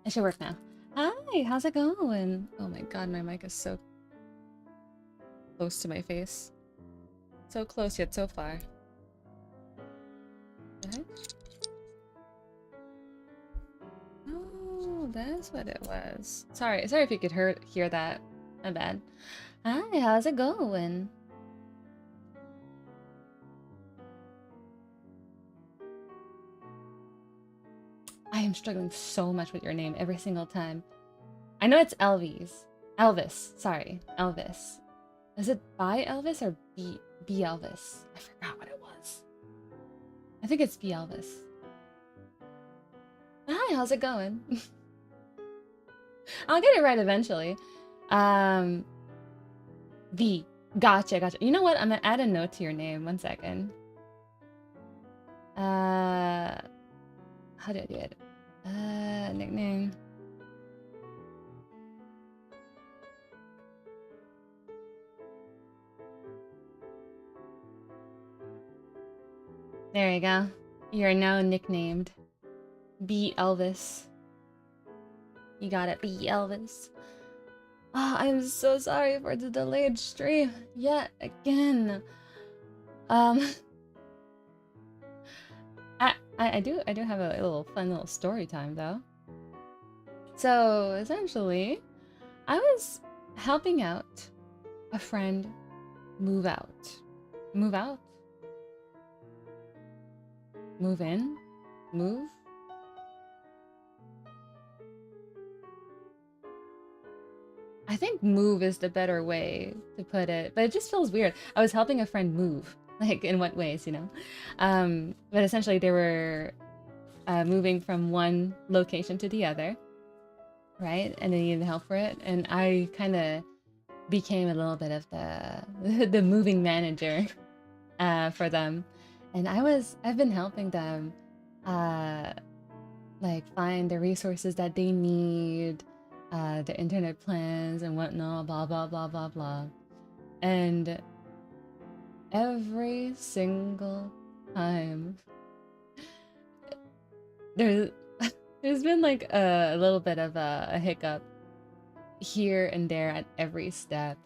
It should work now. Hi, how's it going? Oh my god, my mic is so close to my face. So close yet so far. The heck? Oh, that's what it was. Sorry if you could hear that. My bad. Hi, how's it going? I am struggling so much with your name every single time. I know it's Elvis. Sorry, Elvis. Is it by Elvis or B Elvis? I forgot what it was. I think it's B Elvis. Hi, how's it going? I'll get it right eventually. V. Gotcha. You know what? I'm gonna add a note to your name. 1 second. How do I do it? Nickname. There you go. You are now nicknamed B Elvis. You got it, B Elvis. Oh, I'm so sorry for the delayed stream yet again. I do have a little fun little story time though. So essentially, I was helping out a friend move out. Move out? Move in? Move? I think move is the better way to put it, but it just feels weird. I was helping a friend move. Like, in what ways, you know? But essentially they were moving from one location to the other, right? And they needed help for it. And I kind of became a little bit of the the moving manager for them. And I've been helping them like find the resources that they need, the internet plans and whatnot, blah blah blah blah blah. And every single time there's there's been like a little bit of a hiccup here and there at every step.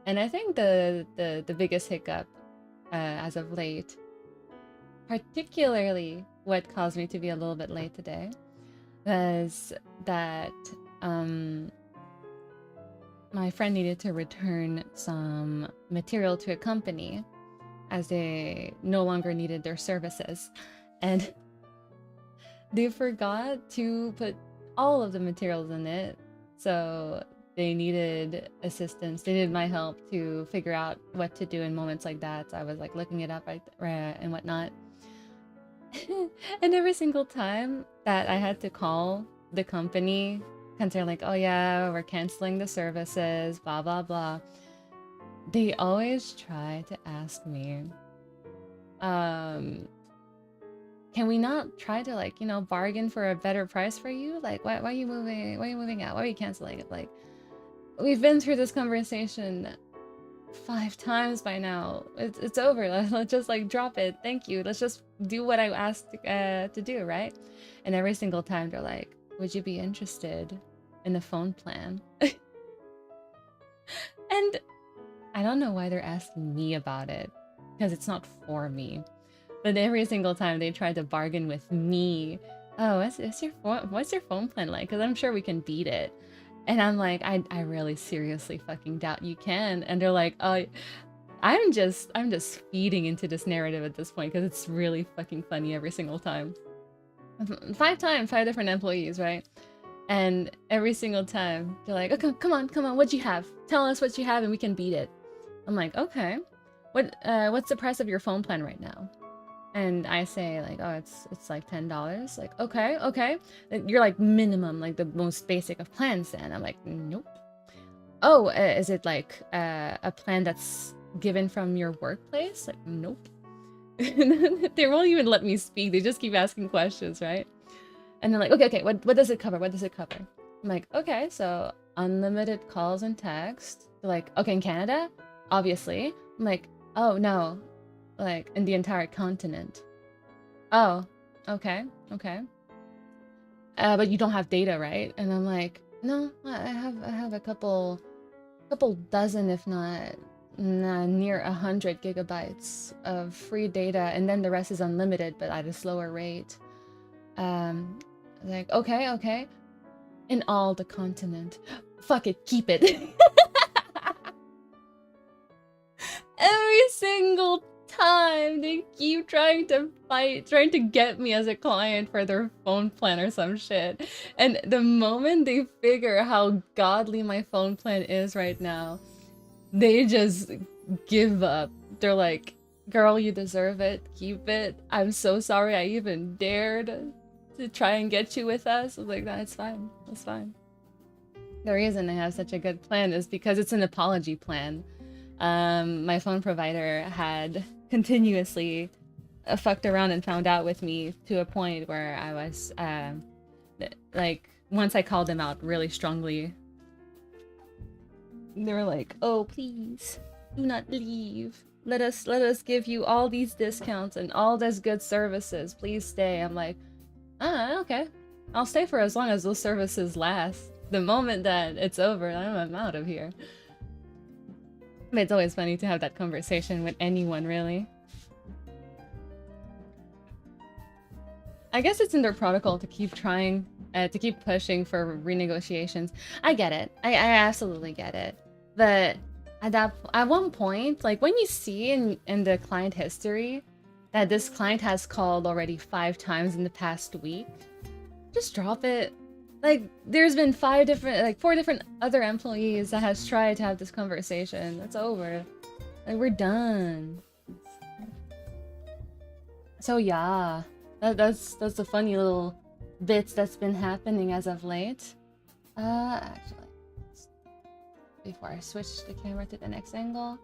And I think the biggest hiccup as of late, particularly what caused me to be a little bit late today, was that my friend needed to return some material to a company as they no longer needed their services. And they forgot to put all of the materials in it. So they needed assistance. They needed my help to figure out what to do in moments like that. So I was like looking it up and whatnot. And every single time that I had to call the company, because they're like, oh yeah, we're canceling the services, blah, blah, blah. They always try to ask me, can we not try to, like, you know, bargain for a better price for you? Like, why are you moving? Why are you moving out? Why are you canceling it? Like, we've been through this conversation 5 times by now. It's over. Let's just like drop it. Thank you. Let's just do what I asked to do, right? And every single time they're like, would you be interested in a phone plan? And I don't know why they're asking me about it, because it's not for me. But every single time they try to bargain with me, oh, what's your phone plan like? Because I'm sure we can beat it. And I'm like, I really seriously fucking doubt you can. And they're like, oh, I'm just feeding into this narrative at this point because it's really fucking funny every single time. 5 times, 5 different employees, right? And every single time they're like, okay, come on, what'd you have? Tell us what you have and we can beat it. I'm like, okay. What's the price of your phone plan right now? And I say like, oh, it's like $10. Like, okay. You're like minimum, like the most basic of plans then. I'm like, nope. Oh, is it like a plan that's given from your workplace? Like, nope. They won't even let me speak. They just keep asking questions, right? And they're like, okay, what does it cover? What does it cover? I'm like, okay, so unlimited calls and text. They're like, okay, in Canada? Obviously. I'm like, oh, no. Like, in the entire continent. Oh, okay. but you don't have data, right? And I'm like, no, I have a couple dozen, if not near 100 gigabytes of free data, and then the rest is unlimited, but at a slower rate. Like, okay. In all the continent. Fuck it, keep it. Every single time they keep trying to fight, trying to get me as a client for their phone plan or some shit. And the moment they figure how godly my phone plan is right now, they just give up. They're like, girl, you deserve it. Keep it. I'm so sorry I even dared to try and get you with us. I was like, it's fine. It's fine. The reason I have such a good plan is because it's an apology plan. My phone provider had continuously fucked around and found out with me to a point where I was, like, once I called them out really strongly, they were like, oh, please, do not leave. Let us give you all these discounts and all these good services. Please stay. I'm like, okay. I'll stay for as long as those services last. The moment that it's over, I'm out of here. But it's always funny to have that conversation with anyone, really. I guess it's in their protocol to keep trying, to keep pushing for renegotiations. I get it. I absolutely get it. But at one point, like when you see in the client history that this client has called already 5 times in the past week, just drop it. Like, there's been 4 different other employees that has tried to have this conversation. It's over. Like, we're done. So yeah, that's the funny little bits that's been happening as of late. Actually, before I switch the camera to the next angle,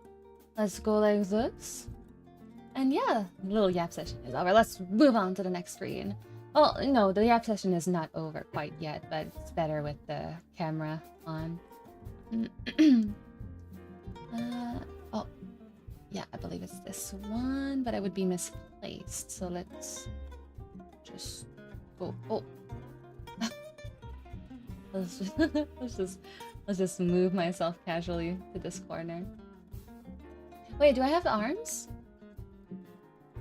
let's go like this. And yeah, the little yap session is over. Let's move on to the next screen. Well, no, the yap session is not over quite yet, but it's better with the camera on. Oh, yeah, I believe it's this one, but it would be misplaced. So let's just go. Oh, let's just move myself casually to this corner. Wait, do I have arms?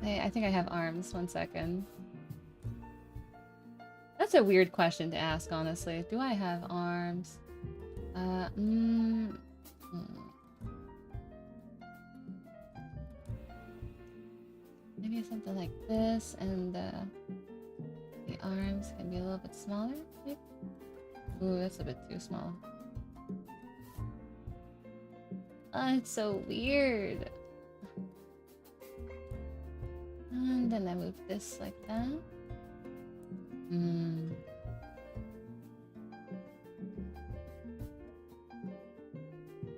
I think I have arms. 1 second. That's a weird question to ask, honestly. Do I have arms? Maybe something like this, and the arms can be a little bit smaller, maybe? Ooh, that's a bit too small. Oh, it's so weird. And then I move this like that.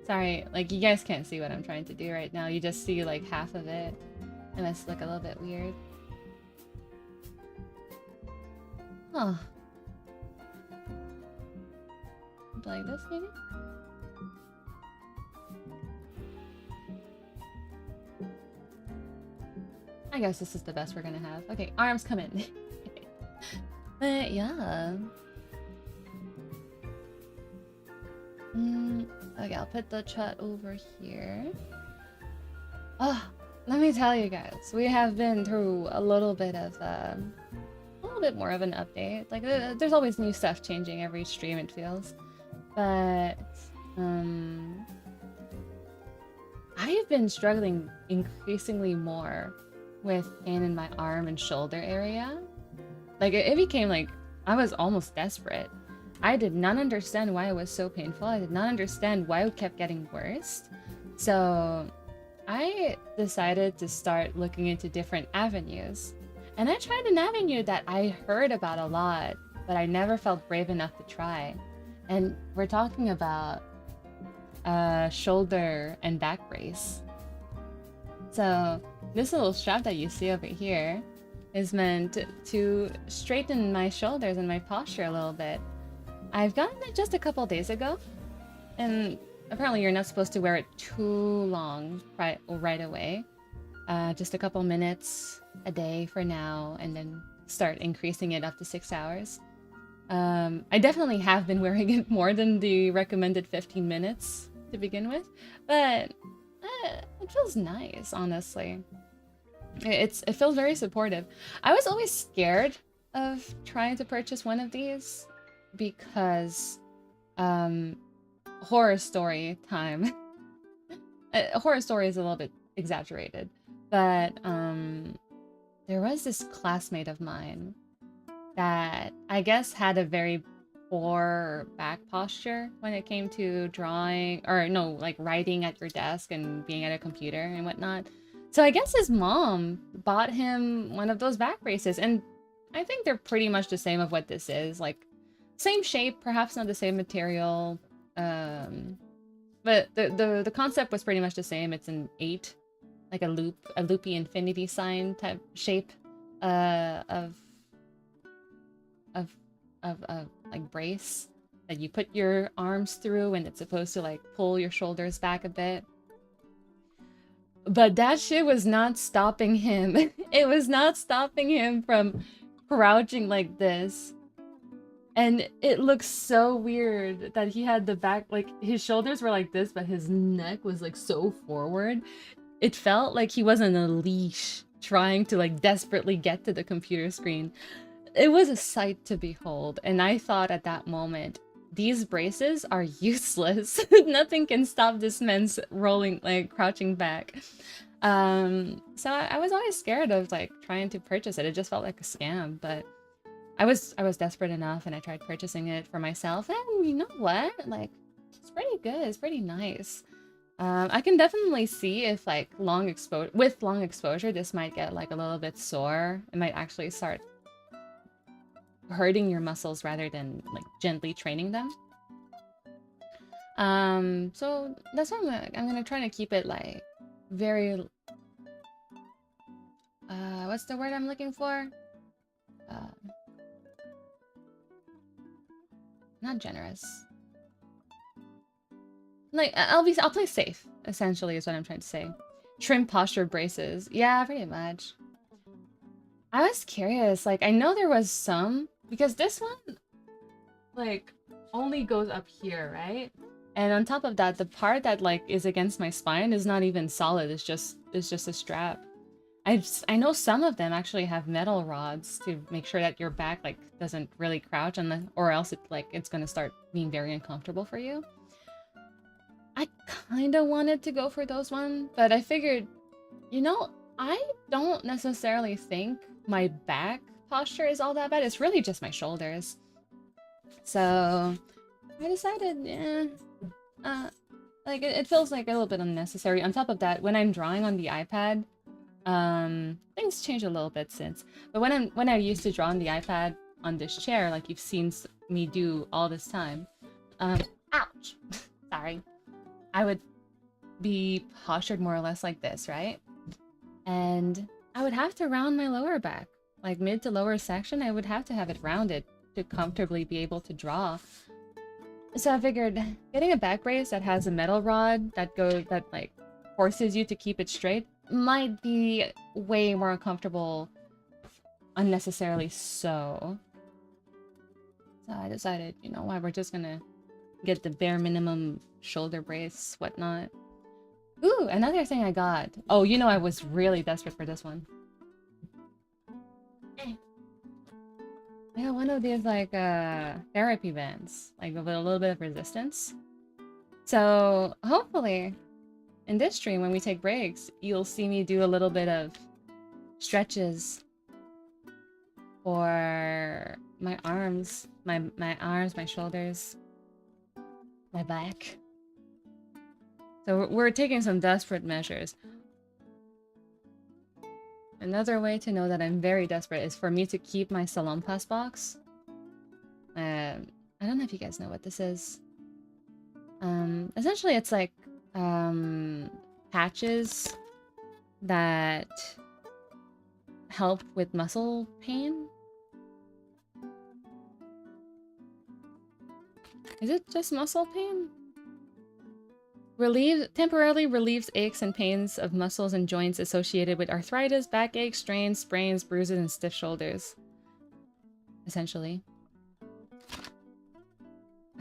Sorry, like, you guys can't see what I'm trying to do right now. You just see like half of it. And it's look a little bit weird. Huh. Like this, maybe? I guess this is the best we're gonna have. Okay, arms come in. But yeah. Okay, I'll put the chat over here. Oh, let me tell you guys, we have been through a little bit of a little bit more of an update. Like, there's always new stuff changing every stream, it feels. But I have been struggling increasingly more with pain in my arm and shoulder area. Like, it became like I was almost desperate. I did not understand why it was so painful. I did not understand why it kept getting worse. So I decided to start looking into different avenues. And I tried an avenue that I heard about a lot, but I never felt brave enough to try. And we're talking about shoulder and back brace. So this little strap that you see over here is meant to straighten my shoulders and my posture a little bit. I've gotten it just a couple days ago, and apparently you're not supposed to wear it too long right away. Just a couple minutes a day for now, and then start increasing it up to 6 hours. I definitely have been wearing it more than the recommended 15 minutes to begin with, but it feels nice, honestly. It feels very supportive. I was always scared of trying to purchase one of these because horror story time. Horror story is a little bit exaggerated, but there was this classmate of mine that I guess had a very poor back posture when it came to drawing, or no, like writing at your desk and being at a computer and whatnot. So I guess his mom bought him one of those back braces, and I think they're pretty much the same of what this is. Like, same shape, perhaps not the same material, but the concept was pretty much the same. It's an 8, like a loopy infinity sign type shape of like brace that you put your arms through, and it's supposed to like pull your shoulders back a bit. But that shit was not stopping him. It was not stopping him from crouching like this. And it looks so weird that he had the back, like his shoulders were like this, but his neck was like so forward. It felt like he was on a leash trying to like desperately get to the computer screen. It was a sight to behold, and I thought at that moment, these braces are useless. Nothing can stop this man's rolling, like crouching back. So I was always scared of like trying to purchase it. It just felt like a scam, but I was desperate enough, and I tried purchasing it for myself, and you know what? Like, it's pretty good. It's pretty nice. I can definitely see if like long exposure, this might get like a little bit sore. It might actually start hurting your muscles rather than like gently training them. So that's why I'm gonna try to keep it like very what's the word I'm looking for? Not generous. Like I'll play safe, essentially, is what I'm trying to say. Trim posture braces. Yeah, pretty much. I was curious, like I know there was some, because this one like only goes up here, right? And on top of that, the part that like is against my spine is not even solid. It's just a strap. I know some of them actually have metal rods to make sure that your back like doesn't really crouch, or else it's gonna start being very uncomfortable for you. I kind of wanted to go for those ones, but I figured, you know, I don't necessarily think my back posture is all that bad. It's really just my shoulders. So I decided, yeah, like it feels like a little bit unnecessary. On top of that, when I'm drawing on the iPad, things change a little bit since. But when I used to draw on the iPad on this chair, like you've seen me do all this time, ouch, sorry, I would be postured more or less like this, right? And I would have to round my lower back, like mid to lower section. I would have to have it rounded to comfortably be able to draw. So I figured getting a back brace that has a metal rod that like forces you to keep it straight might be way more comfortable, unnecessarily so. So I decided, you know what, we're just gonna get the bare minimum shoulder brace, whatnot. Ooh, another thing I got. Oh, you know, I was really desperate for this one. I got one of these like therapy bands, like with a little bit of resistance. So hopefully in this stream, when we take breaks, you'll see me do a little bit of stretches for my arms, my arms, my shoulders, my back. So we're taking some desperate measures. Another way to know that I'm very desperate is for me to keep my Salon Pass box. I don't know if you guys know what this is. Essentially it's like patches that help with muscle pain. Is it just muscle pain? Temporarily relieves aches and pains of muscles and joints associated with arthritis, backache, strains, sprains, bruises, and stiff shoulders. Essentially.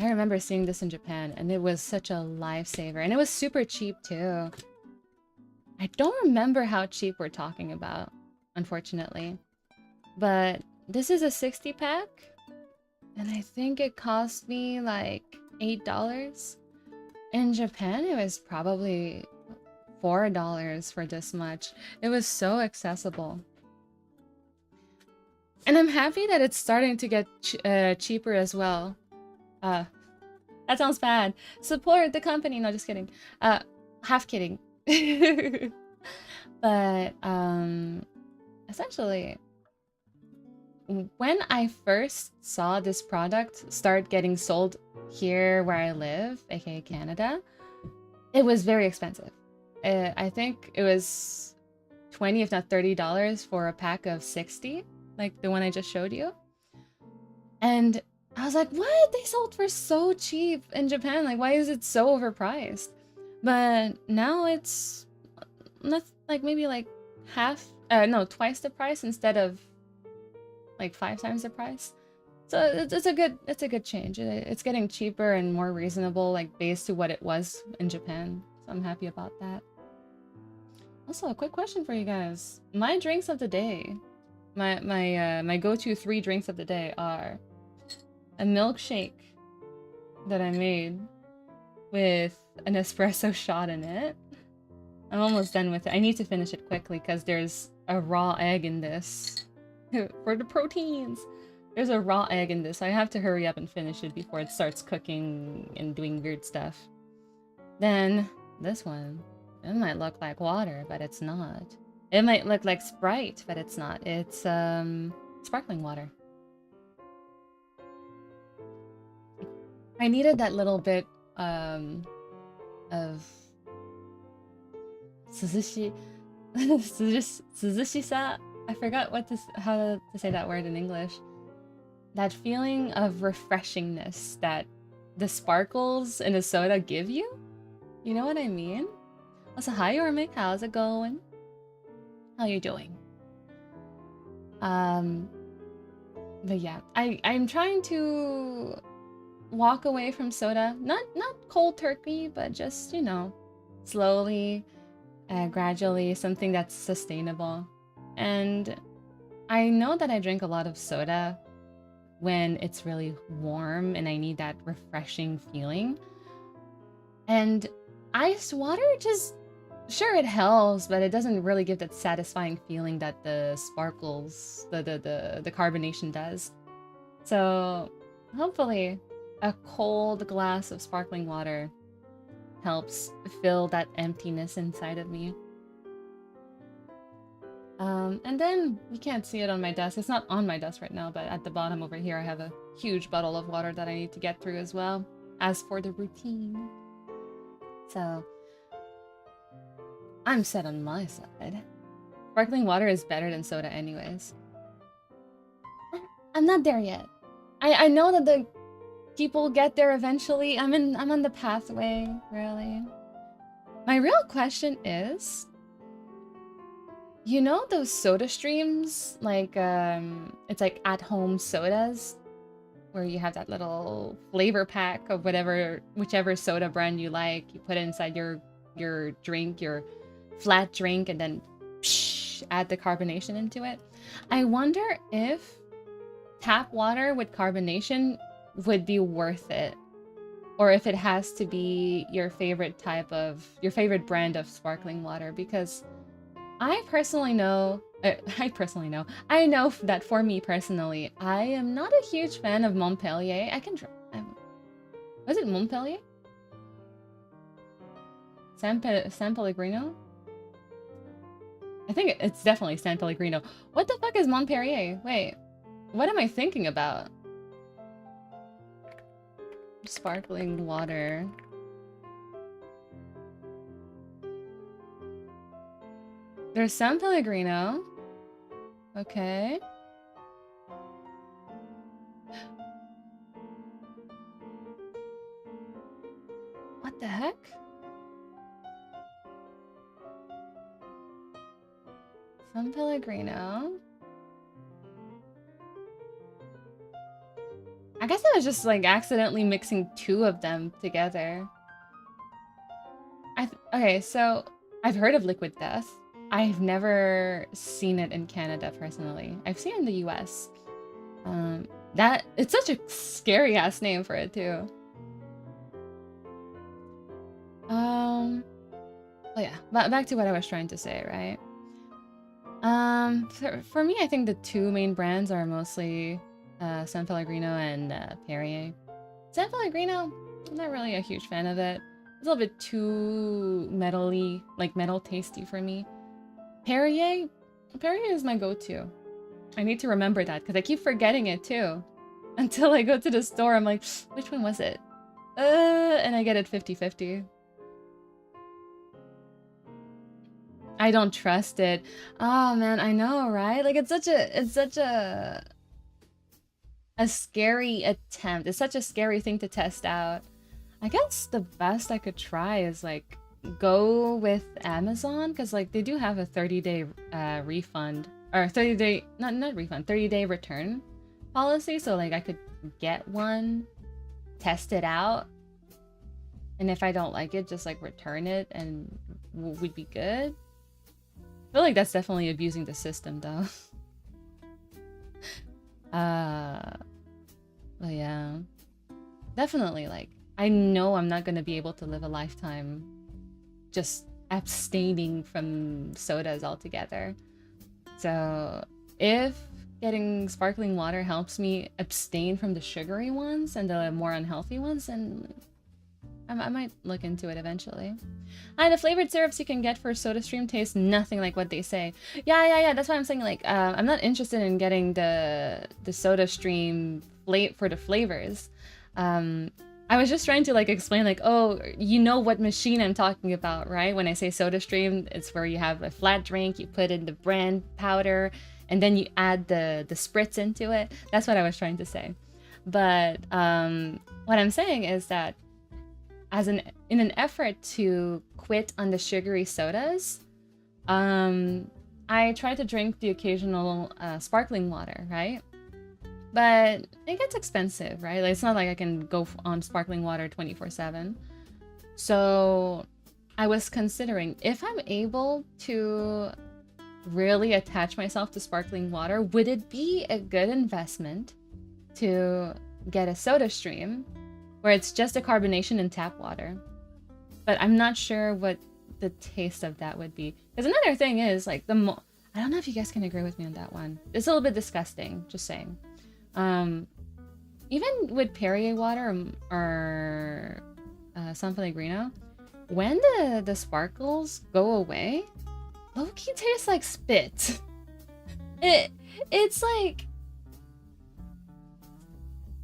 I remember seeing this in Japan, and it was such a lifesaver. And it was super cheap, too. I don't remember how cheap we're talking about, unfortunately. But this is a 60 pack, and I think it cost me like $8. In Japan, it was probably $4 for this much. It was so accessible. And I'm happy that it's starting to get cheaper as well. That sounds bad. Support the company. No, just kidding. Half kidding. But essentially, when I first saw this product start getting sold here where I live, aka Canada, it was very expensive. I think it was $20 if not $30 for a pack of 60, like the one I just showed you. And I was like, what? They sold for so cheap in Japan. Like, why is it so overpriced? But now it's not like maybe like twice the price instead of like 5 times the price. So it's a good change. It's getting cheaper and more reasonable, like based to what it was in Japan. So I'm happy about that. Also, a quick question for you guys. My drinks of the day, my go-to 3 drinks of the day are a milkshake that I made with an espresso shot in it. I'm almost done with it. I need to finish it quickly because there's a raw egg in this. For the proteins! There's a raw egg in this, so I have to hurry up and finish it before it starts cooking and doing weird stuff. Then, this one. It might look like water, but it's not. It might look like Sprite, but it's not. It's, sparkling water. I needed that little bit, of... Suzushi-sa? I forgot how to say that word in English. That feeling of refreshingness that the sparkles in a soda give you? You know what I mean? Also, hi Ormic, how's it going? How you doing? But yeah, I'm trying to walk away from soda. Not cold turkey, but just, you know, slowly, gradually, something that's sustainable. And I know that I drink a lot of soda when it's really warm and I need that refreshing feeling. And iced water just, sure, it helps, but it doesn't really give that satisfying feeling that the sparkles, the carbonation does. So hopefully a cold glass of sparkling water helps fill that emptiness inside of me. And then, you can't see it on my desk. It's not on my desk right now, but at the bottom over here I have a huge bottle of water that I need to get through as well, as for the routine. So, I'm set on my side. Sparkling water is better than soda anyways. I'm not there yet. I know that the people get there eventually. I'm on the pathway, really. My real question is, you know those soda streams? Like, it's like at-home sodas? Where you have that little flavor pack of whichever soda brand you like. You put it inside your drink, your flat drink, and then add the carbonation into it. I wonder if tap water with carbonation would be worth it. Or if it has to be your favorite brand of sparkling water, because I know that for me personally, I am not a huge fan of Montpellier. Was it Montpellier? San Pellegrino? I think it's definitely San Pellegrino. What the fuck is Montpellier? Wait, what am I thinking about? Sparkling water. There's San Pellegrino. Okay. What the heck? San Pellegrino. I guess I was just like accidentally mixing two of them together. Okay, so I've heard of Liquid Death. I've never seen it in Canada personally. I've seen it in the US. That it's such a scary ass name for it too. Oh yeah, back to what I was trying to say, right? For me, I think the two main brands are mostly San Pellegrino and Perrier. San Pellegrino, I'm not really a huge fan of it. It's a little bit too metally, like metal tasty for me. Perrier is my go-to. I need to remember that because I keep forgetting it too. Until I go to the store, I'm like, which one was it? And I get it 50-50. I don't trust it. Oh man, I know, right? Like it's such a scary attempt. It's such a scary thing to test out. I guess the best I could try is like go with Amazon because like they do have a 30-day refund or 30-day not refund 30-day return policy, so like I could get one, test it out, and if I don't like it, just like return it and we'd be good. I feel like that's definitely abusing the system though. But yeah, definitely like I know I'm not gonna be able to live a lifetime just abstaining from sodas altogether. So if getting sparkling water helps me abstain from the sugary ones and the more unhealthy ones, then I might look into it eventually. The flavored syrups you can get for SodaStream taste nothing like what they say. Yeah. That's why I'm saying like I'm not interested in getting the SodaStream for the flavors. I was just trying to like explain like, oh, you know what machine I'm talking about, right? When I say SodaStream, it's where you have a flat drink, you put in the brand powder, and then you add the spritz into it. That's what I was trying to say. But what I'm saying is that in an effort to quit on the sugary sodas, I try to drink the occasional sparkling water, right? But it gets expensive, right? Like, it's not like I can go on sparkling water 24/7. So I was considering if I'm able to really attach myself to sparkling water, would it be a good investment to get a SodaStream where it's just a carbonation and tap water? But I'm not sure what the taste of that would be. Because another thing is, like, I don't know if you guys can agree with me on that one. It's a little bit disgusting, just saying. Even with Perrier water or San Pellegrino, when the sparkles go away, low-key tastes like spit. It's like,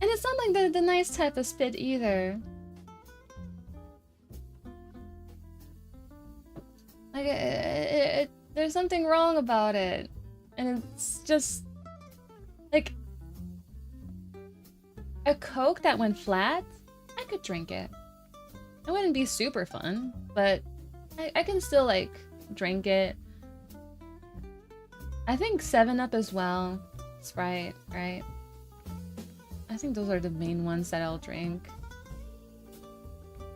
and it's not like the nice type of spit either. Like there's something wrong about it, and it's just like a Coke that went flat. I could drink it. It wouldn't be super fun, but I can still like drink it. I think 7-Up as well. Sprite, right? I think those are the main ones that I'll drink.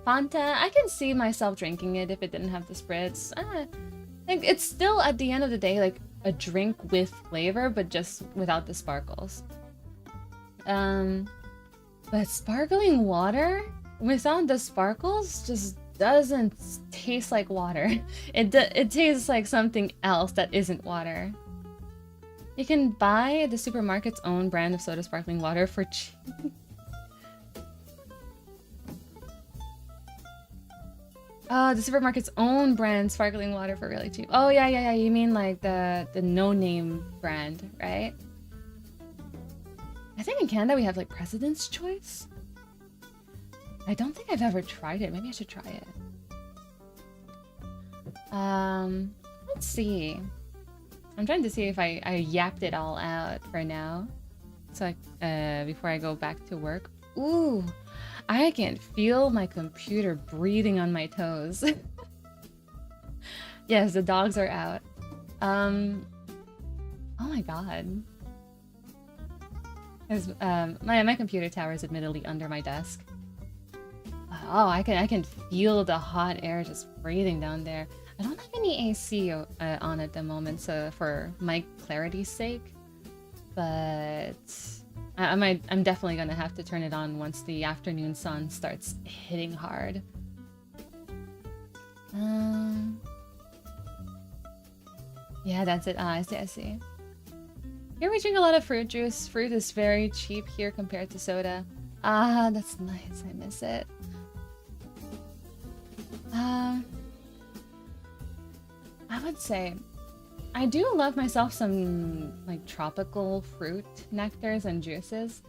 Fanta, I can see myself drinking it if it didn't have the spritz. Like it's still at the end of the day like a drink with flavor, but just without the sparkles. But sparkling water without the sparkles just doesn't taste like water. It tastes like something else that isn't water. You can buy the supermarket's own brand of soda sparkling water for cheap. Oh, the supermarket's own brand sparkling water for really cheap. Oh yeah. You mean like the no-name brand, right? I think in Canada we have like President's Choice. I don't think I've ever tried it. Maybe I should try it. Let's see. I'm trying to see if I yapped it all out for now. So before I go back to work. Ooh, I can feel my computer breathing on my toes. Yes, the dogs are out. Oh my god. Because my computer tower is admittedly under my desk. Oh, I can feel the hot air just breathing down there. I don't have any AC on at the moment, so for mic clarity's sake. But I'm definitely gonna have to turn it on once the afternoon sun starts hitting hard. Yeah, that's it. I see. Here we drink a lot of fruit juice. Fruit is very cheap here compared to soda. Ah, that's nice. I miss it. I would say I do love myself some like tropical fruit nectars and juices.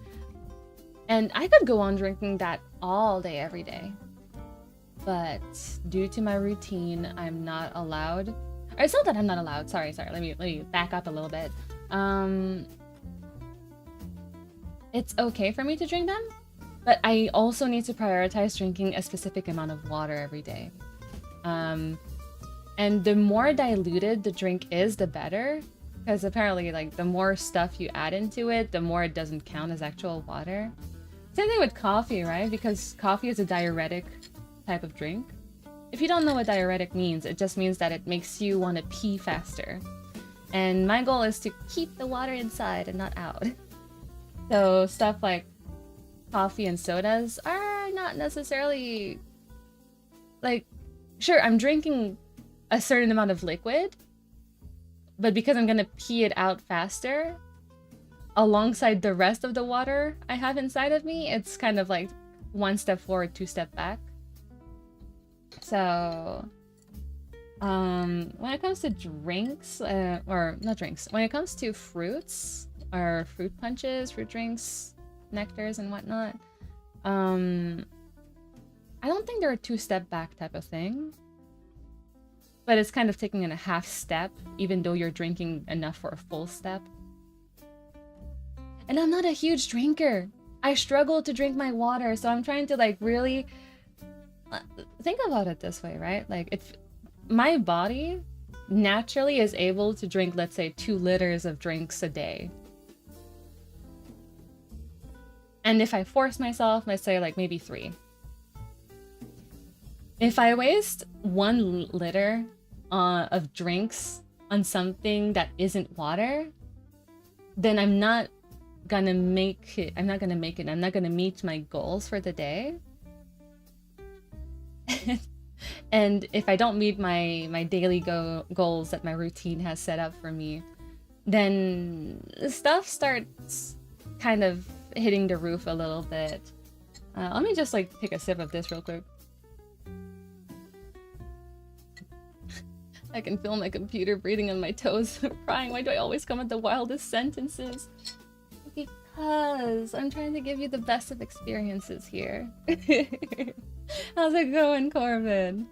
And I could go on drinking that all day, every day. But due to my routine, I'm not allowed. Or it's not that I'm not allowed. Sorry. Let me back up a little bit. It's okay for me to drink them, but I also need to prioritize drinking a specific amount of water every day. And the more diluted the drink is, the better. Because apparently, like, the more stuff you add into it, the more it doesn't count as actual water. Same thing with coffee, right? Because coffee is a diuretic type of drink. If you don't know what diuretic means, it just means that it makes you want to pee faster. And my goal is to keep the water inside and not out. So stuff like coffee and sodas are not necessarily... Like, sure, I'm drinking a certain amount of liquid, but because I'm gonna pee it out faster, alongside the rest of the water I have inside of me, it's kind of like one step forward, two step back. So, when it comes to drinks, or not drinks, when it comes to fruits, or fruit punches, fruit drinks, nectars and whatnot, I don't think they're a two-step back type of thing. But it's kind of taking in a half step, even though you're drinking enough for a full step. And I'm not a huge drinker. I struggle to drink my water, so I'm trying to like really think about it this way, right? Like, if my body naturally is able to drink, let's say, 2 liters of drinks a day. And if I force myself, let's say like maybe 3. If I waste 1 liter of drinks on something that isn't water, then I'm not gonna make it. I'm not gonna meet my goals for the day. And if I don't meet my daily goals that my routine has set up for me, then stuff starts kind of hitting the roof a little bit. Let me just like take a sip of this real quick. I can feel my computer breathing on my toes. Crying. Why do I always come at the wildest sentences? Because I'm trying to give you the best of experiences here. How's it going, Corbin?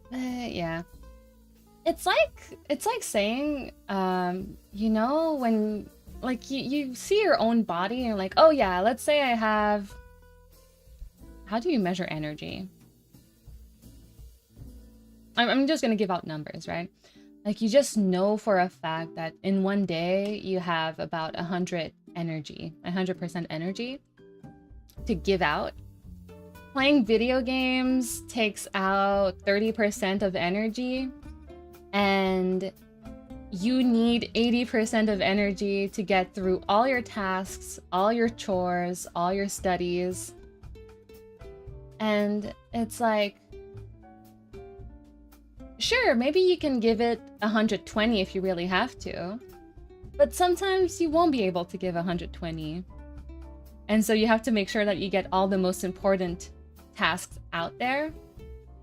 Yeah. It's like saying, you know, when like you see your own body and you're like, oh yeah, let's say I have... How do you measure energy? I'm just gonna give out numbers, right? Like, you just know for a fact that in one day you have about 100% energy to give out. Playing video games takes out 30% of energy, and you need 80% of energy to get through all your tasks, all your chores, all your studies. And it's like, sure, maybe you can give it 120 if you really have to, but sometimes you won't be able to give 120. And so you have to make sure that you get all the most important tasks out there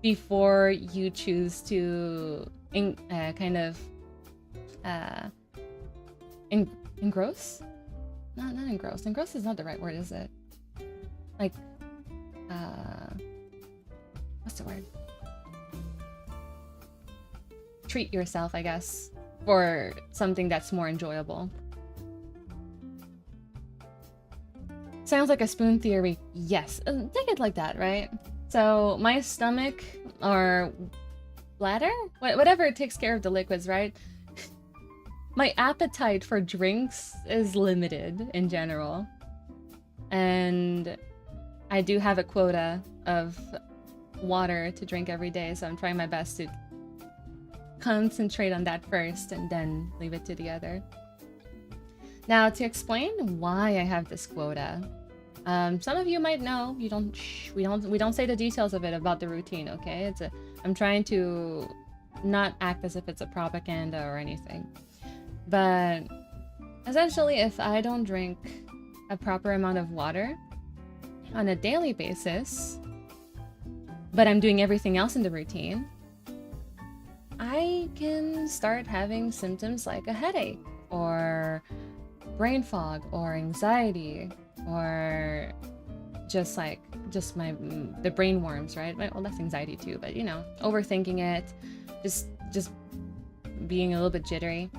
before you choose to engross? Not engross. Engross is not the right word, is it? Like, what's the word? Treat yourself, I guess, for something that's more enjoyable. Sounds like a spoon theory. Yes, take it like that, right? So my stomach or bladder, whatever takes care of the liquids, right? my appetite for drinks is limited in general. And I do have a quota of water to drink every day, so I'm trying my best to concentrate on that first and then leave it to the other. Now, to explain why I have this quota, some of you might know. We don't say the details of it about the routine, okay? I'm trying to not act as if it's a propaganda or anything. But essentially, if I don't drink a proper amount of water on a daily basis, but I'm doing everything else in the routine, I can start having symptoms like a headache or brain fog or anxiety or the brain worms, right? Well, that's anxiety too, but you know, overthinking it, just being a little bit jittery.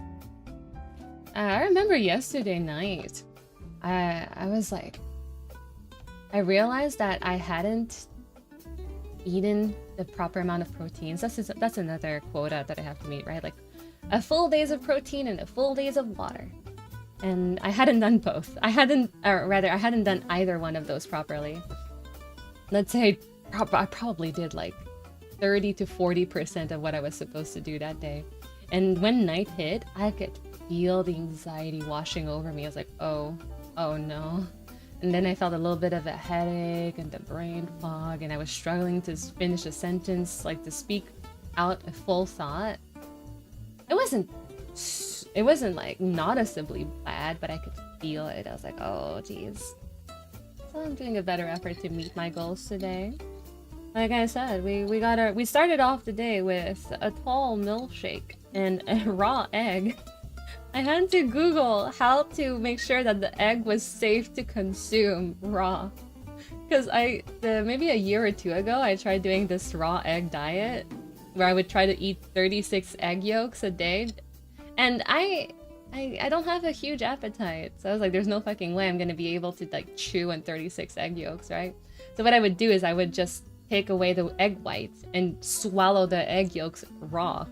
I remember yesterday night, I was like, I realized that I hadn't eaten the proper amount of proteins. That's another quota that I have to meet, right? Like a full days of protein and a full days of water. And I hadn't done both. I hadn't done either one of those properly. Let's say I probably did like 30 to 40% of what I was supposed to do that day. And when night hit, I could feel the anxiety washing over me. I was like, oh no. And then I felt a little bit of a headache and the brain fog, and I was struggling to finish a sentence, like to speak out a full thought. It wasn't like noticeably bad, but I could feel it. I was like, oh geez. So I'm doing a better effort to meet my goals today. Like I said, we started off the day with a tall milkshake and a raw egg. I had to Google how to make sure that the egg was safe to consume raw. Because maybe a year or two ago, I tried doing this raw egg diet where I would try to eat 36 egg yolks a day. And I don't have a huge appetite. So I was like, there's no fucking way I'm going to be able to like chew on 36 egg yolks, right? So what I would do is I would just take away the egg whites and swallow the egg yolks raw.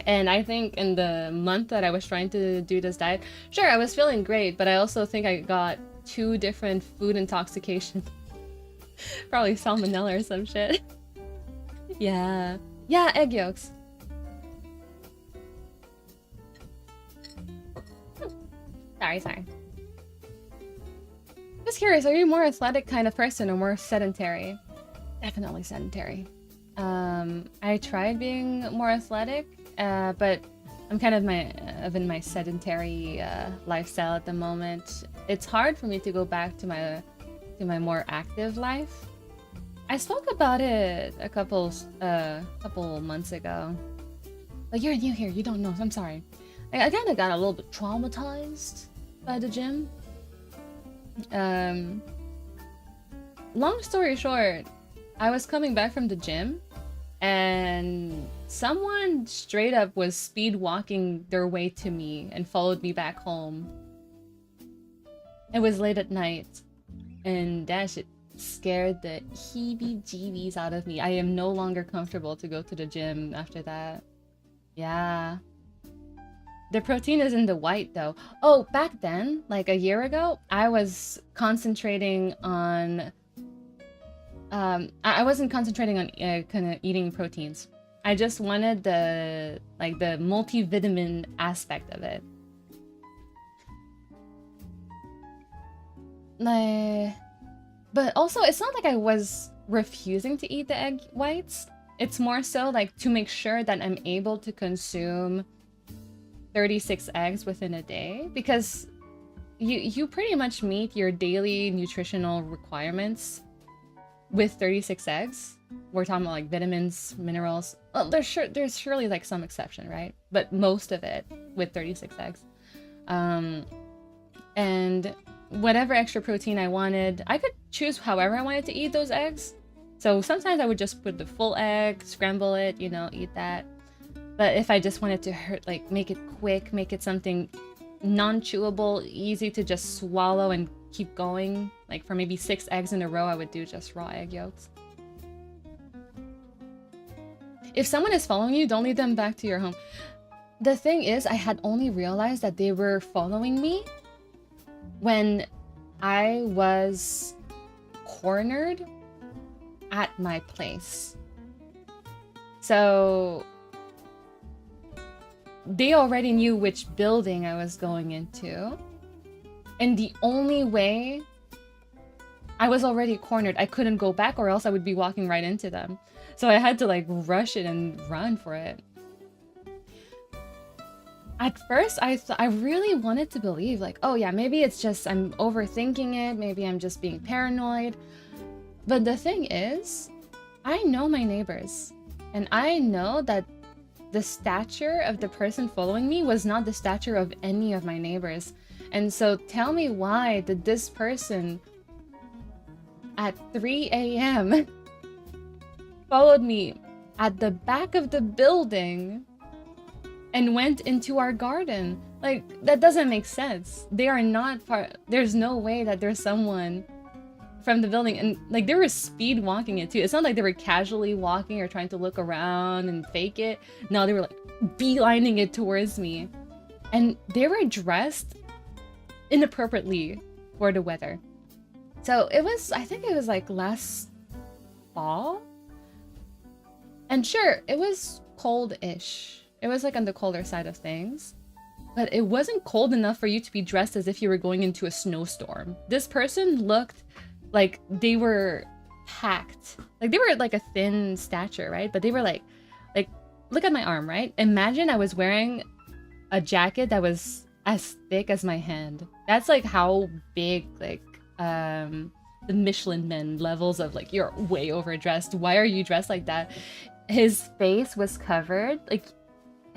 And I think in the month that I was trying to do this diet, sure, I was feeling great, but I also think I got 2 different food intoxications. Probably salmonella or some shit. Yeah, egg yolks. Sorry. Just curious, are you a more athletic kind of person or more sedentary? Definitely sedentary. I tried being more athletic, but I'm kind of in my sedentary lifestyle at the moment. It's hard for me to go back to my more active life. I spoke about it a couple months ago. But you're new here, you don't know. I'm sorry. I kind of got a little bit traumatized by the gym. Long story short, I was coming back from the gym and someone straight up was speed walking their way to me and followed me back home. It was late at night and that shit scared the heebie-jeebies out of me. I am no longer comfortable to go to the gym after that. Yeah. The protein is in the white though. Oh, back then, like a year ago, I was concentrating on I wasn't concentrating on kind of eating proteins. I just wanted the multivitamin aspect of it. But also, it's not like I was refusing to eat the egg whites. It's more so like to make sure that I'm able to consume 36 eggs within a day, because you pretty much meet your daily nutritional requirements with 36 eggs. We're talking about like vitamins, minerals. Well, there's surely like some exception, right? But most of it with 36 eggs. And whatever extra protein I wanted, I could choose however I wanted to eat those eggs. So sometimes I would just put the full egg, scramble it, you know, eat that. But if I just wanted to make it quick, make it something non-chewable, easy to just swallow and keep going, like for maybe 6 eggs in a row, I would do just raw egg yolks. If someone is following you, don't lead them back to your home. the thing is, I had only realized that they were following me when I was cornered at my place. So they already knew which building I was going into. And the only way, I was already cornered. I couldn't go back or else I would be walking right into them. So I had to like rush it and run for it. At first, I really wanted to believe like, oh yeah, maybe it's just I'm overthinking it. Maybe I'm just being paranoid. But the thing is, I know my neighbors. And I know that the stature of the person following me was not the stature of any of my neighbors. And so tell me why did this person at 3 a.m. followed me at the back of the building and went into our garden? Like, that doesn't make sense. They are not part. There's no way that there's someone from the building, and like they were speed walking it too. It's not like they were casually walking or trying to look around and fake it. No, they were like beelining it towards me. And they were dressed inappropriately for the weather. So it was, I think it was like last fall. And sure, it was cold-ish. It was like on the colder side of things. But it wasn't cold enough for you to be dressed as if you were going into a snowstorm. This person looked like they were packed. Like they were like a thin stature, right? But they were like, look at my arm, right? Imagine I was wearing a jacket that was as thick as my hand. That's like how big, like, the Michelin men levels of like, you're way overdressed. Why are you dressed like that? His face was covered. Like,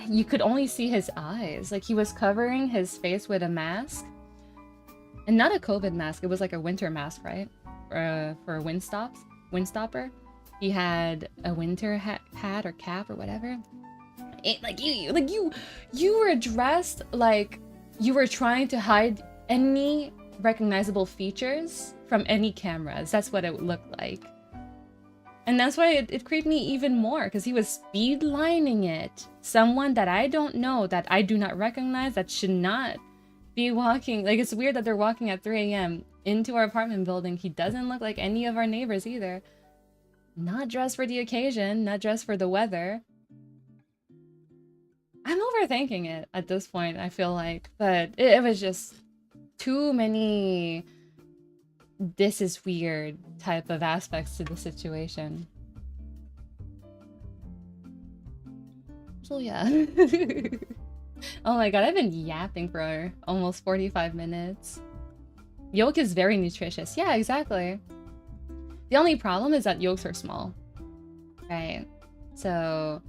you could only see his eyes. Like, he was covering his face with a mask. And not a COVID mask. It was like a winter mask, right? For windstopper. He had a winter hat or cap or whatever. You were dressed like you were trying to hide any recognizable features from any cameras. That's what it looked like. And that's why it creeped me even more, because he was speed lining it. Someone that I don't know, that I do not recognize, that should not be walking. Like, it's weird that they're walking at 3 a.m. into our apartment building. He doesn't look like any of our neighbors either. Not dressed for the occasion, not dressed for the weather. I'm overthinking it at this point, I feel like. But it was just too many this is weird type of aspects to the situation. So yeah. Oh my god, I've been yapping for almost 45 minutes. Yolk is very nutritious. Yeah, exactly. The only problem is that yolks are small. Right. So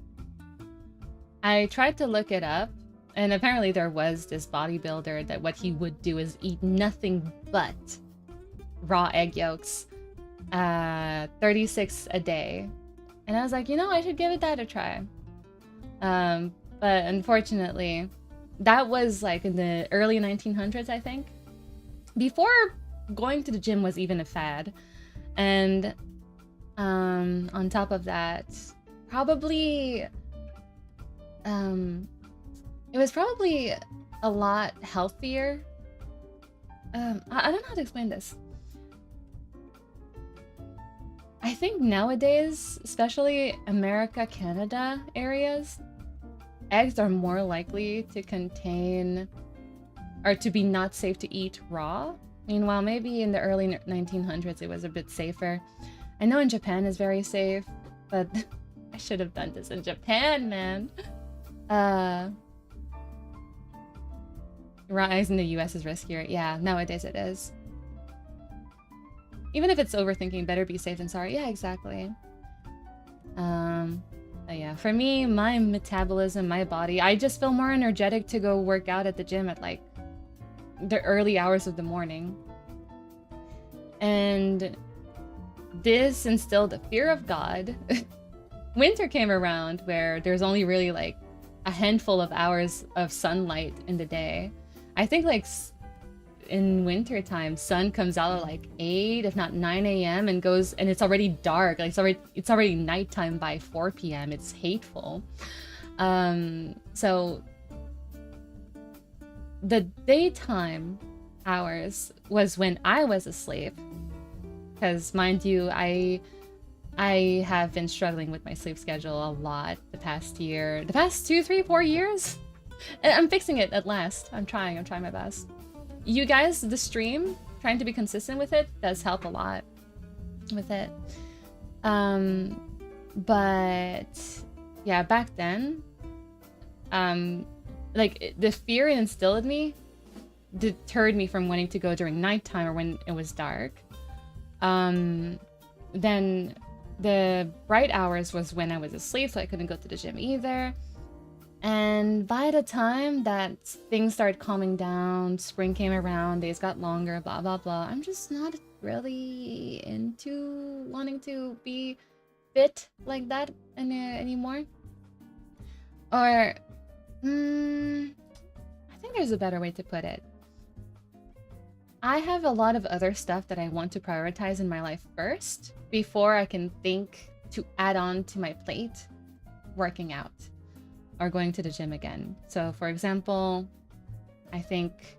I tried to look it up, and apparently there was this bodybuilder that what he would do is eat nothing but raw egg yolks, 36 a day. And I was like, you know, I should give that a try. But unfortunately, that was like in the early 1900s, I think. Before going to the gym was even a fad. And on top of that, probably it was probably a lot healthier. I don't know how to explain this. I think nowadays, especially America, Canada areas, eggs are more likely to contain or to be not safe to eat raw. Meanwhile, maybe in the early 1900s it was a bit safer. I know in Japan is very safe, but I should have done this in Japan, man. Raw eggs in the US is riskier. Yeah, nowadays it is. Even if it's overthinking, better be safe than sorry. Yeah, exactly. But yeah, for me, my metabolism, my body, I just feel more energetic to go work out at the gym at like the early hours of the morning. And this instilled a fear of God. Winter came around where there's only really like a handful of hours of sunlight in the day. I think like in winter time, sun comes out at like 8, if not 9 a.m. and goes, and it's already dark. Like it's already nighttime by 4 p.m. It's hateful. So the daytime hours was when I was asleep. Because mind you, I have been struggling with my sleep schedule a lot the past year, the past 2, 3, 4 years. And I'm fixing it at last. I'm trying my best. You guys, the stream, trying to be consistent with it does help a lot with it. But yeah, back then, like the fear it instilled in me deterred me from wanting to go during nighttime or when it was dark. Then the bright hours was when I was asleep, so I couldn't go to the gym either. And by the time that things started calming down, spring came around, days got longer, blah blah blah, I'm just not really into wanting to be fit like that anymore. Or I think there's a better way to put it. I have a lot of other stuff that I want to prioritize in my life first before I can think to add on to my plate working out or going to the gym again. So for example, I think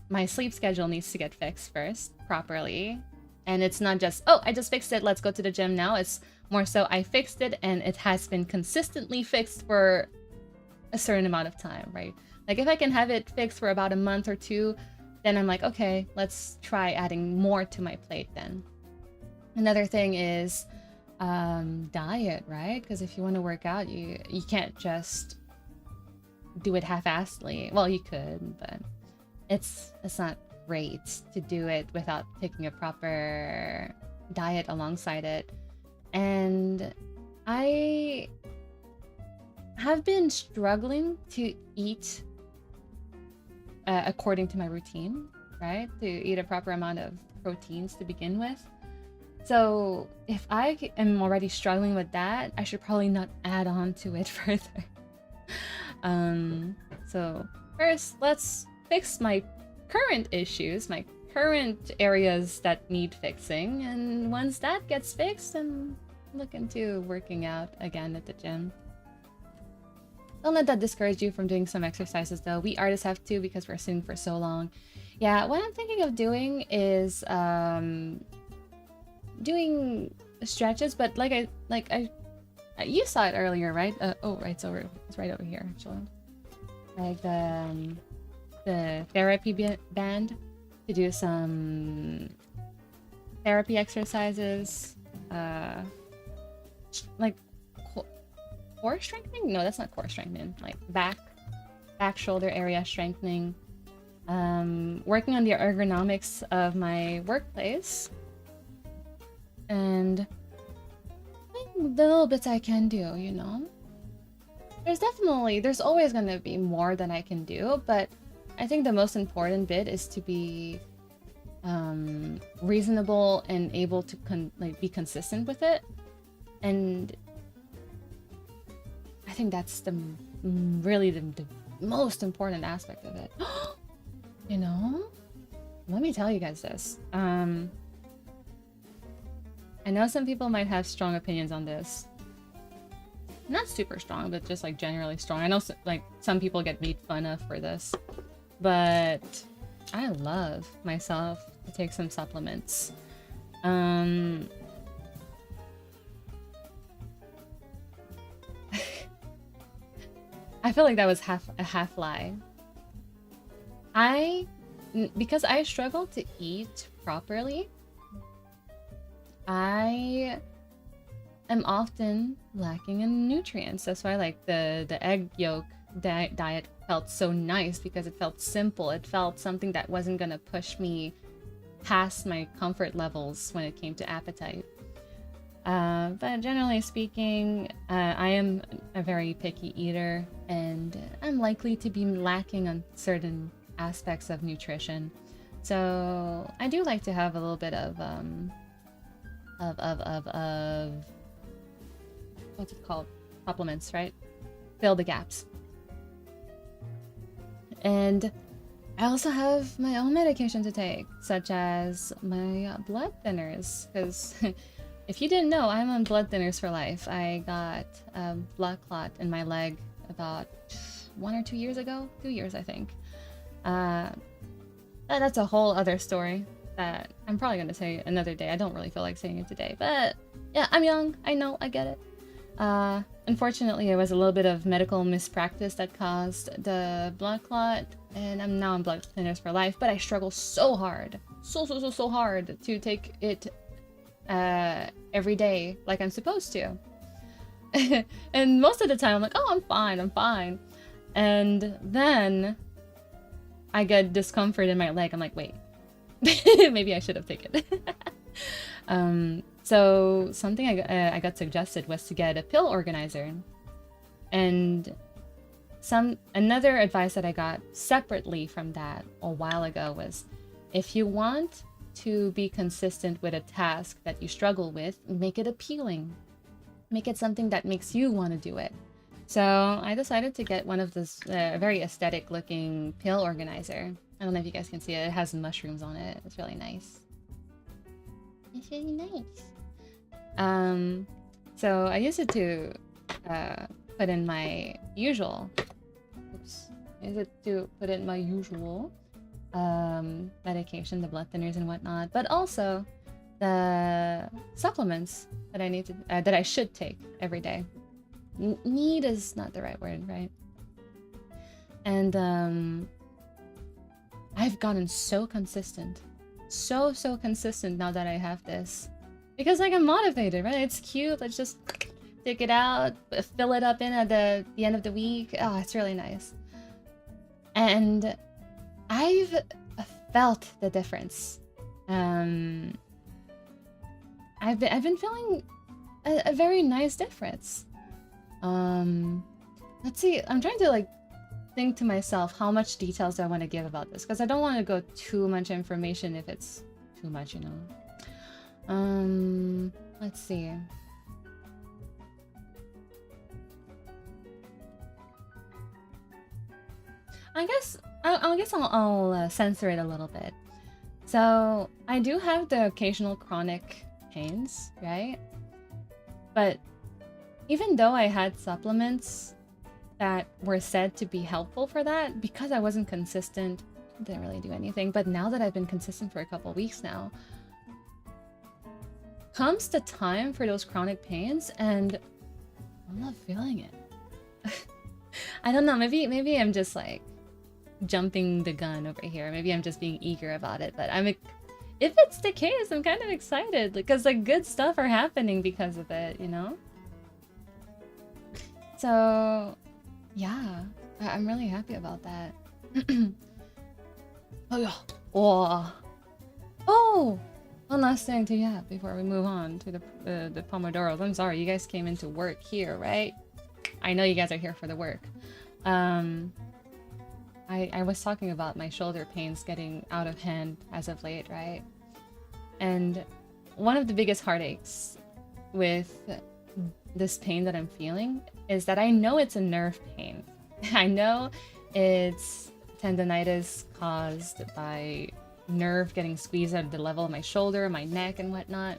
my sleep schedule needs to get fixed first properly. And it's not just, oh, I just fixed it, let's go to the gym now. It's more so I fixed it and it has been consistently fixed for a certain amount of time, right? Like if I can have it fixed for about a month or two, then I'm like, okay, let's try adding more to my plate then. Another thing is diet, right? Because if you want to work out, you can't just do it half-assedly. Well, you could, but it's not great to do it without taking a proper diet alongside it. And I have been struggling to eat according to my routine, right? To eat a proper amount of proteins to begin with. So if I am already struggling with that, I should probably not add on to it further. So first, let's fix my current issues, my current areas that need fixing. And once that gets fixed, then look into working out again at the gym. Don't let that discourage you from doing some exercises though. We artists have to because we're sitting for so long. Yeah, what I'm thinking of doing is doing stretches, but you saw it earlier, right? Oh, right, it's right over here actually. Like the therapy band to do some therapy exercises, like core strengthening? No, that's not core strengthening. Like back shoulder area strengthening. Working on the ergonomics of my workplace. And the little bits I can do, you know? There's always going to be more than I can do, but I think the most important bit is to be reasonable and able to be consistent with it. And I think that's really the most important aspect of it. You know? Let me tell you guys this. I know some people might have strong opinions on this. Not super strong, but just like generally strong. I know some people get made fun of for this. But I love myself to take some supplements. I feel like that was a half lie. Because I struggle to eat properly, I am often lacking in nutrients. That's why like the egg yolk diet felt so nice, because it felt simple. It felt something that wasn't gonna push me past my comfort levels when it came to appetite. But generally speaking, I am a very picky eater, and I'm likely to be lacking on certain aspects of nutrition. So I do like to have a little bit of what's it called? Supplements, right? Fill the gaps. And I also have my own medication to take, such as my blood thinners, because if you didn't know, I'm on blood thinners for life. I got a blood clot in my leg about 1 or 2 years ago. 2 years, I think. That's a whole other story that I'm probably going to say another day. I don't really feel like saying it today, but yeah, I'm young. I know, I get it. Unfortunately, it was a little bit of medical mispractice that caused the blood clot, and I'm now on blood thinners for life, but I struggle so hard, so hard to take it every day like I'm supposed to. And most of the time I'm like, oh, I'm fine. And then I get discomfort in my leg. I'm like, wait, maybe I should have taken it. So something I got suggested was to get a pill organizer. And another advice that I got separately from that a while ago was, if you want to be consistent with a task that you struggle with, make it appealing. Make it something that makes you want to do it. So I decided to get one of this very aesthetic looking pill organizer. I don't know if you guys can see it. It has mushrooms on it. It's really nice. It's really nice. So I used it to put in my usual. Oops. I used it to put in my usual medication, the blood thinners and whatnot, but also the supplements that I need to that I should take every day. Need is not the right word, right? And I've gotten so consistent, so consistent now that I have this, because like I'm motivated, right? It's cute. Let's just take it out, fill it up in at the end of the week. Oh, it's really nice. And I've felt the difference. I've been feeling a very nice difference. Let's see. I'm trying to like think to myself how much details do I want to give about this, because I don't want to go too much information if it's too much, you know. Let's see. I guess I'll censor it a little bit. So I do have the occasional chronic pains, right? But even though I had supplements that were said to be helpful for that, because I wasn't consistent, it didn't really do anything. But now that I've been consistent for a couple weeks now, comes the time for those chronic pains and I'm not feeling it. I don't know, maybe I'm just like jumping the gun over here. Maybe I'm just being eager about it, but if it's the case, I'm kind of excited because like good stuff are happening because of it, you know? So yeah, I'm really happy about that. Oh yeah. Oh, one last thing to before we move on to the Pomodoros. I'm sorry, you guys came into work here, right? I know you guys are here for the work. I was talking about my shoulder pains getting out of hand as of late, right? And one of the biggest heartaches with this pain that I'm feeling is that I know it's a nerve pain. I know it's tendonitis caused by nerve getting squeezed at the level of my shoulder, my neck, and whatnot.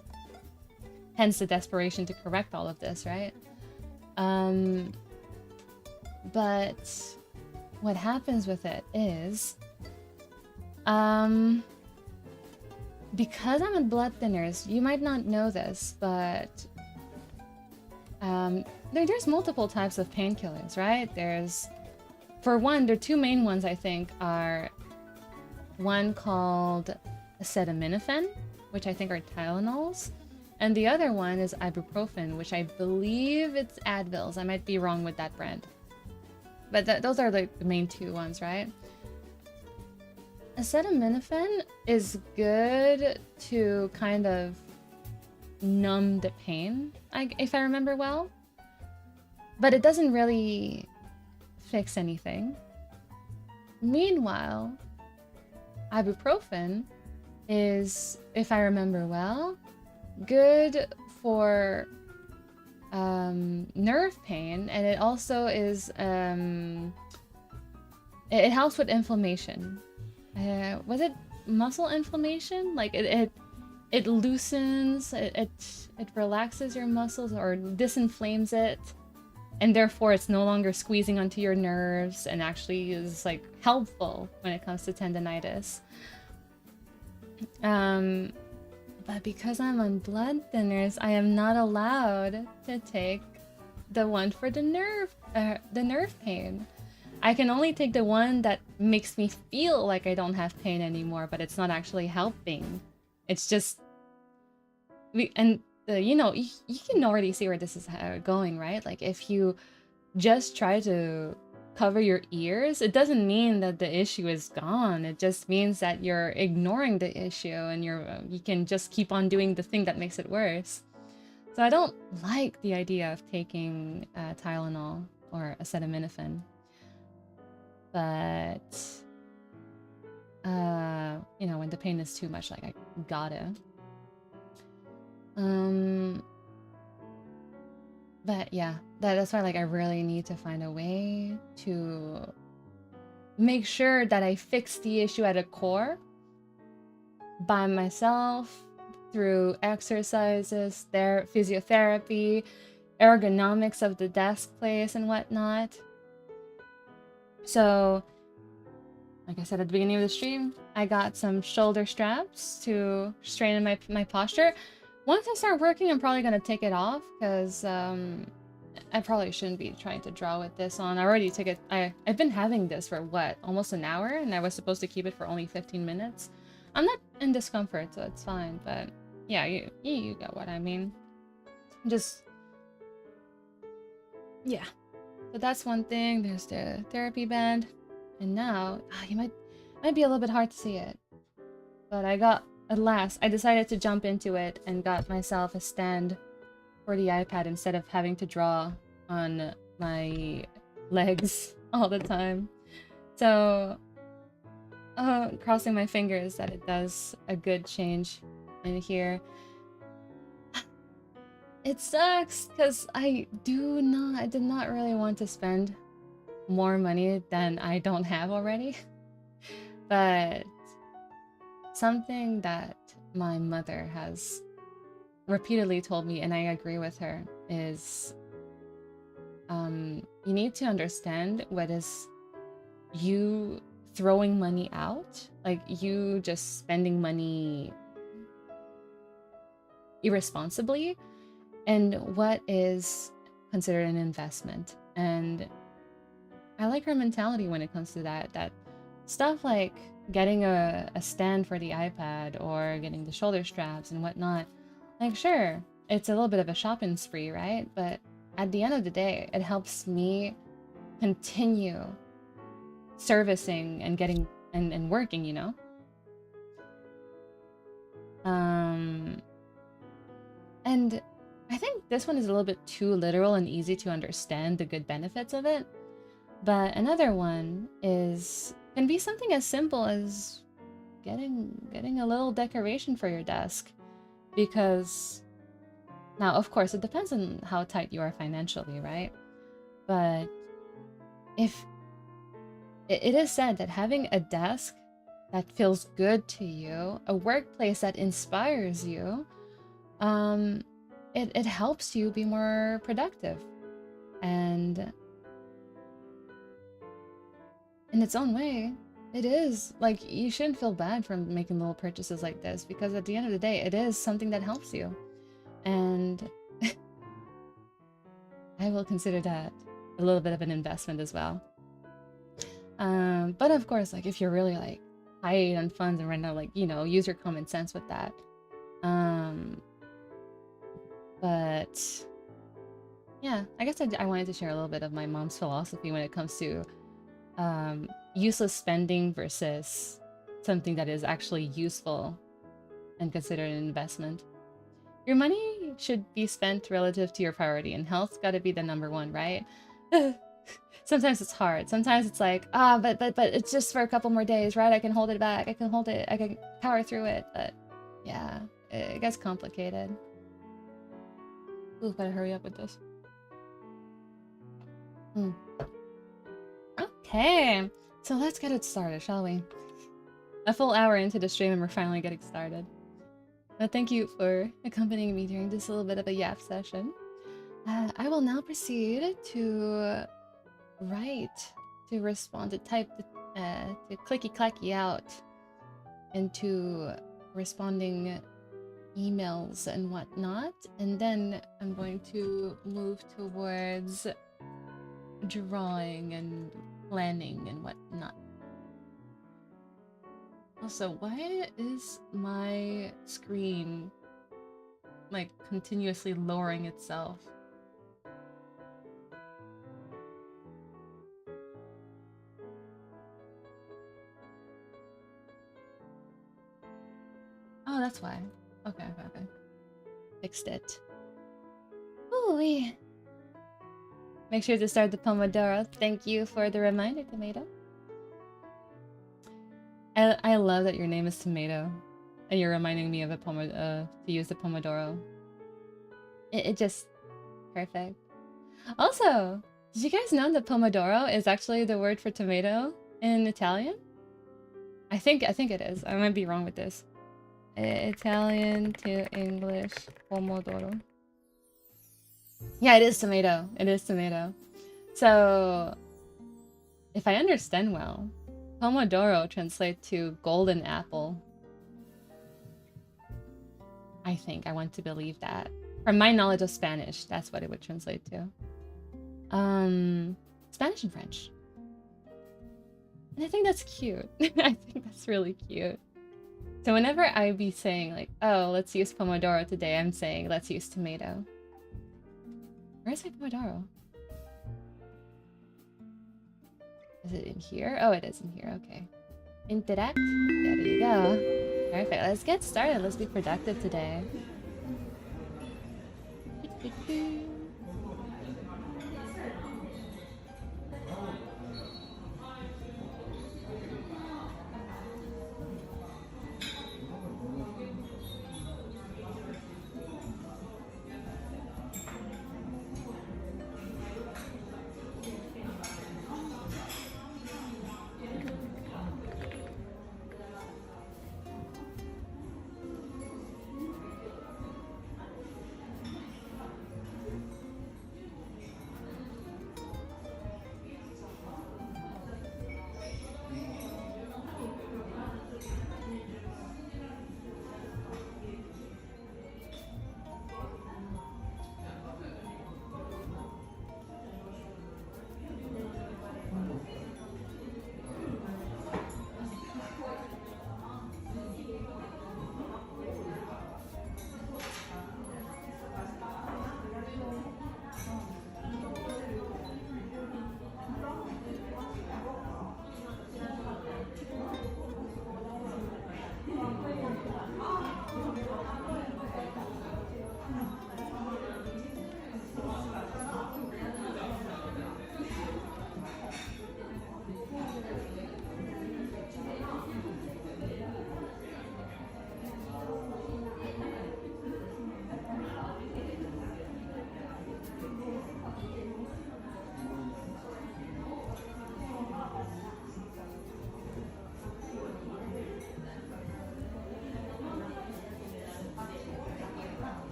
Hence the desperation to correct all of this, right? But what happens with it is, because I'm on blood thinners, you might not know this, but there's multiple types of painkillers, right? For one, there are two main ones I think are one called acetaminophen, which I think are Tylenols, and the other one is ibuprofen, which I believe it's Advils. I might be wrong with that brand. But those are like the main two ones, right? Acetaminophen is good to kind of numb the pain, if I remember well. But it doesn't really fix anything. Meanwhile, ibuprofen is, if I remember well, good for nerve pain, and it also is it helps with inflammation. Was it muscle inflammation? Like it loosens, it relaxes your muscles or disinflames it, and therefore it's no longer squeezing onto your nerves and actually is like helpful when it comes to tendonitis. But because I'm on blood thinners, I am not allowed to take the one for the nerve pain. I can only take the one that makes me feel like I don't have pain anymore, but it's not actually helping. It's just you know, you can already see where this is going, right? Like if you just try to cover your ears, it doesn't mean that the issue is gone. It just means that you're ignoring the issue and you can just keep on doing the thing that makes it worse. So I don't like the idea of taking Tylenol or acetaminophen. But you know, when the pain is too much, like I gotta. But yeah, that's why like I really need to find a way to make sure that I fix the issue at a core by myself through exercises, physiotherapy, ergonomics of the desk place and whatnot. So, like I said at the beginning of the stream, I got some shoulder straps to straighten my posture. Once I start working, I'm probably going to take it off because I probably shouldn't be trying to draw with this on. I already took it. I've been having this for what, almost an hour, and I was supposed to keep it for only 15 minutes. I'm not in discomfort, so it's fine. But yeah, you get what I mean. Just yeah. So that's one thing. There's the therapy band, and now you might be a little bit hard to see it, but at last I decided to jump into it and got myself a stand for the iPad instead of having to draw on my legs all the time. So crossing my fingers that it does a good change in here. It sucks because I did not really want to spend more money than I don't have already. But something that my mother has repeatedly told me, and I agree with her, is you need to understand what is you throwing money out, like you just spending money irresponsibly, and what is considered an investment. And I like her mentality when it comes to that stuff like getting a stand for the iPad or getting the shoulder straps and whatnot. Like, sure, it's a little bit of a shopping spree, right? But at the end of the day, it helps me continue servicing and getting and working, you know? And I think this one is a little bit too literal and easy to understand the good benefits of it. But another one can be something as simple as getting a little decoration for your desk. Because now, of course, it depends on how tight you are financially, right? But if it is said that having a desk that feels good to you, a workplace that inspires you, it helps you be more productive. And in its own way, it is like you shouldn't feel bad for making little purchases like this, because at the end of the day, it is something that helps you. And I will consider that a little bit of an investment as well. But of course, like if you're really like tight on funds and right now, like, you know, use your common sense with that. But yeah, I guess I wanted to share a little bit of my mom's philosophy when it comes to useless spending versus something that is actually useful and considered an investment. Your money should be spent relative to your priority, and health's got to be the #1, right? Sometimes it's hard. Sometimes it's like, but it's just for a couple more days, right? I can hold it back. I can hold it. I can power through it. But yeah, it gets complicated. Ooh, better hurry up with this. Okay, so let's get it started, shall we? A full hour into the stream and we're finally getting started. But thank you for accompanying me during this little bit of a yap session. I will now proceed to respond, to type, to clicky-clacky out into responding emails and whatnot. And then I'm going to move towards drawing and planning and whatnot. Also, why is my screen like continuously lowering itself? Oh, that's why. Okay. Fixed it. Ooh, make sure to start the Pomodoro. Thank you for the reminder, Tomato. I love that your name is Tomato, and you're reminding me of a to use the Pomodoro. It just perfect. Also, did you guys know that Pomodoro is actually the word for tomato in Italian? I think it is. I might be wrong with this. Italian to English, Pomodoro. Yeah, it is tomato. It is tomato. So, if I understand well, Pomodoro translates to golden apple. I think. I want to believe that. From my knowledge of Spanish, that's what it would translate to. Spanish and French. And I think that's cute. I think that's really cute. So whenever I be saying like, oh, let's use Pomodoro today, I'm saying let's use tomato. Where's my Pomodoro? Is it in here? Oh, it is in here. Okay. Interact. There you go. Perfect. Let's get started. Let's be productive today.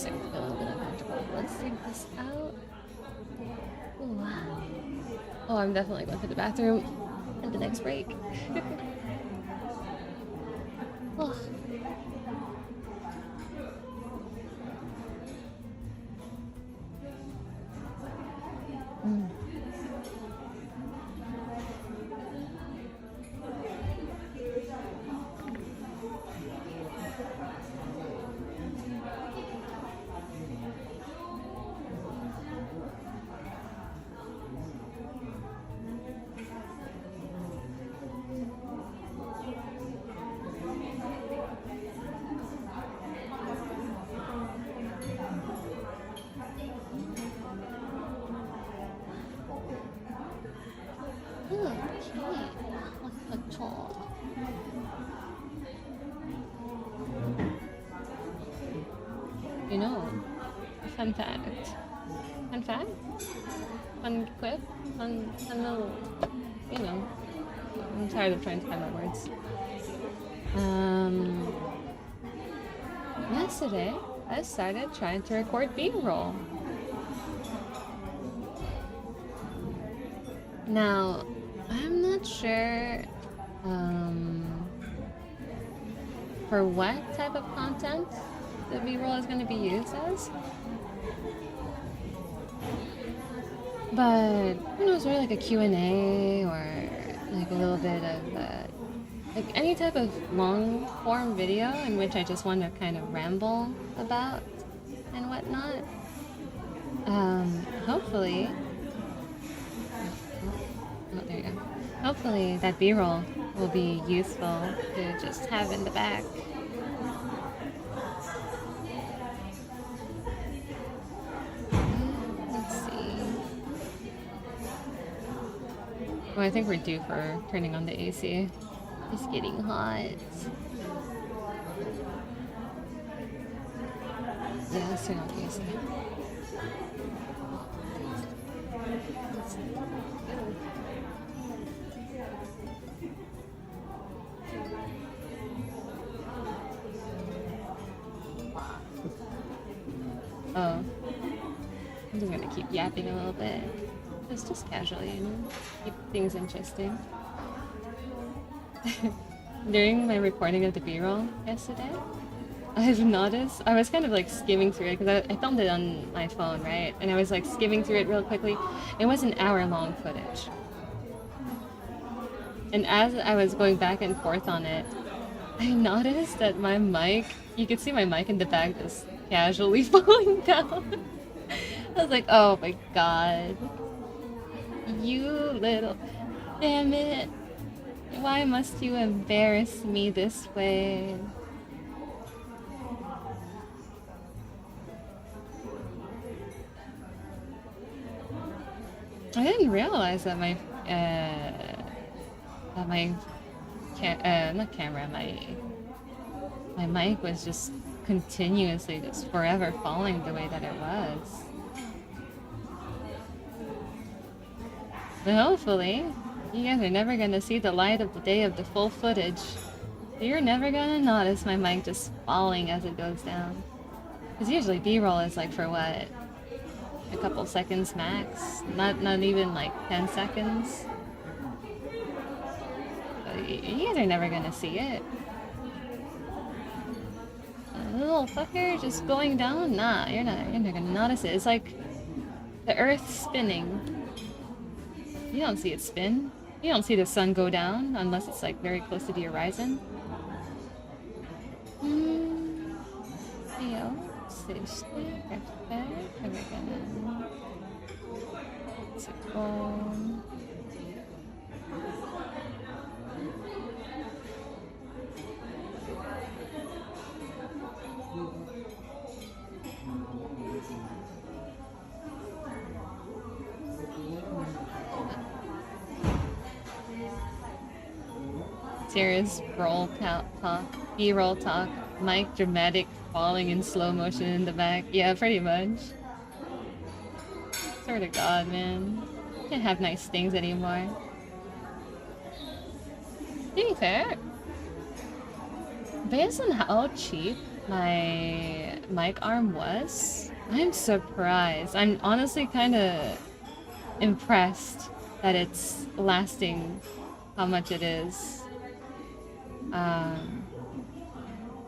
starting to feel a little bit uncomfortable. Let's take this out. Ooh. Oh, I'm definitely going to the bathroom at the next break. Oh. You know, fun fact. Fun fact? Fun quip? Fun little, you know. I'm tired of trying to find my words. Yesterday, I started trying to record B-roll. Now, I'm not sure for what type of content the B-roll is going to be used as. But who knows, or like a Q&A or like a little bit of like any type of long form video in which I just want to kind of ramble about and whatnot. Hopefully, oh, there you go. Hopefully that B-roll will be useful to just have in the back. Let's see. Oh, I think we're due for turning on the AC. It's getting hot. Yeah, let's turn on the AC. Oh. I'm just gonna keep yapping a little bit. Just casually, you know? Keep things interesting. During my recording of the B-roll yesterday, I've noticed, I was kind of like skimming through it because I filmed it on my phone, right? And I was like skimming through it real quickly. It was an hour-long footage. And as I was going back and forth on it, I noticed that my mic, you could see my mic in the back just casually falling down. I was like, oh my god. You little... Damn it. Why must you embarrass me this way? I didn't realize that my not camera, my mic was just continuously just forever falling the way that it was. But hopefully, you guys are never gonna see the light of the day of the full footage. You're never gonna notice my mic just falling as it goes down. Because usually B-roll is like for what? A couple seconds max? Not even like 10 seconds. But you guys are never gonna see it. A little fucker just going down? Nah, you're not gonna notice it. It's like the Earth spinning. You don't see it spin. You don't see the sun go down unless it's like very close to the horizon. Serious roll talk, B-roll talk, mic dramatic falling in slow motion in the back. Yeah, pretty much. Swear to God, man. Can't have nice things anymore. To be fair, based on how cheap my mic arm was. I'm surprised. I'm honestly kind of impressed that it's lasting how much it is.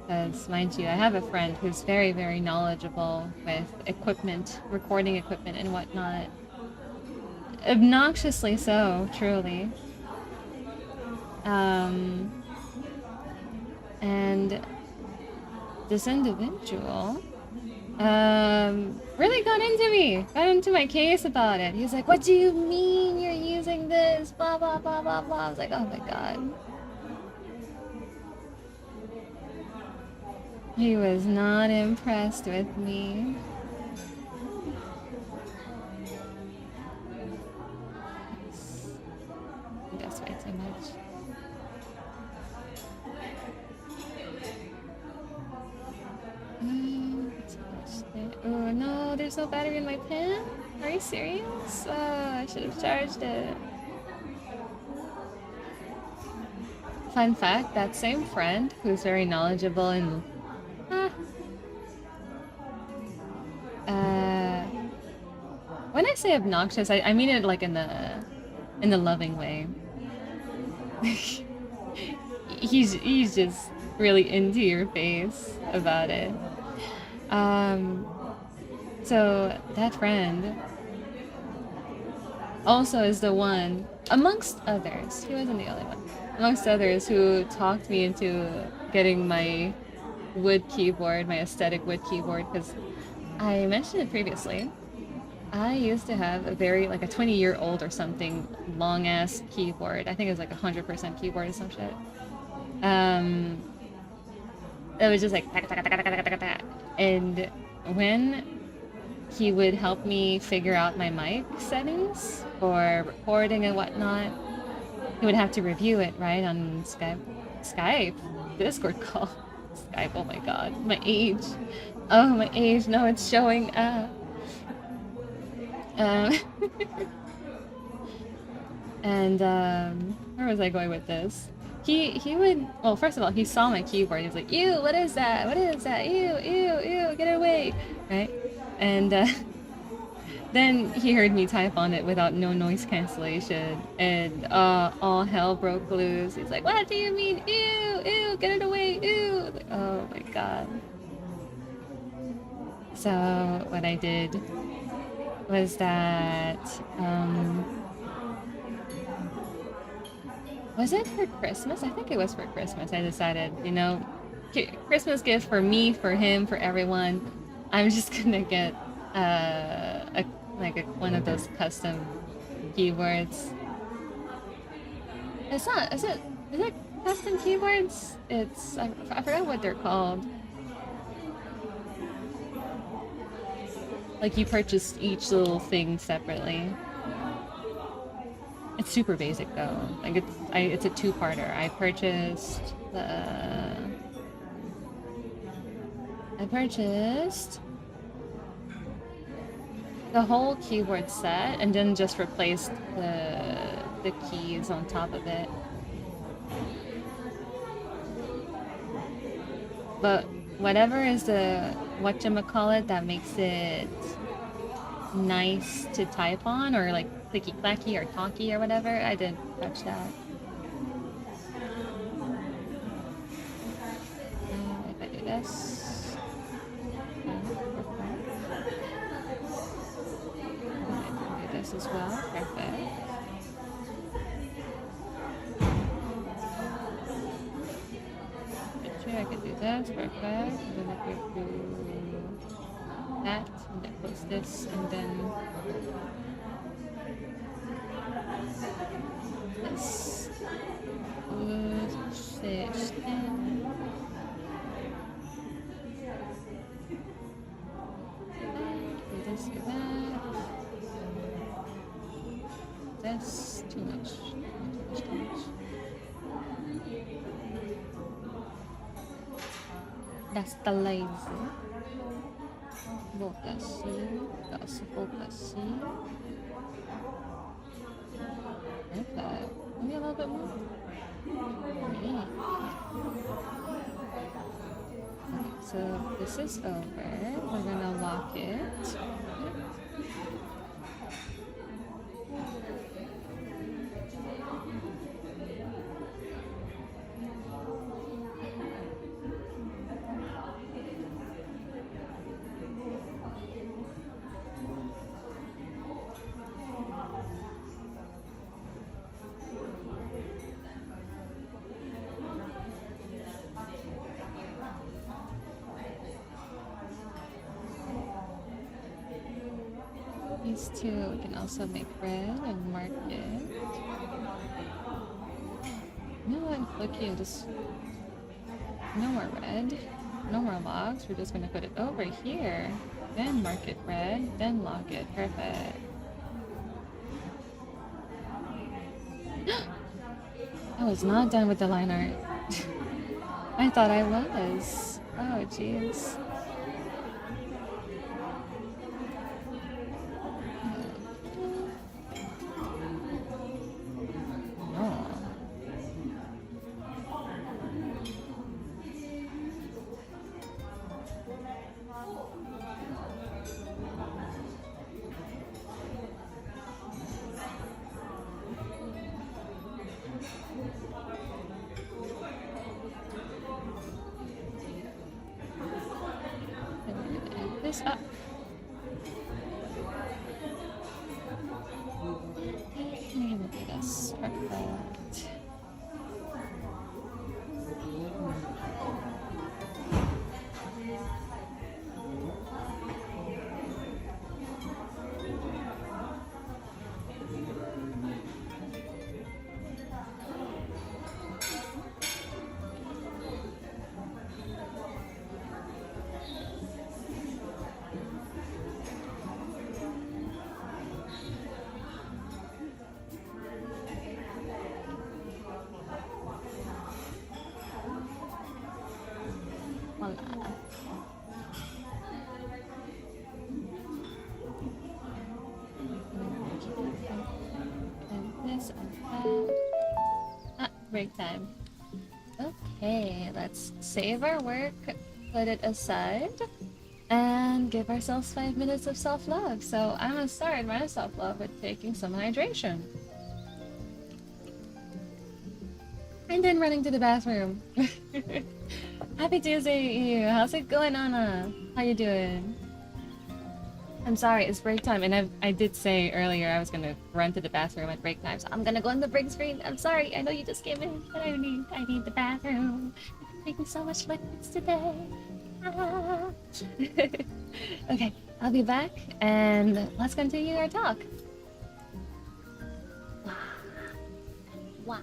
Because, mind you, I have a friend who's very, very knowledgeable with equipment, recording equipment and whatnot. Obnoxiously so, truly. And this individual really got into my case about it. He's like, what do you mean you're using this? Blah, blah, blah, blah, blah. I was like, oh my god. He was not impressed with me. That's way too much. Oh no, there's no battery in my pen? Are you serious? Oh, I should have charged it. Fun fact, that same friend who's very knowledgeable in when I say obnoxious, I mean it like in the loving way. he's just really into your face about it. So that friend also is the one, amongst others, he wasn't the only one, amongst others who talked me into getting my wood keyboard, my aesthetic wood keyboard, because I mentioned it previously. I used to have a very, like a 20-year-old or something, long-ass keyboard. I think it was like 100% keyboard or some shit. It was just like, and when he would help me figure out my mic settings for recording and whatnot, he would have to review it, right, on Skype, Discord call. Skype, oh my god, my age. Oh, my age, no, it's showing up. And where was I going with this? He would, well, first of all, he saw my keyboard. He was like, ew, what is that? What is that? Ew, ew, ew, get it away, right? And then he heard me type on it without no noise cancellation, and all hell broke loose. He's like, what do you mean? Ew, ew, get it away, ew. I was like, oh my god. So what I did was that, was it for Christmas? I think it was for Christmas. I decided, you know, Christmas gift for me, for him, for everyone. I'm just gonna get one of those custom keyboards. It's not. Is it custom keyboards? It's I forgot what they're called. Like you purchase each little thing separately. It's super basic though. Like it's a two-parter. I purchased the whole keyboard set and then just replaced the keys on top of it. But whatever is the whatchamacallit that makes it nice to type on, or like clicky clacky or talky or whatever, I didn't touch that. If I do this, I can do this as well. Perfect. I could do this, perfect. And then I could do that, and then close this, and then this. That's too much. Too much. That's the lazy. That's focus. Okay. Maybe a little bit more. Yeah. So this is over. We're gonna lock it. These two we can also make red and mark it. You know what? Look here, just no more red, no more logs. We're just gonna put it over here, then mark it red, then lock it. Perfect. I was not done with the line art. I thought I was. Oh, jeez. This up. Yes, perfect. Break time. Okay, let's save our work, put it aside, and give ourselves 5 minutes of self-love. So I'm gonna start my self-love with taking some hydration. And then running to the bathroom. Happy Tuesday to you. How's it going, Anna? How you doing? I'm sorry, it's break time, and I did say earlier I was gonna run to the bathroom at break time, so I'm gonna go in the break screen. I'm sorry, I know you just came in, but I need the bathroom. I'm drinking so much liquids today. Ah. Okay, I'll be back, and let's continue our talk. Wow.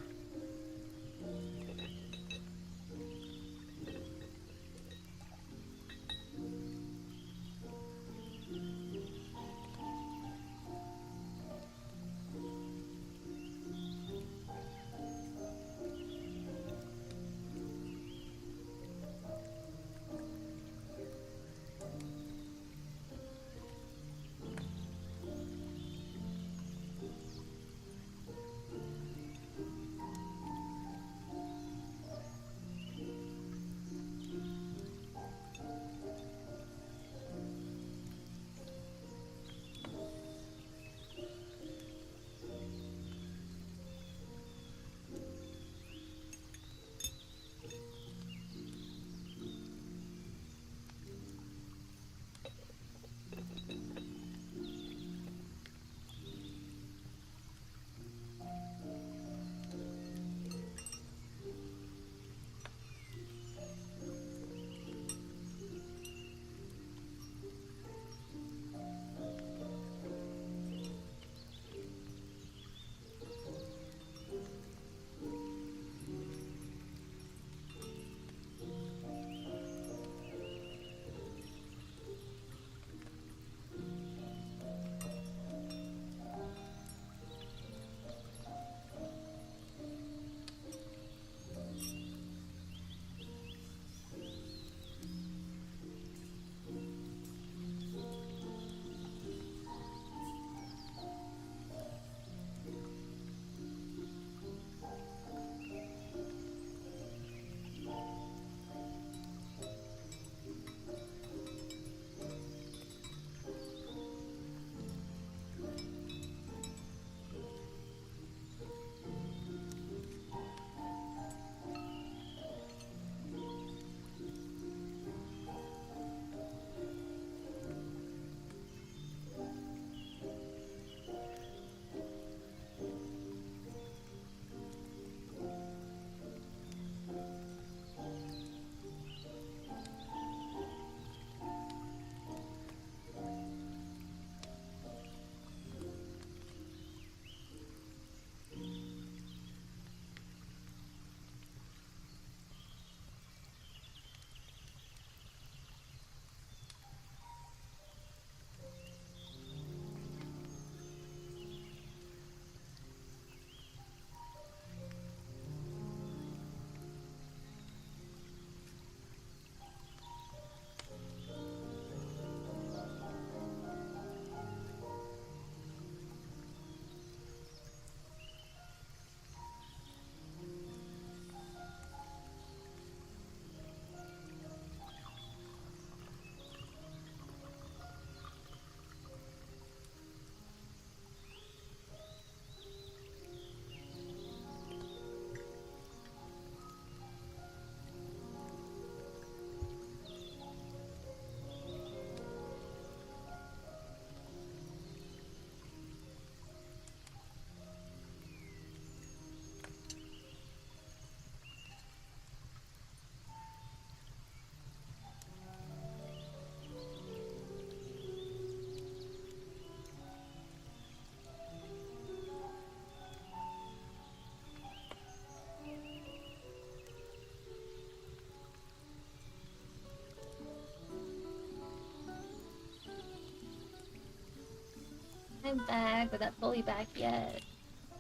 I'm back, but not fully back yet.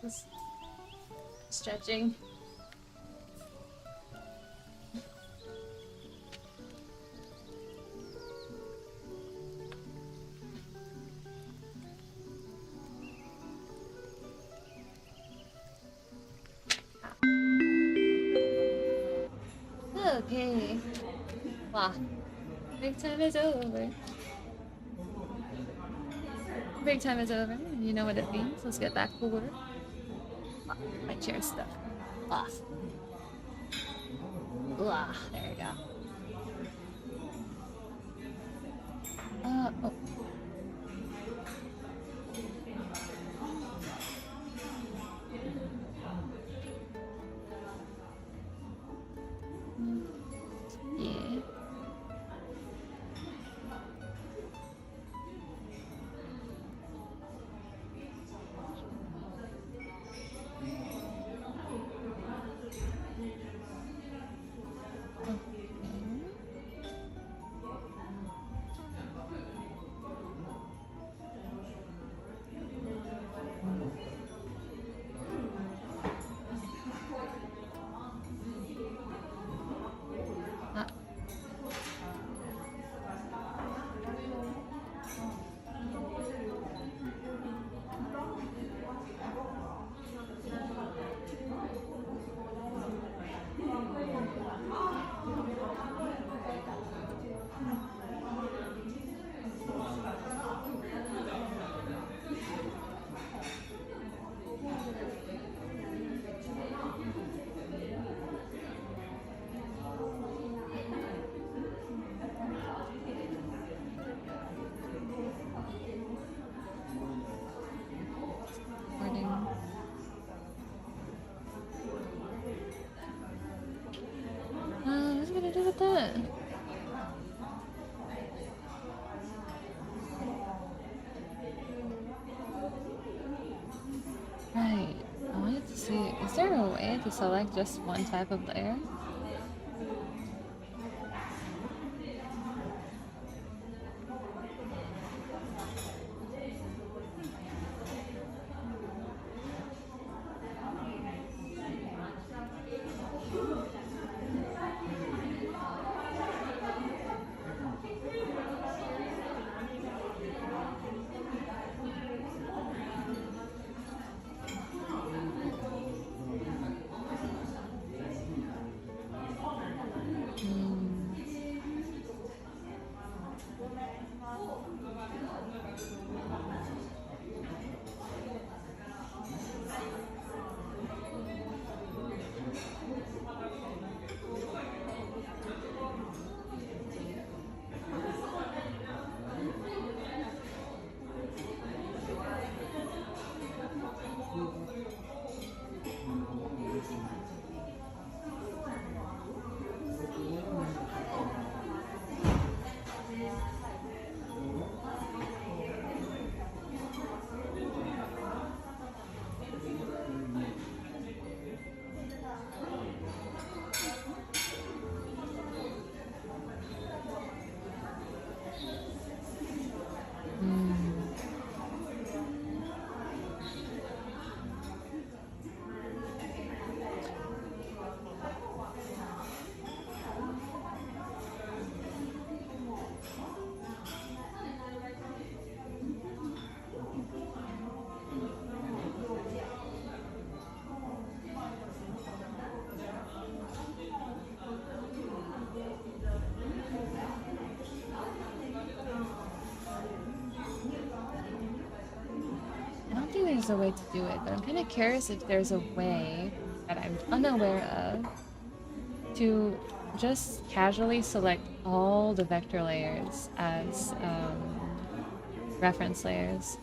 Just stretching. Okay. Wow. Break time is over. Break time is over. You know what it means. Let's get back to work. Oh, my chair stuck. Off. Blah. There we go. Oh. Yeah. What's it gonna do with that? Right. I wanted to see. Is there a way to select just one type of layer? There's a way to do it, but I'm kind of curious if there's a way that I'm unaware of to just casually select all the vector layers as reference layers.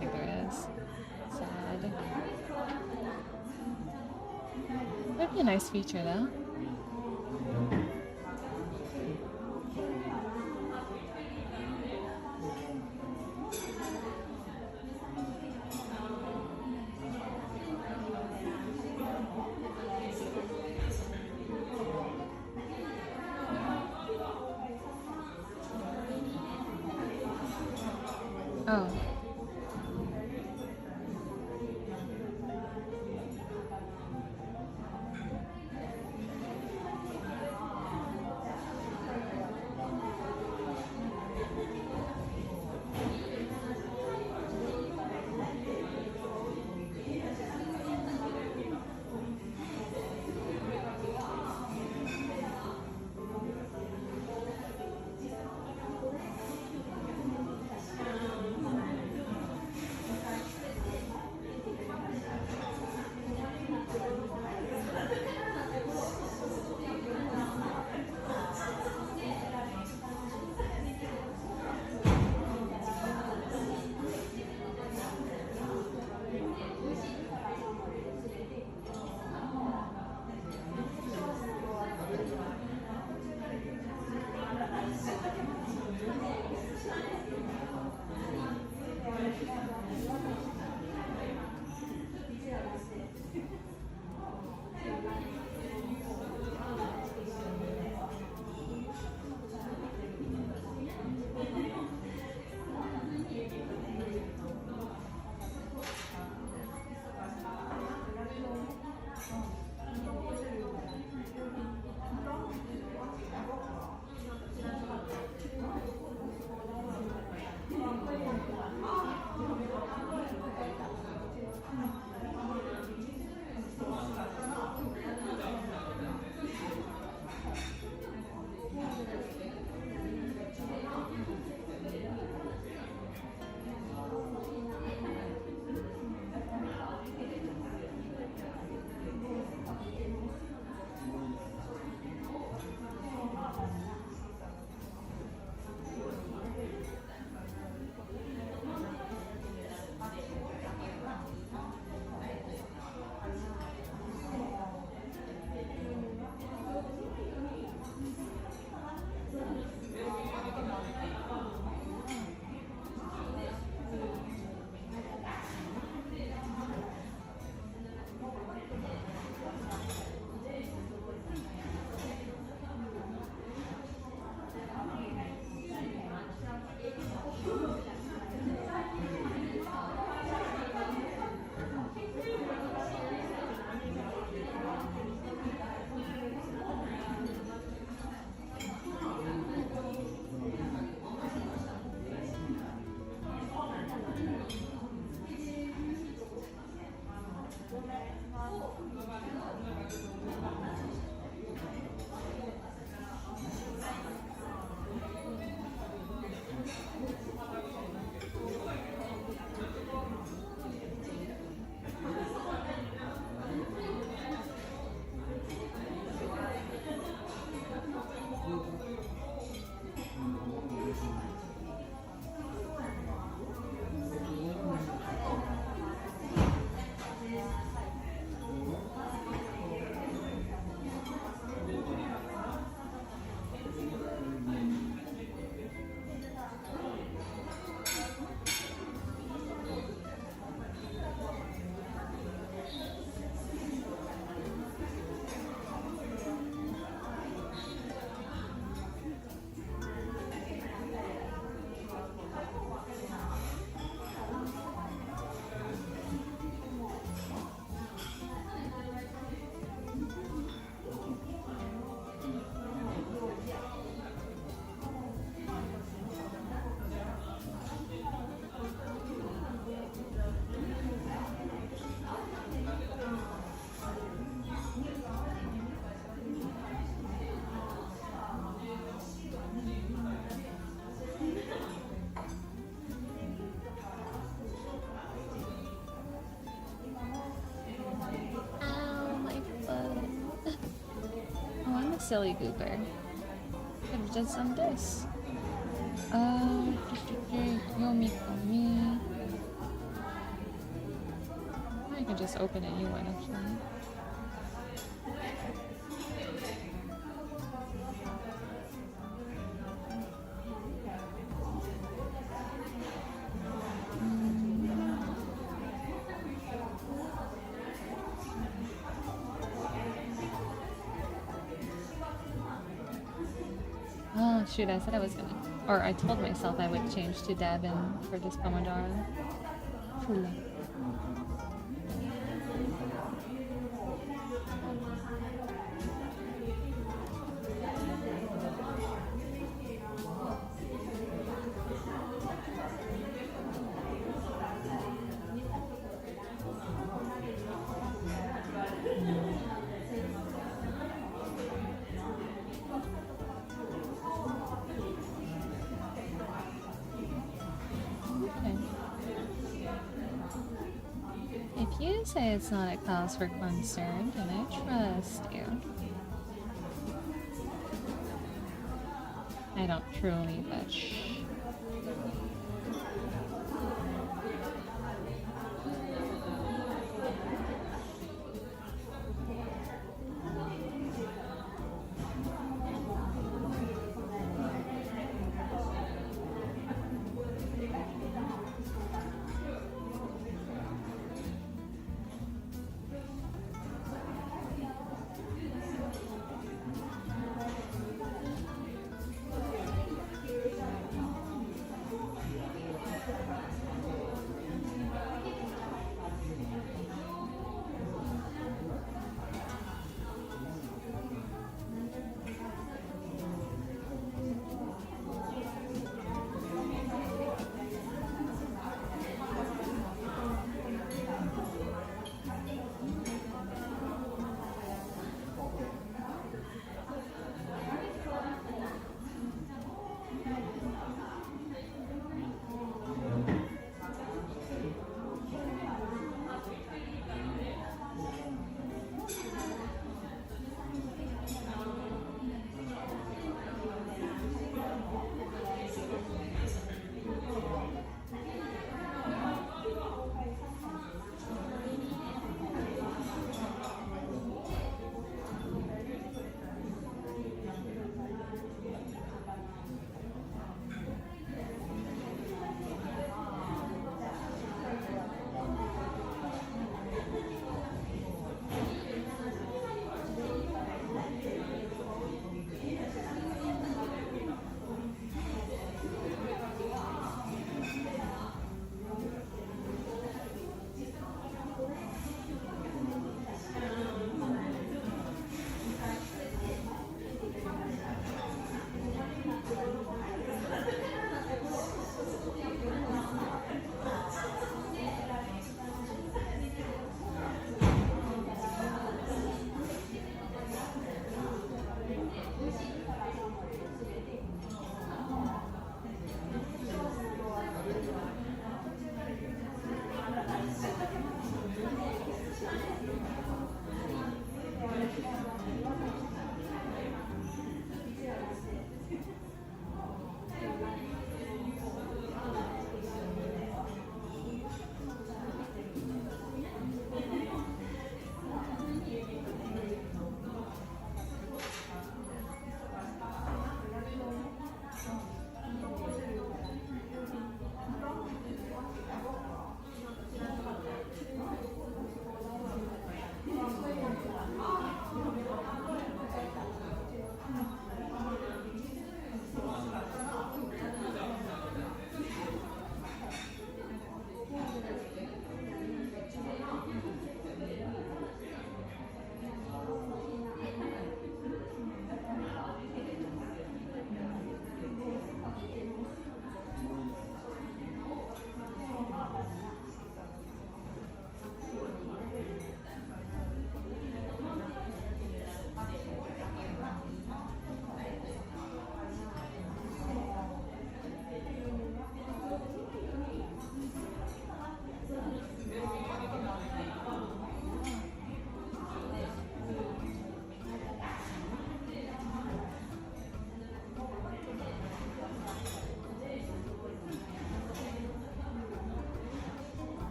don't think there is. Sad. That'd be a nice feature though. Oh. Silly goober. Could have just done this. Yomi. can just open a new one actually. Oh shoot, I said I was gonna, or I told myself I would change to Devin for this Pomodoro. Hula. If you say it's not a cause for concern, then I trust you. I don't truly, but shh.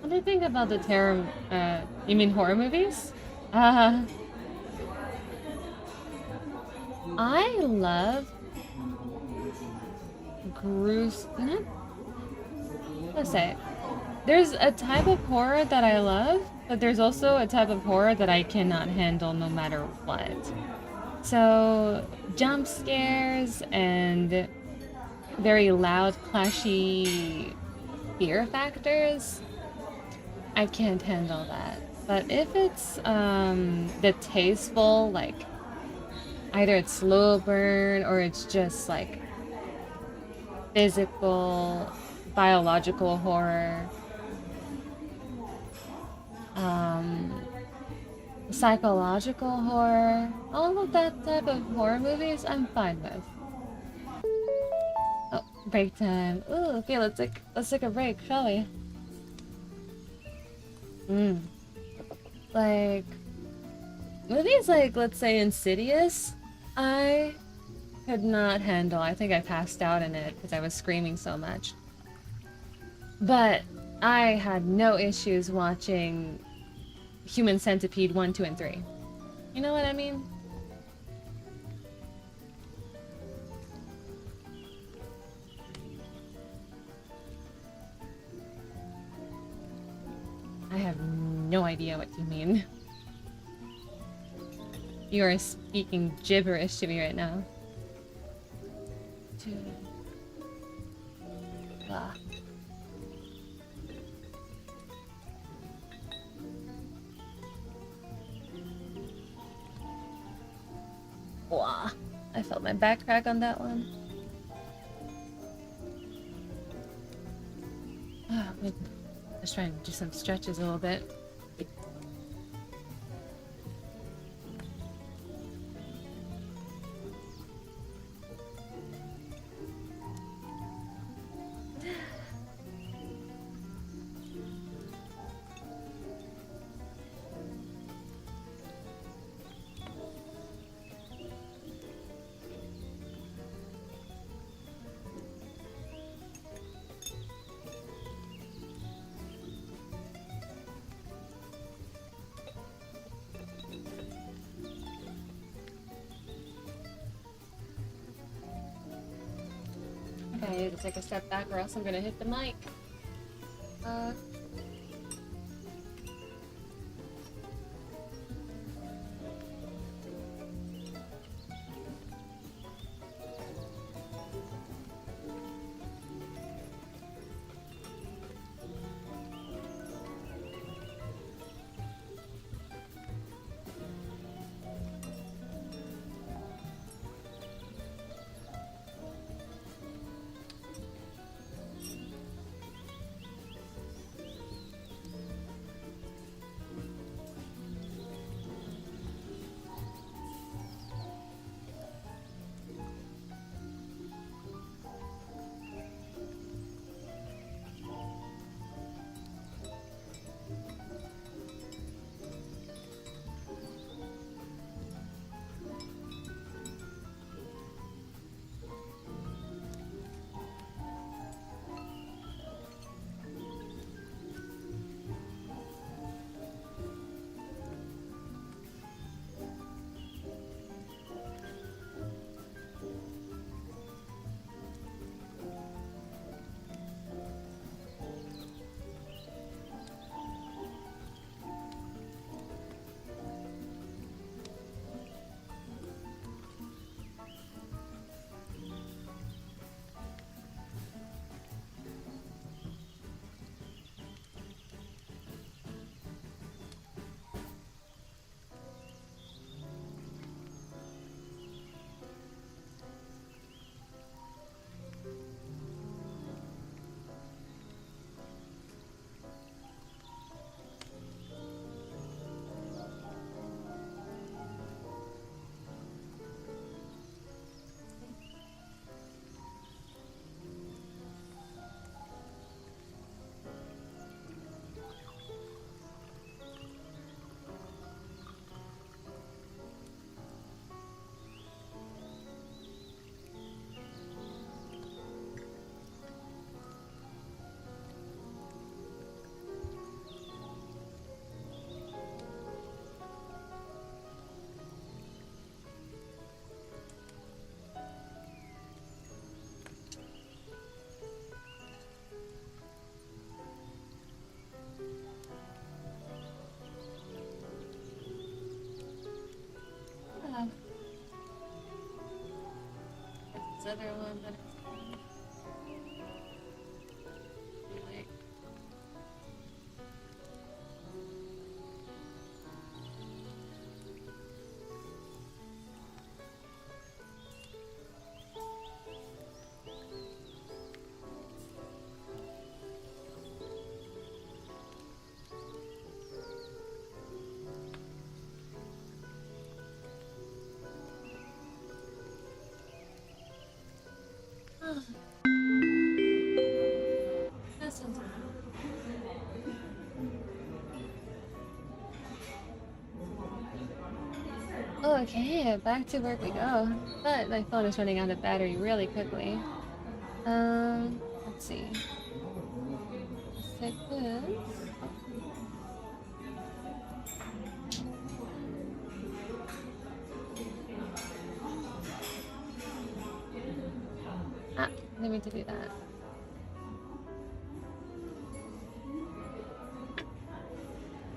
What do you think about the term, you mean horror movies? I love gruesome. Let's say there's a type of horror that I love, but there's also a type of horror that I cannot handle no matter what. So jump scares and very loud, clashy fear factors, I can't handle that. But if it's the tasteful, like either it's slow burn or it's just like physical, biological horror, psychological horror, all of that type of horror movies, I'm fine with. Oh, break time. Ooh, okay, let's take a break, shall we? Like movies like, let's say, Insidious, I could not handle. I think I passed out in it because I was screaming so much. But I had no issues watching Human Centipede 1, 2, and 3. You know what I mean? I have no idea what you mean. You are speaking gibberish to me right now. Ah. Wow. I felt my back crack on that one. Let's try and do some stretches a little bit. I need to take a step back or else I'm gonna hit the mic. another one that like. Okay, back to work we go. But my phone is running out of battery really quickly. Let's see. Take this. Ah, didn't mean to do that.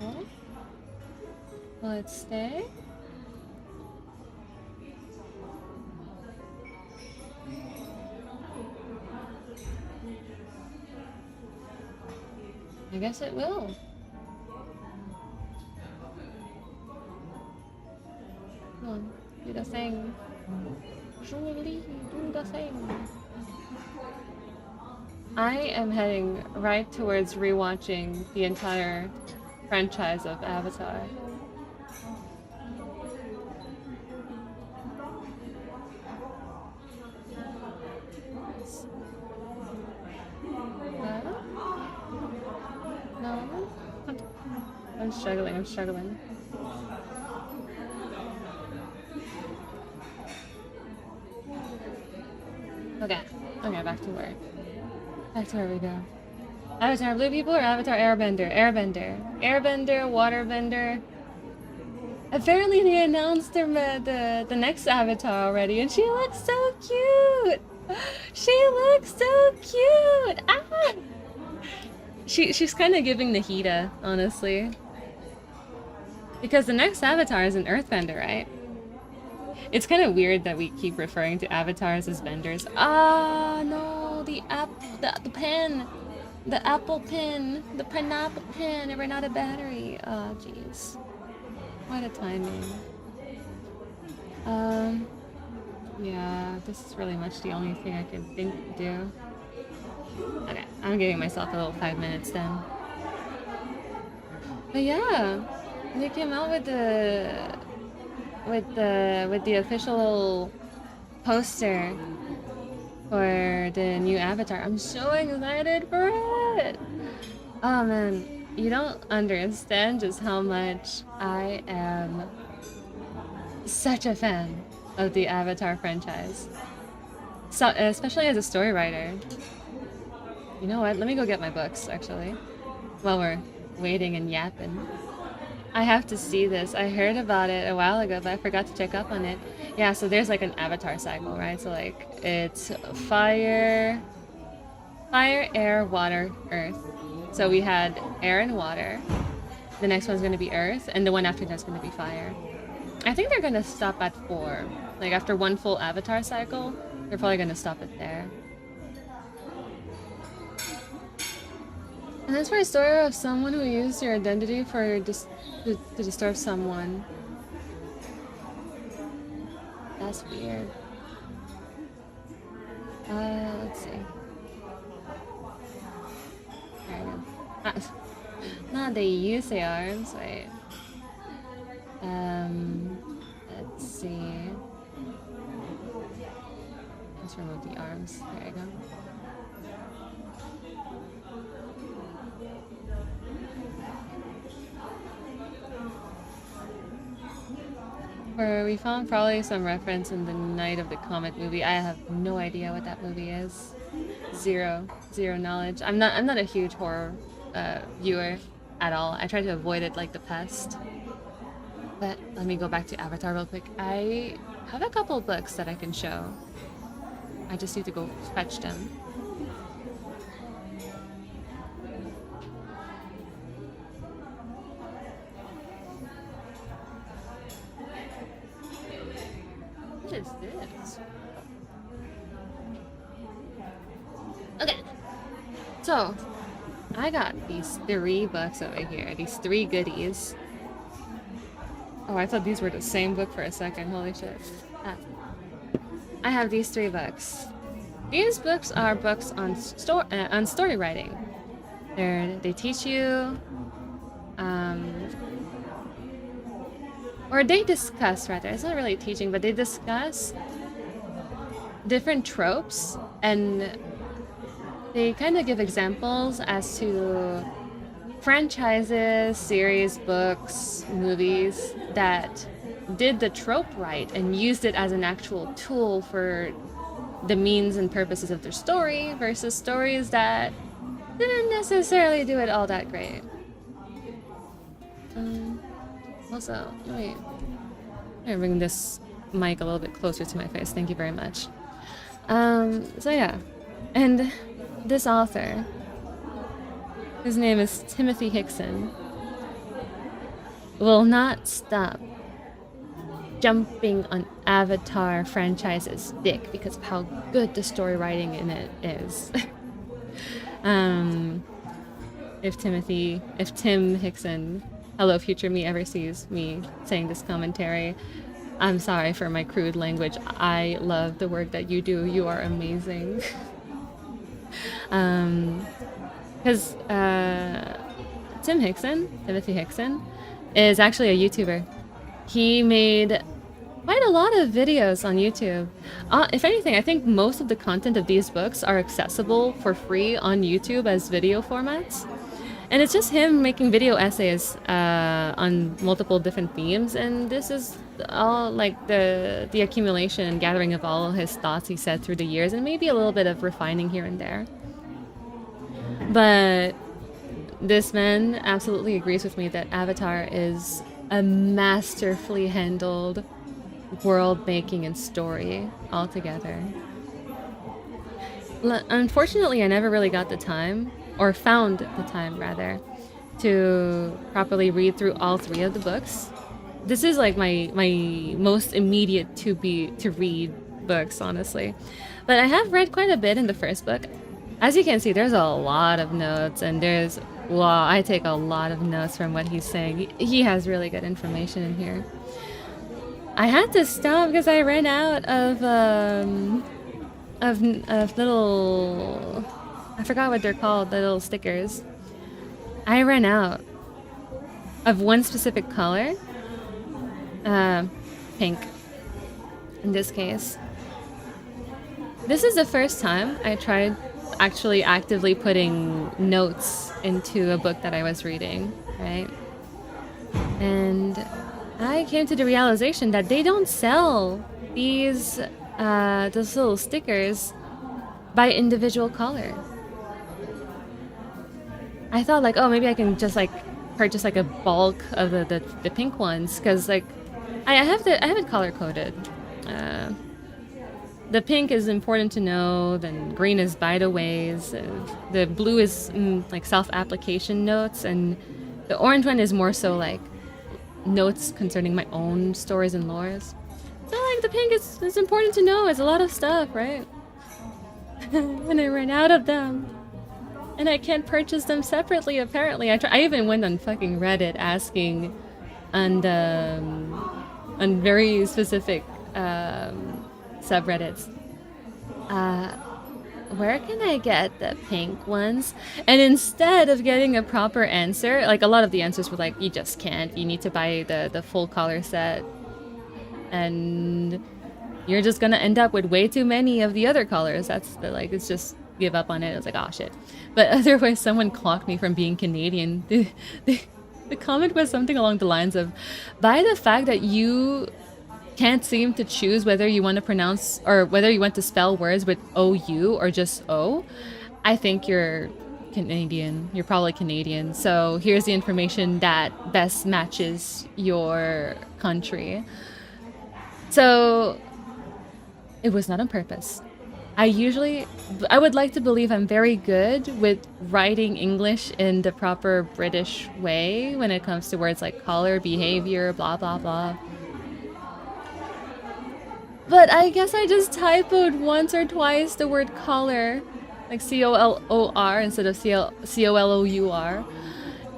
Okay. Will it stay? I guess it will. Come on, do the thing. Julie, do the thing. I am heading right towards rewatching the entire franchise of Avatar. No? I'm struggling. Okay, back to work. Back to where we go. Avatar Blue People or Avatar Airbender? Airbender, Waterbender. Apparently they announced the next Avatar already, and she looks so cute! She looks so cute! Ah! She's kind of giving the Hida, honestly. Because the next Avatar is an Earthbender, right? It's kind of weird that we keep referring to avatars as benders. Ah, no, the pen, the apple pin, the pineapple pin. It ran out of battery. Oh, jeez. What a timing. Yeah, this is really much the only thing I can think to do. Okay, I'm giving myself a little 5 minutes then. But yeah, they came out with the official poster for the new Avatar. I'm so excited for it! Oh man, you don't understand just how much I am such a fan of the Avatar franchise. So, especially as a story writer. You know what? Let me go get my books, actually. While we're waiting and yapping. I have to see this. I heard about it a while ago, but I forgot to check up on it. Yeah, so there's like an Avatar cycle, right? So like, it's fire, air, water, earth. So we had air and water. The next one's gonna be earth, and the one after that's gonna be fire. I think they're gonna stop at 4. Like after one full Avatar cycle, they're probably gonna stop it there. And that's for a story of someone who used your identity for to disturb someone. That's weird. Let's see. There we go. Not they use the arms, wait. Let's see. Let's remove the arms. There you go. Where we found probably some reference in the Night of the Comet movie. I have no idea what that movie is. Zero knowledge. I'm not a huge horror viewer at all. I try to avoid it like the pest. But let me go back to Avatar real quick. I have a couple books that I can show. I just need to go fetch them. What is this? So, I got these 3 books over here, these 3 goodies. Oh, I thought these were the same book for a second, holy shit. I have these 3 books. These books are books on story writing. They teach you, or they discuss rather. It's not really teaching, but they discuss different tropes, and they kind of give examples as to franchises, series, books, movies that did the trope right and used it as an actual tool for the means and purposes of their story versus stories that didn't necessarily do it all that great. Also, let me bring this mic a little bit closer to my face. Thank you very much. So yeah, and this author, his name is Timothy Hickson, will not stop jumping on Avatar franchise's dick because of how good the story writing in it is. If Tim Hickson, hello future me, ever sees me saying this commentary, I'm sorry for my crude language. I love the work that you do. You are amazing. Because Timothy Hickson, is actually a YouTuber. He made quite a lot of videos on YouTube. If anything, I think most of the content of these books are accessible for free on YouTube as video formats. And it's just him making video essays on multiple different themes, and this is all like the accumulation and gathering of all his thoughts he said through the years, and maybe a little bit of refining here and there. But this man absolutely agrees with me that Avatar is a masterfully handled world making and story altogether. Unfortunately, I never really got the time, or found the time rather, to properly read through all 3 of the books. This is like my most immediate to read books, honestly. But I have read quite a bit in the first book. As you can see, there's a lot of notes, and I take a lot of notes from what he's saying. He has really good information in here. I had to stop because I ran out of little, I forgot what they're called, the little stickers. I ran out of one specific color, pink in this case. This is the first time I tried actually actively putting notes into a book that I was reading, right? And I came to the realization that they don't sell those little stickers by individual color. I thought like, oh, maybe I can just like purchase like a bulk of the pink ones, because like I have it color coded. The pink is important to know, then green is by the ways, the blue is like self-application notes, and the orange one is more so like notes concerning my own stories and lores. So like the pink is important to know. It's a lot of stuff, right? And I ran out of them, and I can't purchase them separately apparently. I even went on fucking Reddit asking on very specific subreddits, where can I get the pink ones? And instead of getting a proper answer, like a lot of the answers were like, you just can't, you need to buy the full color set, and you're just gonna end up with way too many of the other colors. That's the, like, it's just give up on it. I was like, oh shit. But otherwise, someone clocked me from being Canadian. The comment was something along the lines of, by the fact that you can't seem to choose whether you want to pronounce or whether you want to spell words with OU or just O, I think you're Canadian. You're probably Canadian. So here's the information that best matches your country. So it was not on purpose. I would like to believe I'm very good with writing English in the proper British way when it comes to words like color, behavior, blah, blah, blah. But I guess I just typoed once or twice the word color Like C-O-L-O-R instead of C-O-L-O-U-R.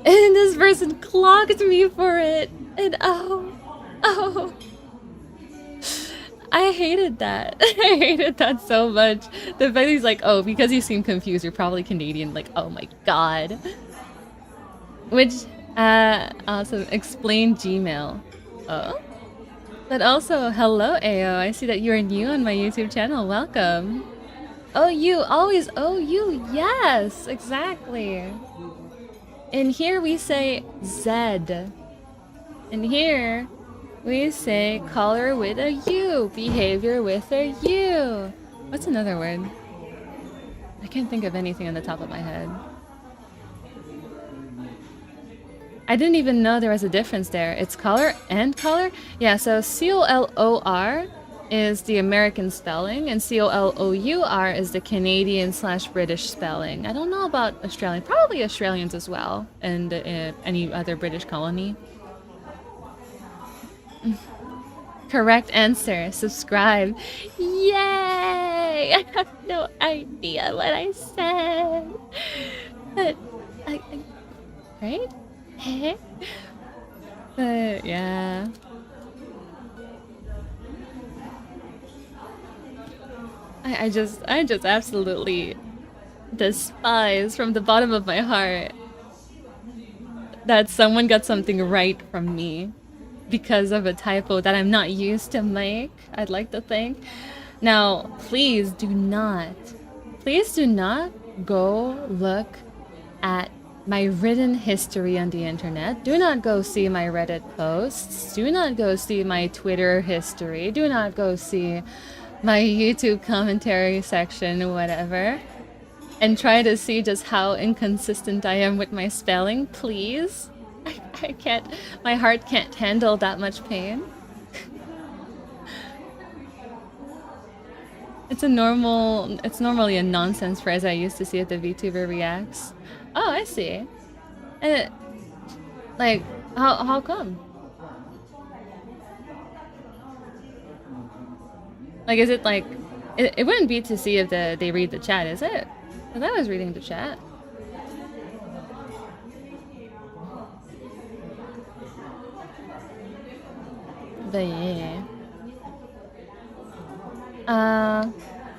And this person clocked me for it. And oh. I hated that. I hated that so much. The fact he's like, oh, because you seem confused, you're probably Canadian. Like, oh my god. Which, also, explain Gmail. Oh? But also, hello, Ao. I see that you are new on my YouTube channel. Welcome. Oh, you. Always oh, you. Yes, exactly. In here, we say Zed. In here, we say color with a U, behavior with a U. What's another word? I can't think of anything on the top of my head. I didn't even know there was a difference there. It's color and color? Yeah, so C-O-L-O-R is the American spelling, and C-O-L-O-U-R is the Canadian/British spelling. I don't know about Australian. Probably Australians as well, and any other British colony. Correct answer. Subscribe. Yay! I have no idea what I said. But right? But yeah. I just absolutely despise from the bottom of my heart that someone got something right from me because of a typo that I'm not used to make, I'd like to think. Now, please do not go look at my written history on the internet. Do not go see my Reddit posts. Do not go see my Twitter history. Do not go see my YouTube commentary section, whatever. And try to see just how inconsistent I am with my spelling, please. I can't, my heart can't handle that much pain. It's normally a nonsense phrase I used to see at the Vtuber reacts. Oh, I see. And it, like, how come? Like, is it like, it wouldn't be to see if they read the chat, is it? Because I was reading the chat. But yeah.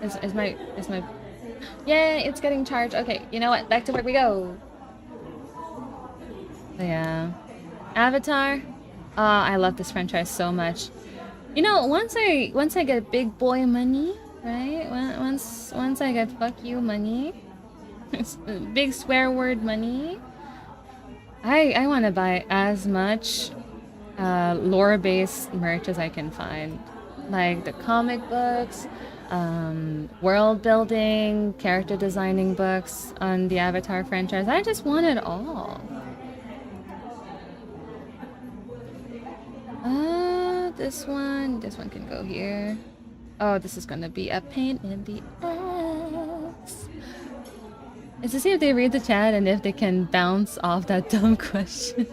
Is my yay, it's getting charged. Okay, you know what? Back to work we go. But yeah. Avatar. Oh, I love this franchise so much. You know, once I get big boy money, right? Once I get fuck you money, big swear word money, I want to buy as much lore-based merch as I can find, like the comic books, world building, character designing books on the Avatar franchise. I just want it all. This one can go here. Oh, this is gonna be a pain in the ass. It's to see if they read the chat and if they can bounce off that dumb question.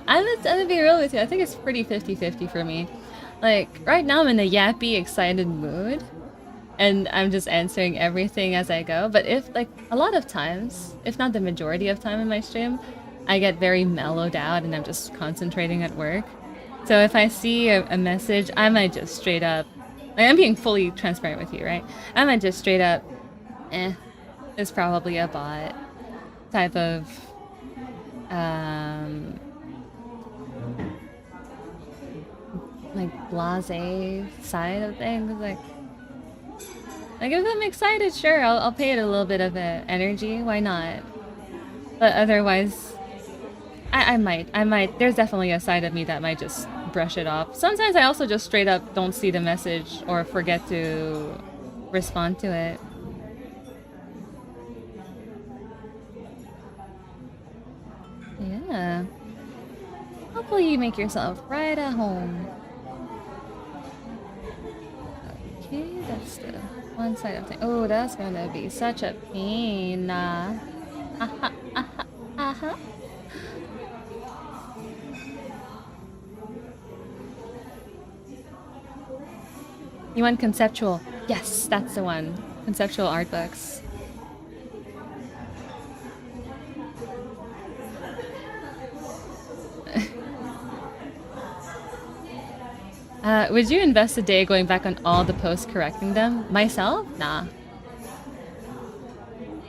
I'm gonna be real with you. I think it's pretty 50-50 for me. Like, right now I'm in a yappy, excited mood. And I'm just answering everything as I go. But if, like, a lot of times, if not the majority of time in my stream, I get very mellowed out and I'm just concentrating at work. So if I see a message, I might just straight up, like, I'm being fully transparent with you, right? I might just straight up, it's probably a bot type of, like, blasé side of things. Like if I'm excited, sure, I'll pay it a little bit of energy. Why not? But otherwise, I might. There's definitely a side of me that might just brush it off. Sometimes I also just straight up don't see the message or forget to respond to it. Yeah. Hopefully you make yourself right at home. Okay, that's the one side of thing. Oh, that's gonna be such a pain. You want conceptual? Yes, that's the one. conceptual art books. Would you invest a day going back on all the posts correcting them? Myself? Nah.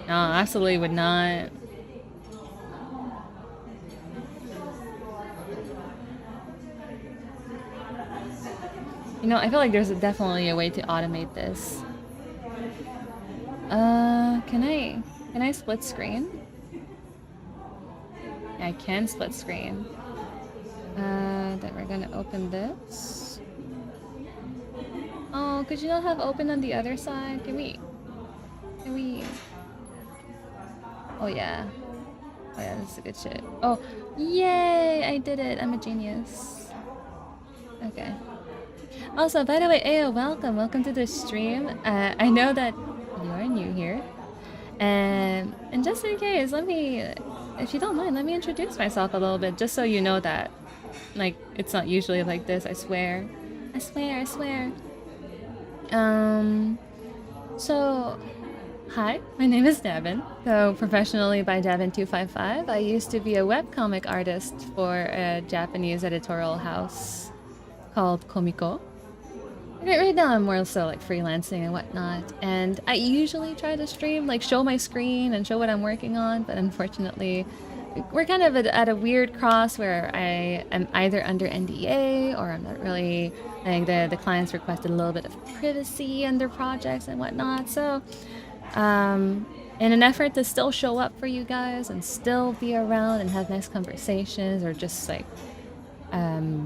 No, absolutely would not. You know, I feel like there's definitely a way to automate this. Can I split screen? Yeah, I can split screen. Then we're gonna open this. Oh, could you not have open on the other side? Can we? Oh yeah. Oh yeah, this is a good shit. Oh, yay! I did it. I'm a genius. Okay. Also, by the way, Ayo, welcome to the stream. I know that you are new here, and just in case, if you don't mind, let me introduce myself a little bit, just so you know that, like, it's not usually like this. I swear. So, hi, my name is Devin. So professionally by Devin255. I used to be a webcomic artist for a Japanese editorial house called Komiko. Right now I'm more so like freelancing and whatnot, and I usually try to stream, like show my screen and show what I'm working on, but unfortunately we're kind of at a weird cross where I am either under NDA or I'm not really, like the clients requested a little bit of privacy on their projects and whatnot, so in an effort to still show up for you guys and still be around and have nice conversations, or just like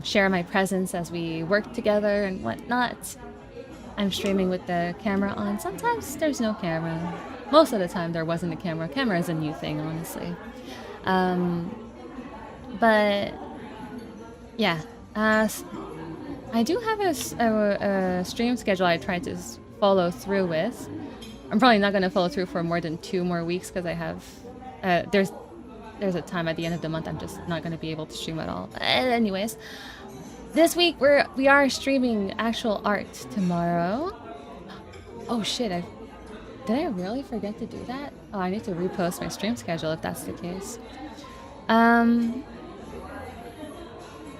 share my presence as we work together and whatnot, I'm streaming with the camera on. Sometimes there's no camera. Most of the time there wasn't a camera. Camera is a new thing, honestly. But yeah, I do have a stream schedule I try to follow through with. I'm probably not going to follow through for more than 2 more weeks because I have there's a time at the end of the month I'm just not going to be able to stream at all. Anyways, this week we are streaming actual art tomorrow. Oh shit, did I really forget to do that? Oh, I need to repost my stream schedule if that's the case. And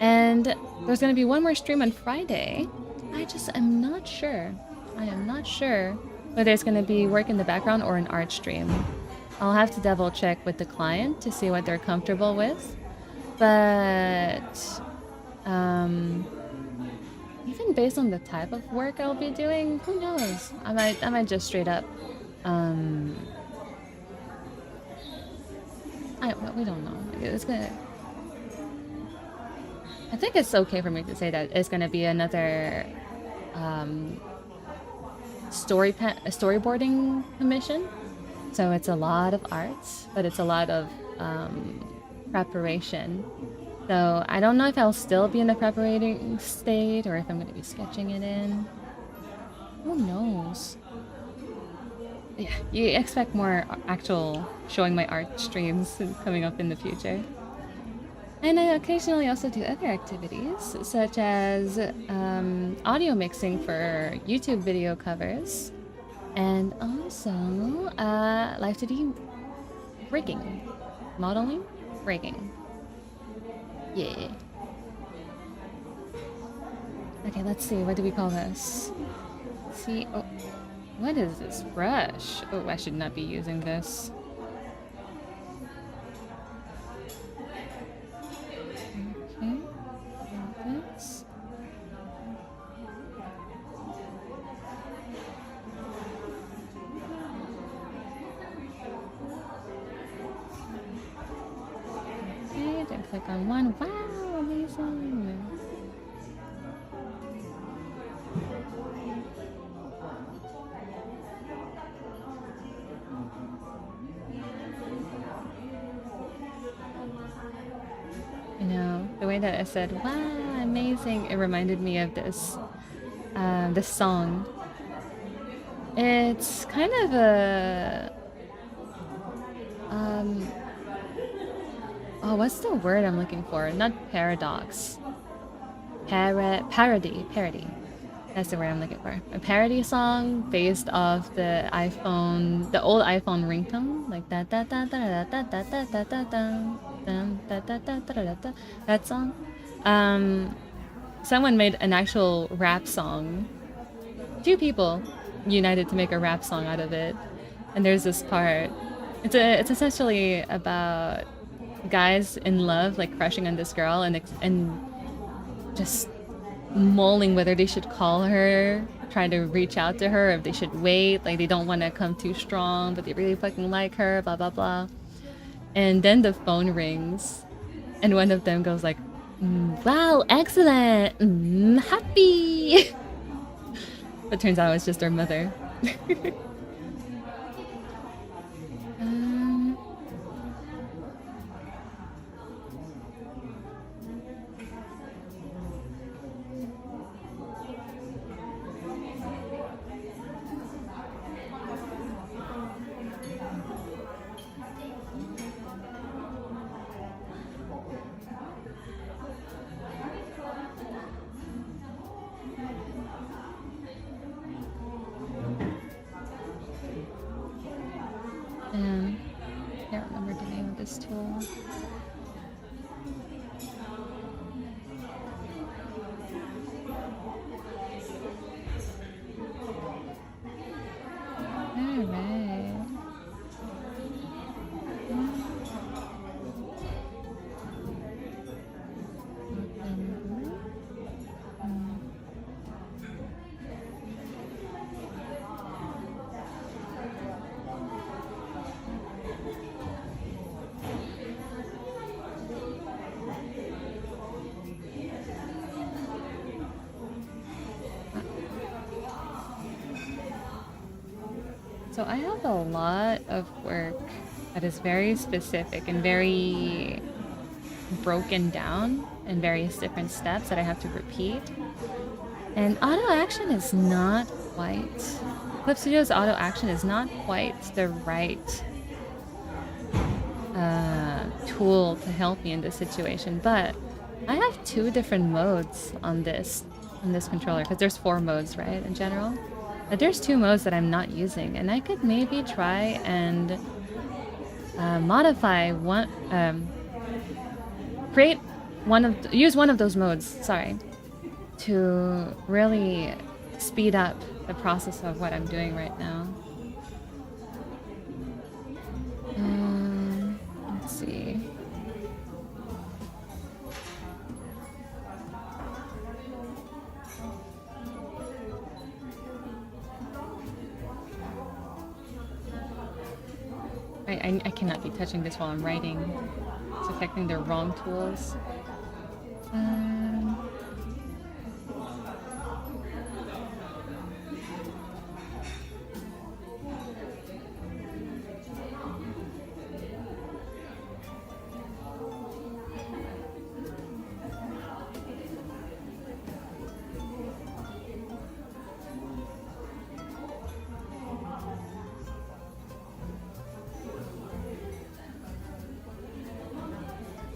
there's going to be one more stream on Friday. I am not sure whether it's going to be work in the background or an art stream. I'll have to double check with the client to see what they're comfortable with. But even based on the type of work I'll be doing, who knows? I might just straight up we don't know. It's gonna. I think it's okay for me to say that it's gonna be another storyboarding commission. So it's a lot of art, but it's a lot of preparation. So I don't know if I'll still be in the preparing state or if I'm going to be sketching it in. Who knows? Yeah, you expect more actual showing my art streams coming up in the future. And I occasionally also do other activities, such as audio mixing for YouTube video covers. And also, live 2D rigging. Modeling? Rigging. Yeah. Okay, let's see. What do we call this? See, oh, what is this brush? Oh, I should not be using this. Okay, this. Okay, then click on one. Wow, amazing. You know, the way that I said, wow, amazing, it reminded me of this song. It's kind of a oh, what's the word I'm looking for? Not paradox. Parody. That's the word I'm looking for. A parody song based off the old iPhone ringtone, like da da da da da da da da da da. That song. Someone made an actual rap song. 2 people united to make a rap song out of it, and there's this part. It's essentially about guys in love, like crushing on this girl, and just mulling whether they should call her, trying to reach out to her, if they should wait, like they don't want to come too strong, but they really fucking like her, blah blah blah. And then the phone rings, and one of them goes like, wow, excellent, happy. But turns out it was just her mother. I can't remember the name of this tool. So I have a lot of work that is very specific and very broken down in various different steps that I have to repeat. And auto action is not quite... Clip Studio's auto action is not quite the right tool to help me in this situation. But I have 2 different modes on this controller, because there's 4 modes, right, in general? But there's 2 modes that I'm not using, and I could maybe try and modify one, use one of those modes, sorry, to really speed up the process of what I'm doing right now. Let's see. I cannot be touching this while I'm writing. It's affecting the wrong tools.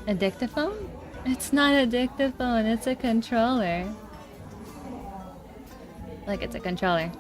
A dictaphone? It's not a dictaphone, it's a controller. Like, it's a controller.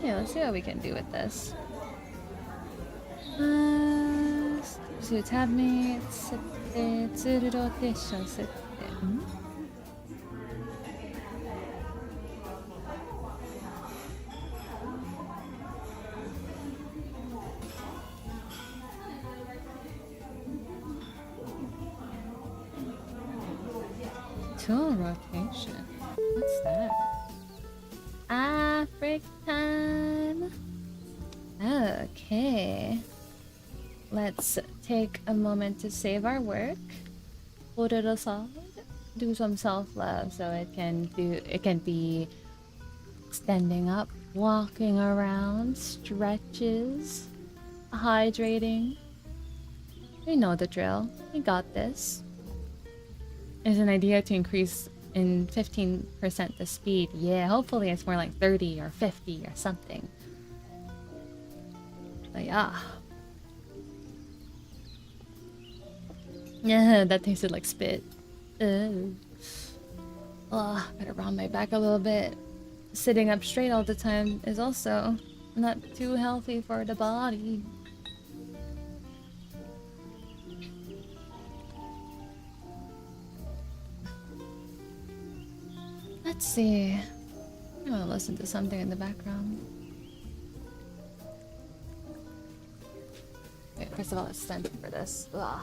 Okay, let's see what we can do with this. So tab me, tsuru rotation, tool rotation. What's that? Break time. Okay. Let's take a moment to save our work. Put it aside. Do some self-love so it can be standing up, walking around, stretches, hydrating. We know the drill. We got this. There's an idea to increase in 15% the speed. Yeah, hopefully it's more like 30 or 50 or something. But yeah. Yeah, that tasted like spit. Oh, better round my back a little bit. Sitting up straight all the time is also not too healthy for the body. Let's see. I want to listen to something in the background. Wait, first of all, let's stand for this. Ugh.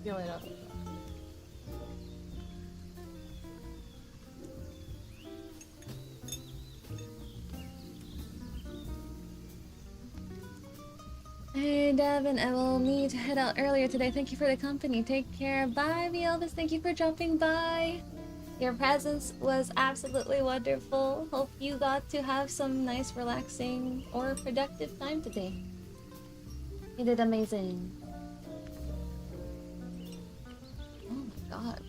Feel it up. Hey Devin, I will need to head out earlier today. Thank you for the company. Take care. Bye, Elvis. Thank you for dropping by. Your presence was absolutely wonderful. Hope you got to have some nice, relaxing, or productive time today. You did amazing. Oh my god.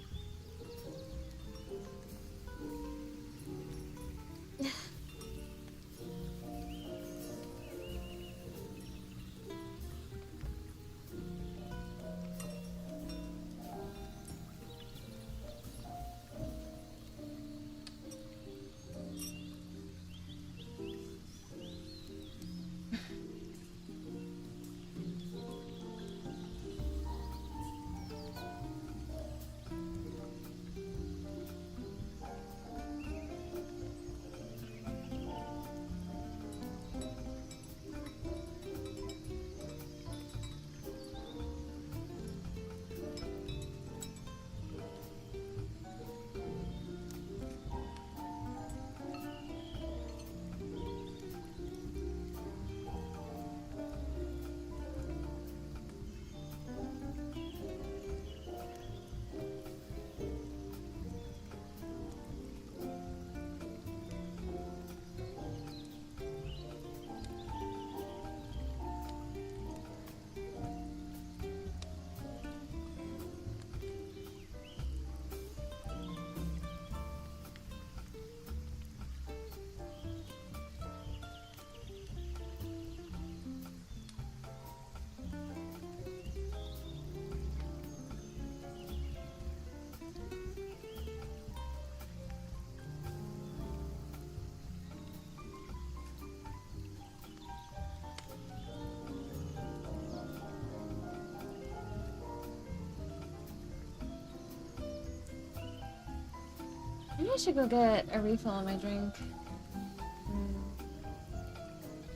Maybe I should go get a refill on my drink.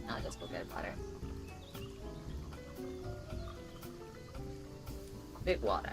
I'll just go get water. Big water.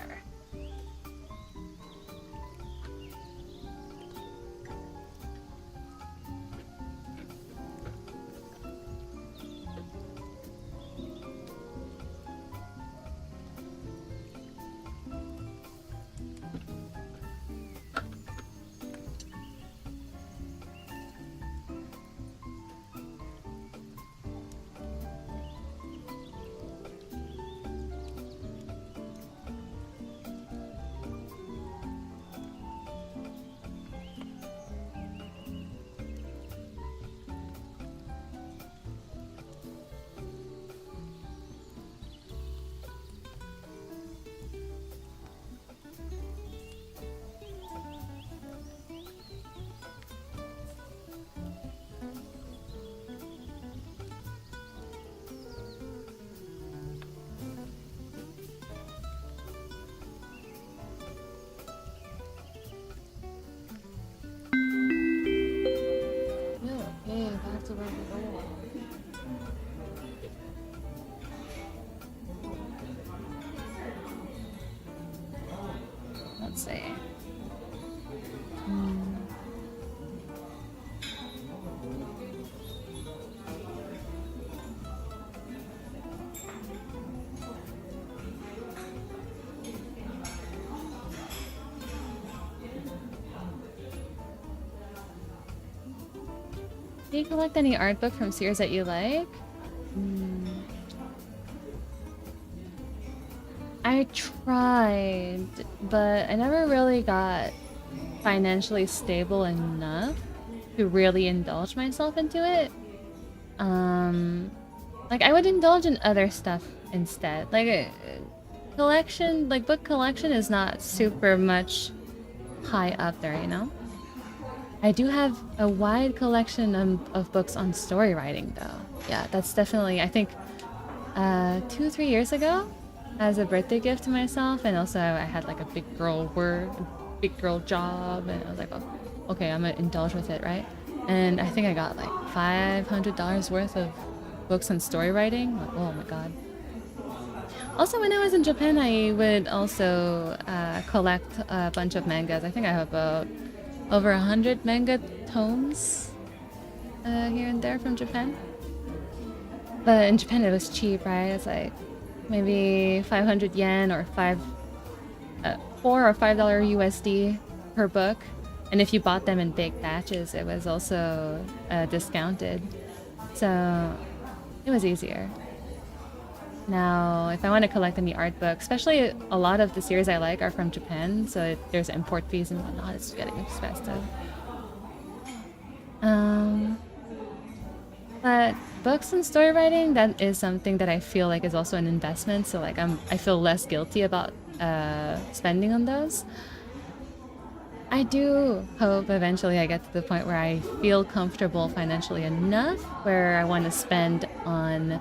let's say. Do you collect any art book from series that you like? I tried, but I never really got financially stable enough to really indulge myself into it. Like I would indulge in other stuff instead. Like collection, like book collection is not super much high up there, you know? I do have a wide collection of books on story writing though. Yeah, that's definitely, I think 2-3 years ago as a birthday gift to myself, and also I had like a big girl job, and I was like, oh, okay, I'm gonna indulge with it, right? And I think I got like $500 worth of books on story writing. Like, oh my god. Also, when I was in Japan, I would also collect a bunch of mangas. I think I have about over 100 manga tomes here and there from Japan. But in Japan it was cheap, right? It's like maybe 500 yen or $4 or $5 USD per book. And if you bought them in big batches, it was also discounted. So it was easier. Now, if I want to collect any art books, especially a lot of the series I like are from Japan, so there's import fees and whatnot, it's getting expensive. But books and story writing, that is something that I feel like is also an investment, so like I feel less guilty about spending on those. I do hope eventually I get to the point where I feel comfortable financially enough where I want to spend on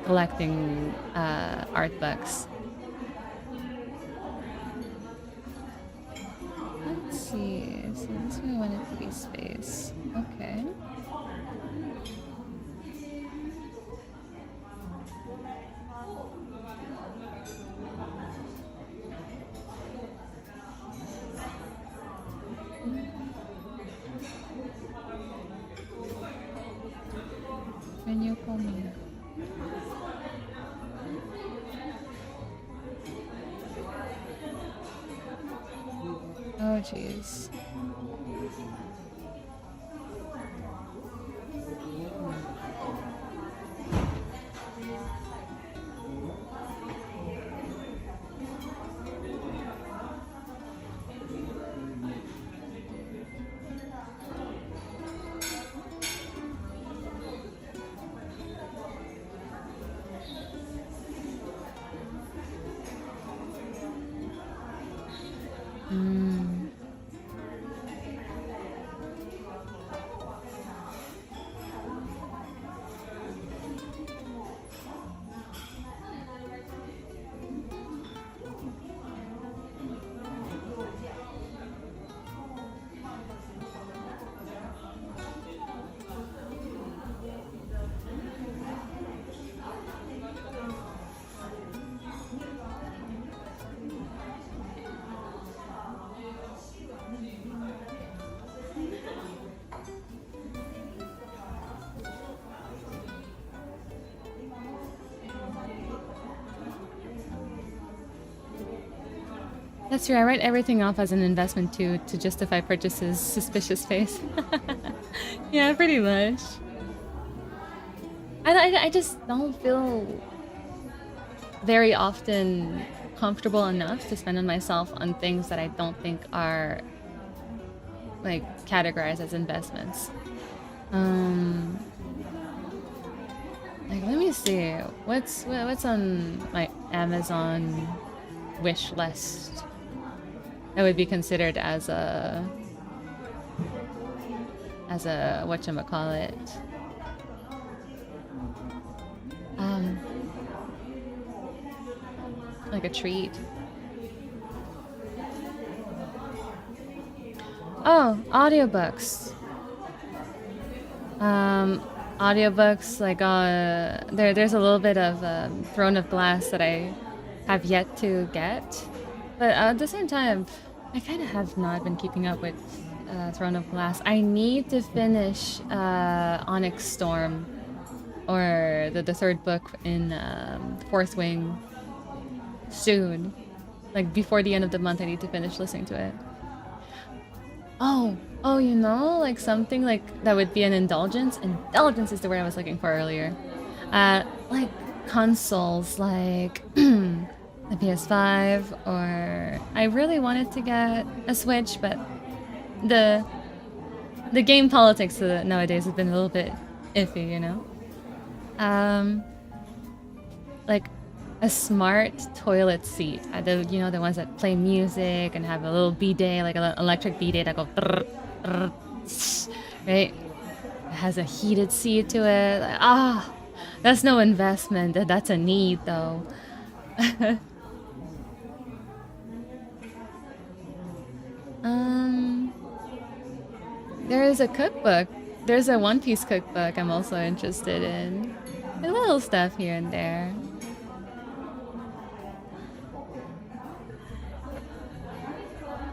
collecting art books. Let's see. So this one I want it to be space. Okay. Can you call me? Oh, jeez. That's true. I write everything off as an investment too, to justify purchases. Suspicious face. Yeah, pretty much. I just don't feel very often comfortable enough to spend on myself on things that I don't think are like categorized as investments. Like let me see. What's on my Amazon wish list that would be considered as a whatchamacallit, like a treat. Oh, audiobooks. Audiobooks, like there's a little bit of Throne of Glass that I have yet to get, but at the same time, I kind of have not been keeping up with Throne of Glass. I need to finish Onyx Storm, or the third book in Fourth Wing soon. Like before the end of the month, I need to finish listening to it. Oh, you know, like something like that would be an indulgence. Indulgence is the word I was looking for earlier. Like consoles, like the PS5, or I really wanted to get a Switch, but the game politics nowadays has been a little bit iffy, you know. Like a smart toilet seat. You know, the ones that play music and have a little bidet, like an electric bidet that go brrr, brrr, right? It has a heated seat to it. Like, that's no investment. That's a need, though. There is a cookbook. There's a One Piece cookbook I'm also interested in. A little stuff here and there.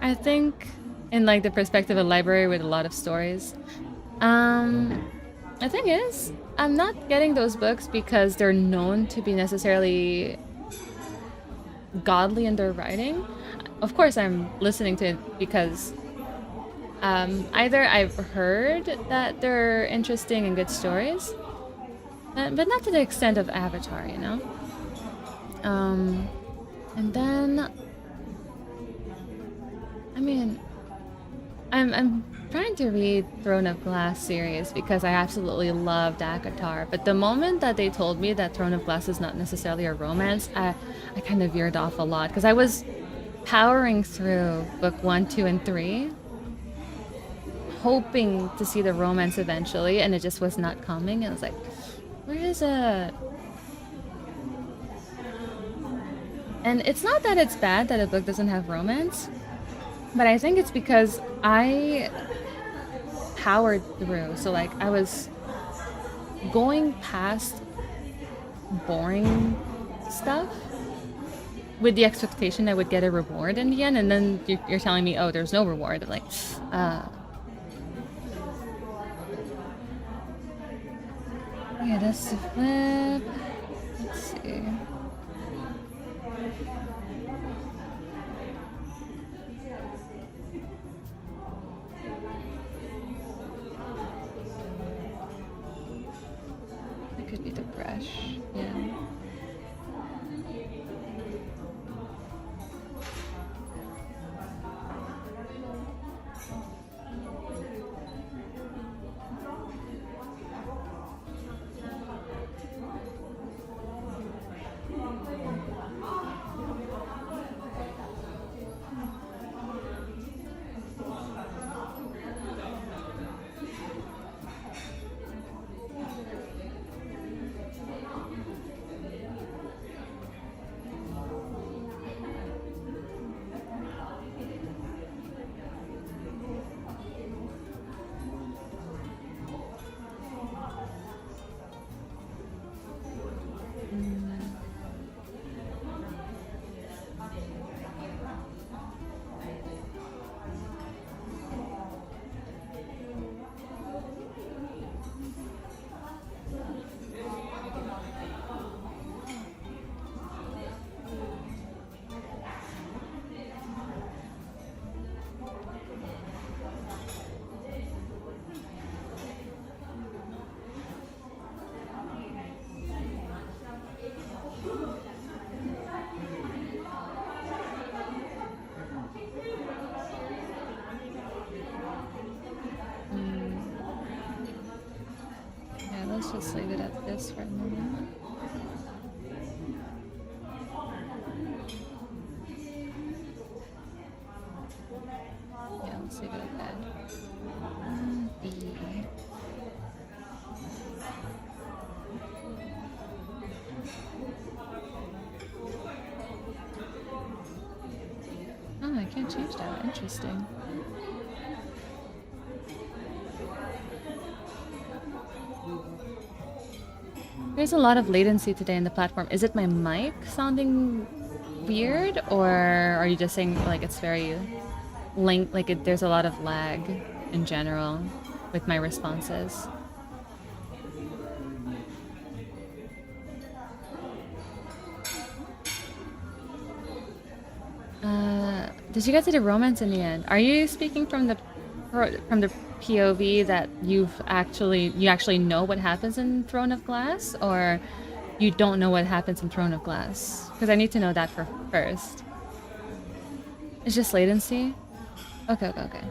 I think in like the perspective of a library with a lot of stories. The thing is, I'm not getting those books because they're known to be necessarily godly in their writing. Of course, I'm listening to it because either I've heard that they're interesting and good stories, but not to the extent of Avatar, you know? And then, I mean, I'm trying to read Throne of Glass series because I absolutely loved Akatar, but the moment that they told me that Throne of Glass is not necessarily a romance, I kind of veered off a lot because I was powering through book 1, 2, and 3, hoping to see the romance eventually, and it just was not coming, and I was like, where is it? And it's not that it's bad that a book doesn't have romance, but I think it's because I powered through. So like I was going past boring stuff with the expectation I would get a reward in the end, and then you're telling me, oh, there's no reward. I'm like, yeah, that's the flip. Let's see. That could be the brush, yeah. Let's just leave it at this for a moment. Yeah, let's leave it at that. Oh, I can't change that. Interesting. There's a lot of latency today in the platform. Is it my mic sounding weird, or are you just saying like it's very there's a lot of lag in general with my responses. Did you get to the romance in the end? Are you speaking from the POV that you actually know what happens in Throne of Glass, or you don't know what happens in Throne of Glass? Because I need to know that first. It's just latency? Okay. Okay.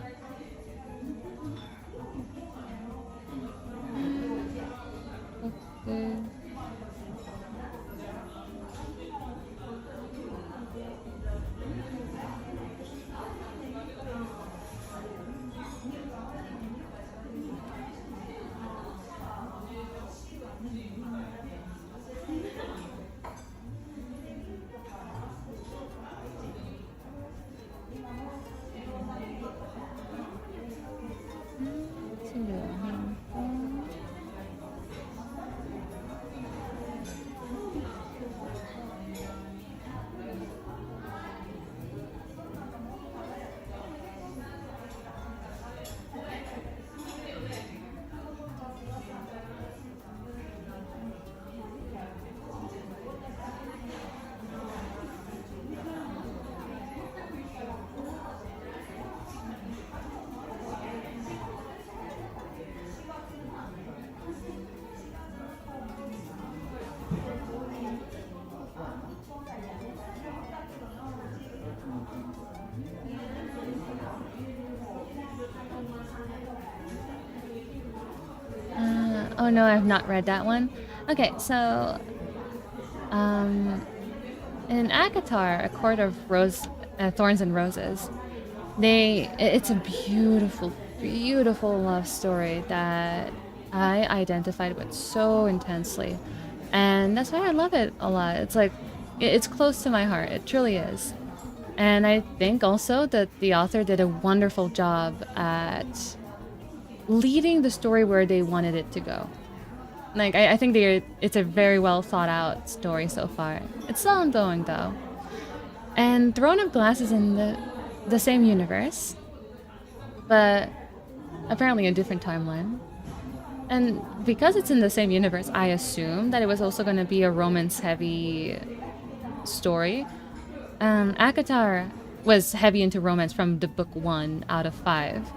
Oh no, I've not read that one. Okay, so in ACOTAR, A Court of Thorns and Roses, it's a beautiful, beautiful love story that I identified with so intensely, and that's why I love it a lot. It's like it's close to my heart. It truly is. And I think also that the author did a wonderful job at leading the story where they wanted it to go. Like, I think it's a very well thought out story so far. It's still ongoing though. And Throne of Glass is in the same universe, but apparently a different timeline. And because it's in the same universe, I assume that it was also going to be a romance-heavy story. ACOTAR was heavy into romance from the book 1 out of 5.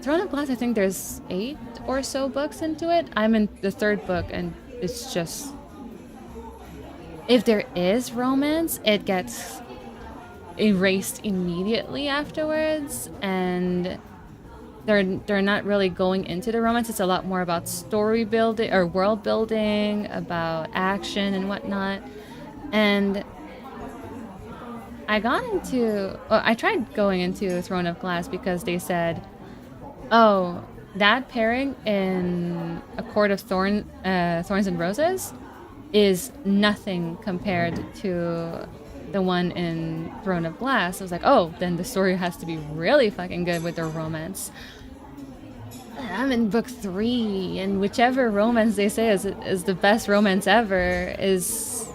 Throne of Glass, I think there's 8 or so books into it. I'm in the 3rd book, and it's just... if there is romance, it gets erased immediately afterwards, and they're not really going into the romance. It's a lot more about story building, or world building, about action and whatnot. And I tried going into Throne of Glass because they said, oh, that pairing in A Court of Thorns and Roses is nothing compared to the one in Throne of Glass. I was like, oh, then the story has to be really fucking good with their romance. I'm in book 3, and whichever romance they say is the best romance ever is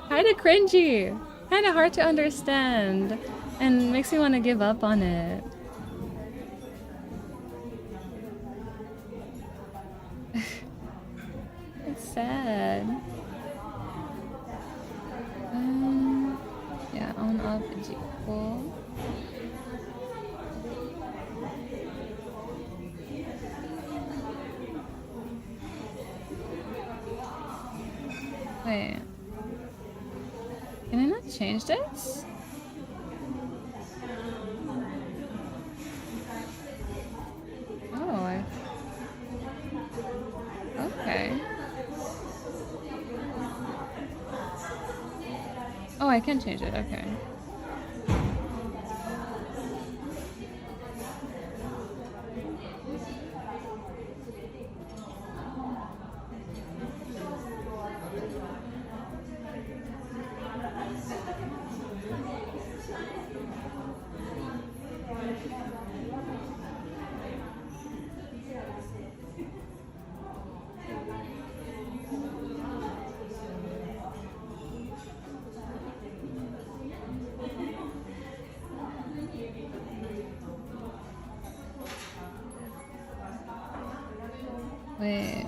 kind of cringy, kind of hard to understand, and makes me want to give up on it. It's sad. Yeah, on off is equal. Wait. Can I not change this? Oh, okay. Oh, I can change it, okay.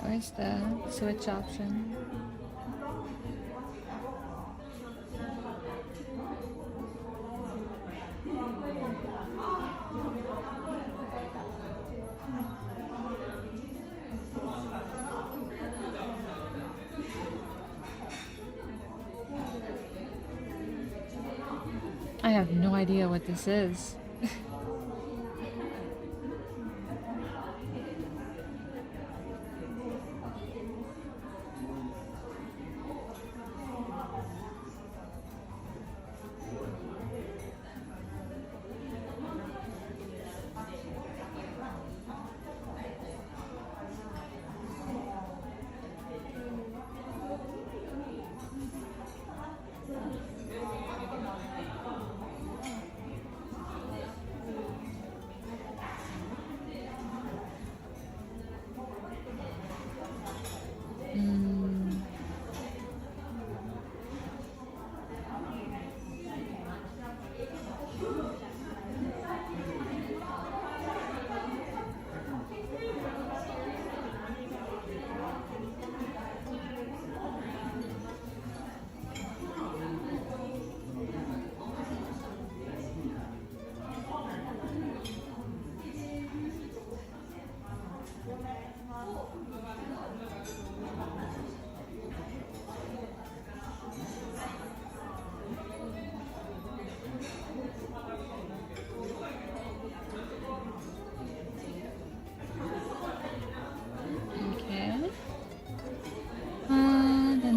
Where's the switch option? I have no idea what this is.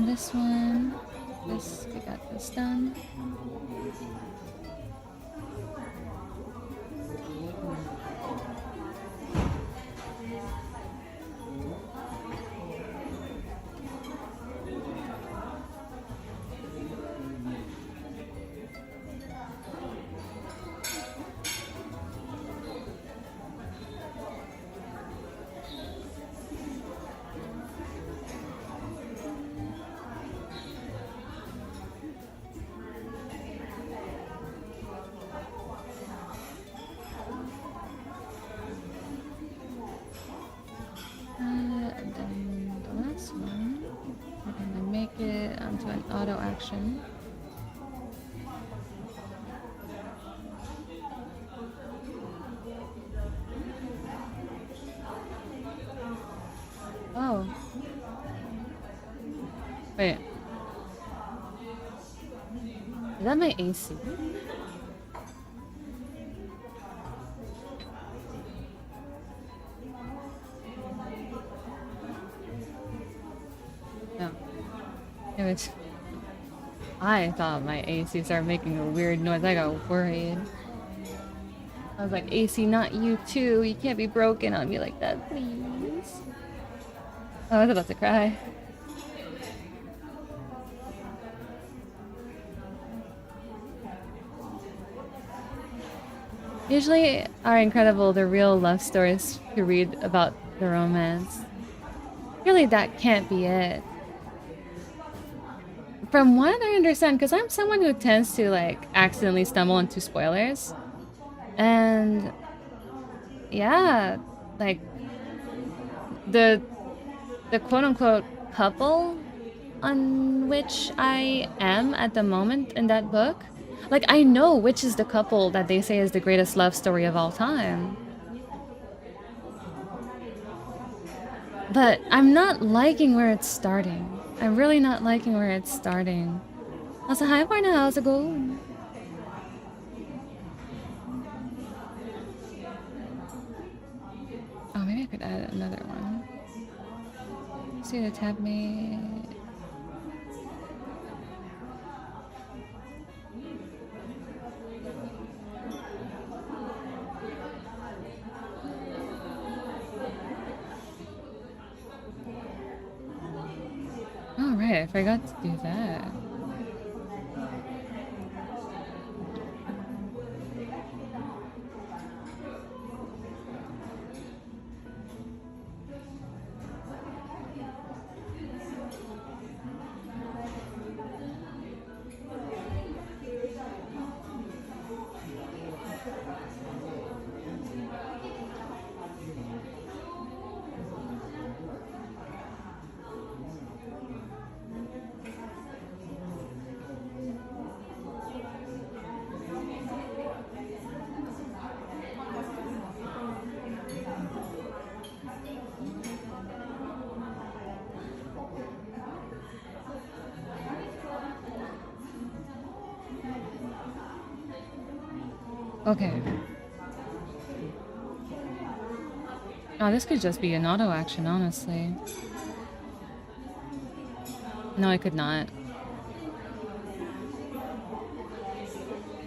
This one. We got this done. An auto action. Oh. Wait. Is that my AC? No. Anyways. I thought my AC started making a weird noise. I got worried. I was like, AC, not you too. You can't be broken on me like that, please. I was about to cry. Usually are incredible, the real love stories you read about the romance. Really, that can't be it. From what I understand, because I'm someone who tends to like accidentally stumble into spoilers, and yeah, like the quote-unquote couple on which I am at the moment in that book, like I know which is the couple that they say is the greatest love story of all time, but I'm not liking where it's starting. I'm really not liking where it's starting. Also, hi Barna, how's it going? Oh, maybe I could add another one. See the tab mate. Oh, right, I forgot to do that. Okay. Oh, this could just be an auto action, honestly. No, I could not.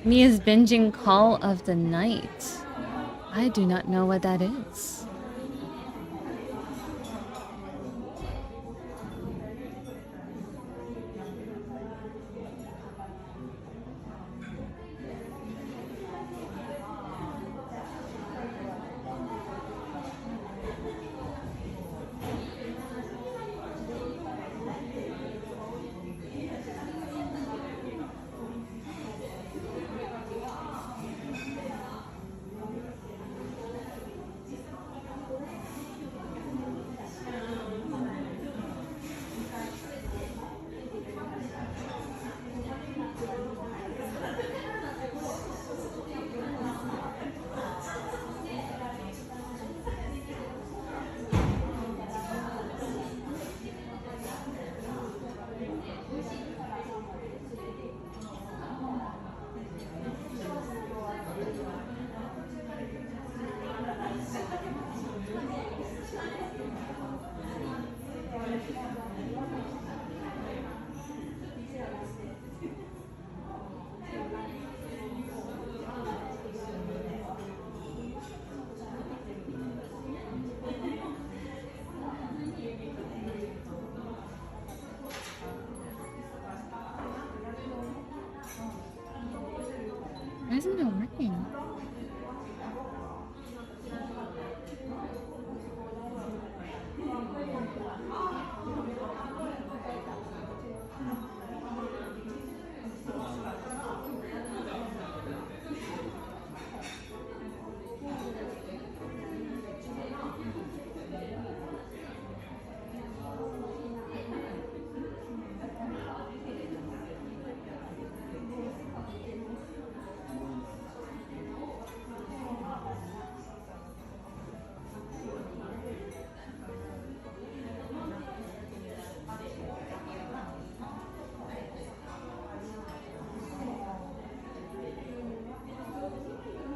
Mia's binging Call of the Night. I do not know what that is. Why isn't it working?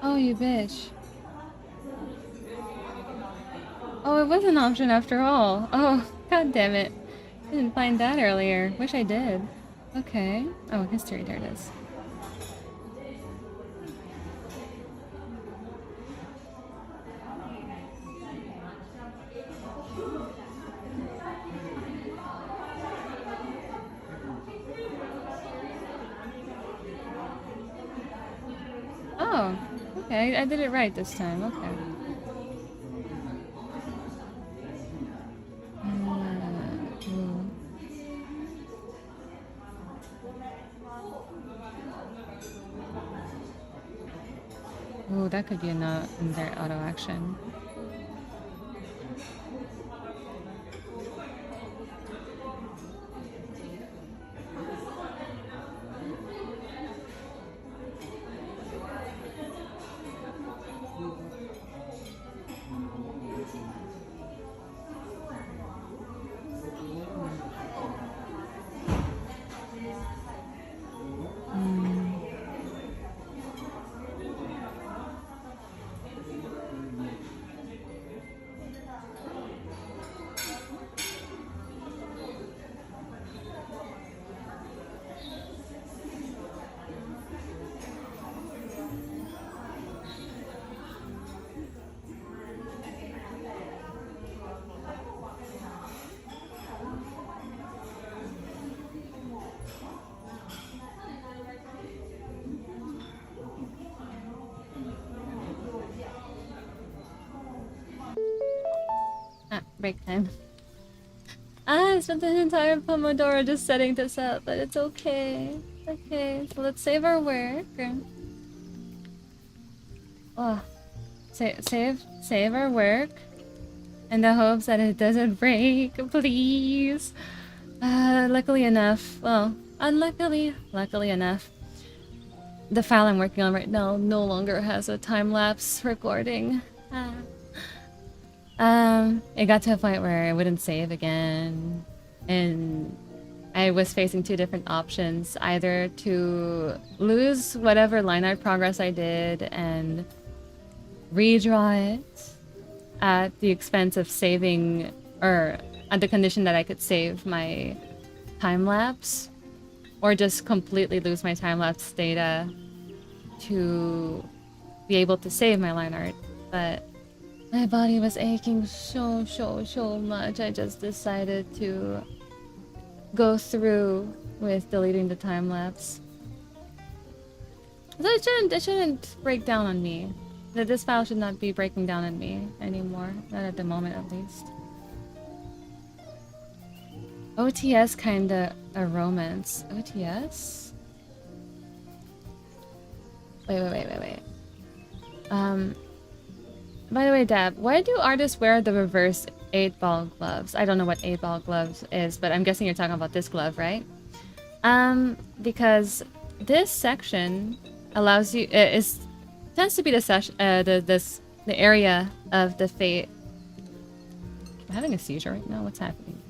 Oh, you bitch. Oh, it was an option after all. Oh, god damn it. Didn't find that earlier. Wish I did. Okay. Oh, history, there it is. Oh, okay. I did it right this time. Okay. Ooh, that could be in their auto action. Break time. I spent the entire Pomodoro just setting this up, but it's okay. Okay, so let's save our work. Oh, save our work in the hopes that it doesn't break, please. Luckily enough, well, luckily enough, the file I'm working on right now no longer has a time-lapse recording. It got to a point where it wouldn't save again, and I was facing two different options, either to lose whatever line art progress I did and redraw it at the expense of saving, or at the condition that I could save my time lapse, or just completely lose my time lapse data to be able to save my line art. But my body was aching so much. I just decided to go through with deleting the time lapse. So it shouldn't break down on me. That this file should not be breaking down on me anymore. Not at the moment, at least. OTS kinda a romance. OTS? Wait. By the way, Dab, why do artists wear the reverse 8-ball gloves? I don't know what 8-ball gloves is, but I'm guessing you're talking about this glove, right? Because this section allows you, tends to be the area of the fate. I'm having a seizure right now. What's happening?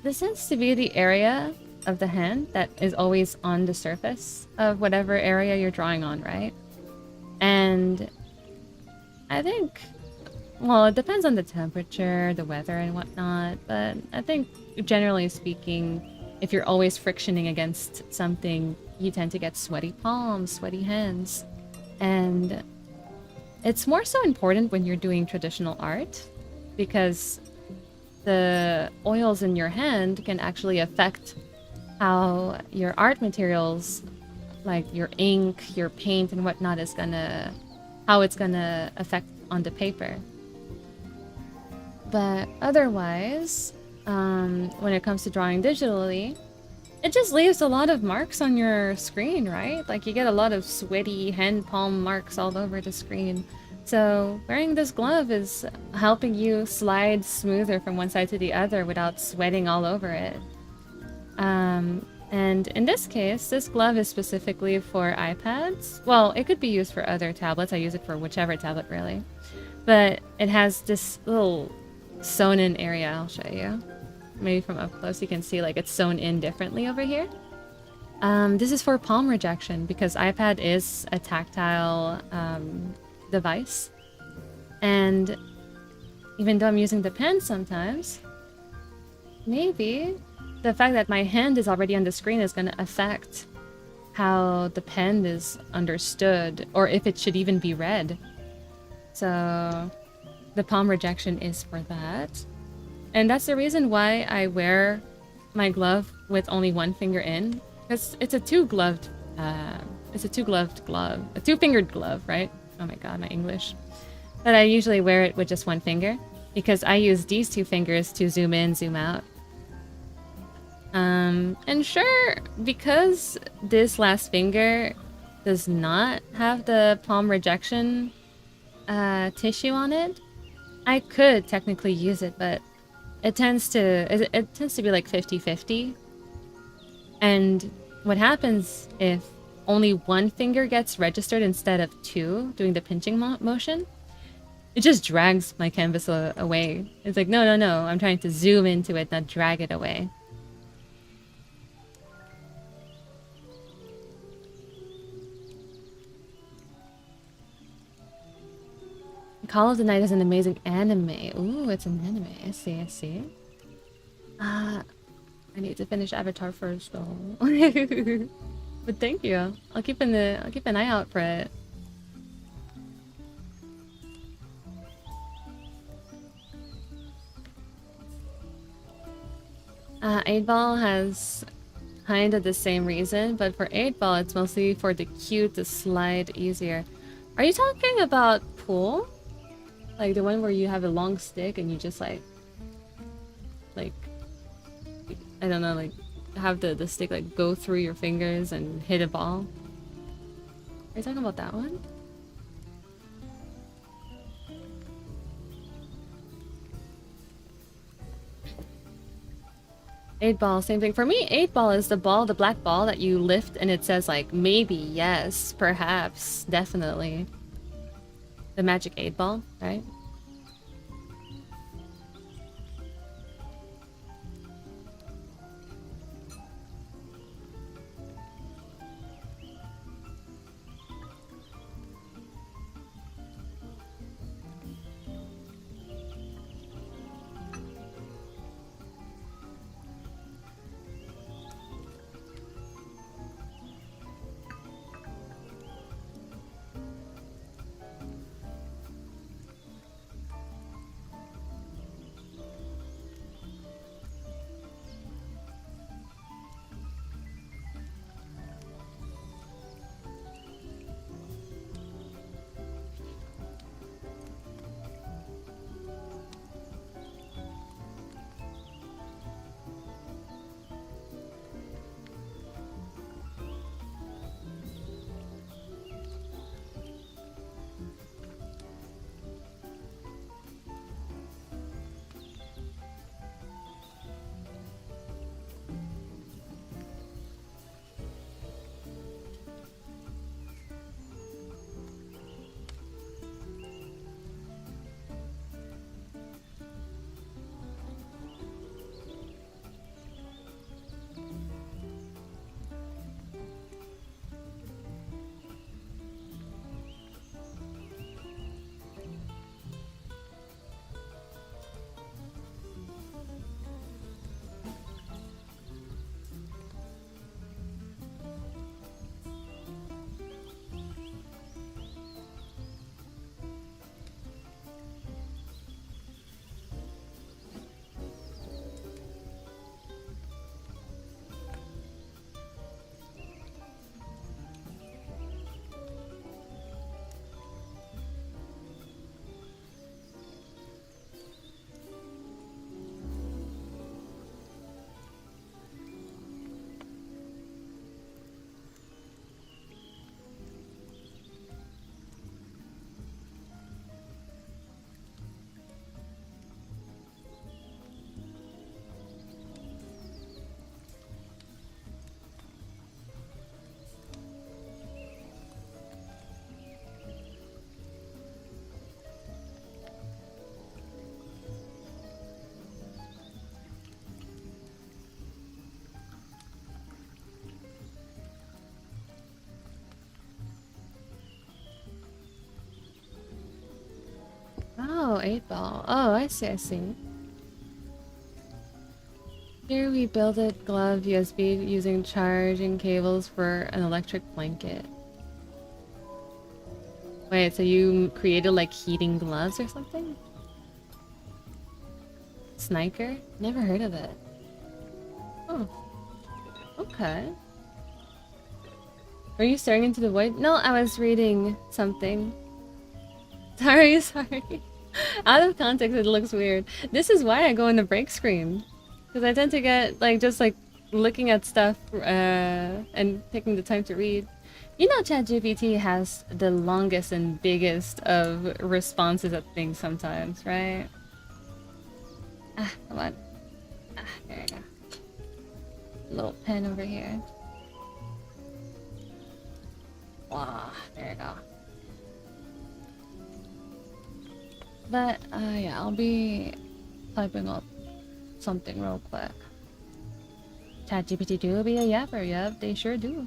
This tends to be the area of the hand that is always on the surface of whatever area you're drawing on, right? And I think, well, it depends on the temperature, the weather, and whatnot, but I think generally speaking, if you're always frictioning against something, you tend to get sweaty palms, sweaty hands. And it's more so important when you're doing traditional art, because the oils in your hand can actually affect how your art materials, like your ink, your paint, and whatnot, how it's gonna affect on the paper. But otherwise, when it comes to drawing digitally, it just leaves a lot of marks on your screen, right? Like, you get a lot of sweaty hand palm marks all over the screen. So wearing this glove is helping you slide smoother from one side to the other without sweating all over it. And in this case, this glove is specifically for iPads. Well, it could be used for other tablets. I use it for whichever tablet, really. But it has this little sewn-in area. I'll show you. Maybe from up close you can see, like, it's sewn in differently over here. This is for palm rejection, because iPad is a tactile device. And even though I'm using the pen sometimes, maybe the fact that my hand is already on the screen is going to affect how the pen is understood, or if it should even be read. So the palm rejection is for that. And that's the reason why I wear my glove with only one finger in, because it's a two-fingered glove, right? Oh my god, my English. But I usually wear it with just one finger, because I use these two fingers to zoom in, zoom out. And sure, because this last finger does not have the palm rejection tissue on it, I could technically use it, but it tends to be like 50-50. And what happens if only one finger gets registered instead of two doing the pinching motion? It just drags my canvas away. It's like, no, I'm trying to zoom into it, not drag it away. Call of the Night is an amazing anime. Ooh, it's an anime. I see. I need to finish Avatar first, though. But thank you. I'll keep an eye out for it. Eight Ball has kind of the same reason, but for 8-ball, it's mostly for the cue to slide easier. Are you talking about pool? Like the one where you have a long stick and you just like I don't know, like have the stick like go through your fingers and hit a ball? Are you talking about that one? Eight ball, same thing. For me, 8-ball is the ball, the black ball that you lift and it says like maybe, yes, perhaps, definitely. The magic 8-ball, right? 8-ball. Oh, I see, I see. Here we build a glove USB using charging cables for an electric blanket. Wait, so you created like heating gloves or something? Sniker? Never heard of it. Oh. Okay. Were you staring into the void? No, I was reading something. Sorry. Out of context, it looks weird. This is why I go in the break screen. Because I tend to get, like, just, like, looking at stuff, and taking the time to read. You know ChatGPT has the longest and biggest of responses at things sometimes, right? Ah, come on. Ah, there you go. Little pen over here. Wow, there you go. But, yeah, I'll be typing up something real quick. ChatGPT do be a yapper, yep, they sure do.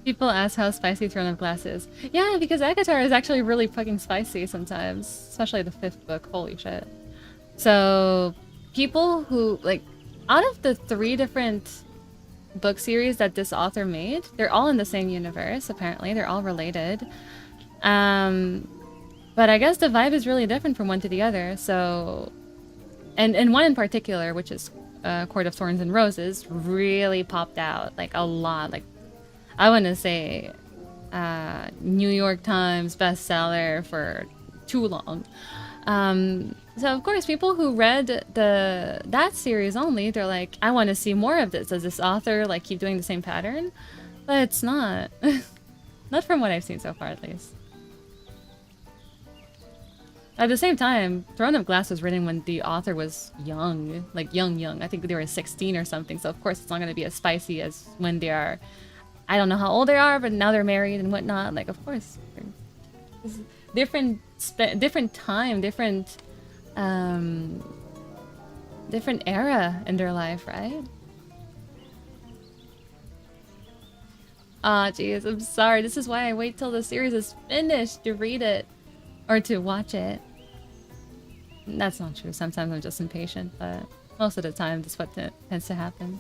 People ask how spicy Throne of Glass is. Yeah, because Akatar is actually really fucking spicy sometimes. Especially the 5th book. Holy shit. So, people who, like, out of the 3 different book series that this author made, they're all in the same universe, apparently. They're all related. But I guess the vibe is really different from one to the other, so... And one in particular, which is Court of Thorns and Roses, really popped out, like, a lot. Like, I want to say New York Times bestseller for too long. So of course, people who read that series only, they're like, I want to see more of this. Does this author like keep doing the same pattern? But it's not. Not from what I've seen so far, at least. At the same time, Throne of Glass was written when the author was young. Like, young. I think they were 16 or something. So, of course, it's not going to be as spicy as when they are... I don't know how old they are, but now they're married and whatnot. Like, of course. Different time, different era in their life, right? Ah, jeez, I'm sorry. This is why I wait till the series is finished to read it. Or to watch it. That's not true. Sometimes I'm just impatient, but most of the time that's what tends to happen.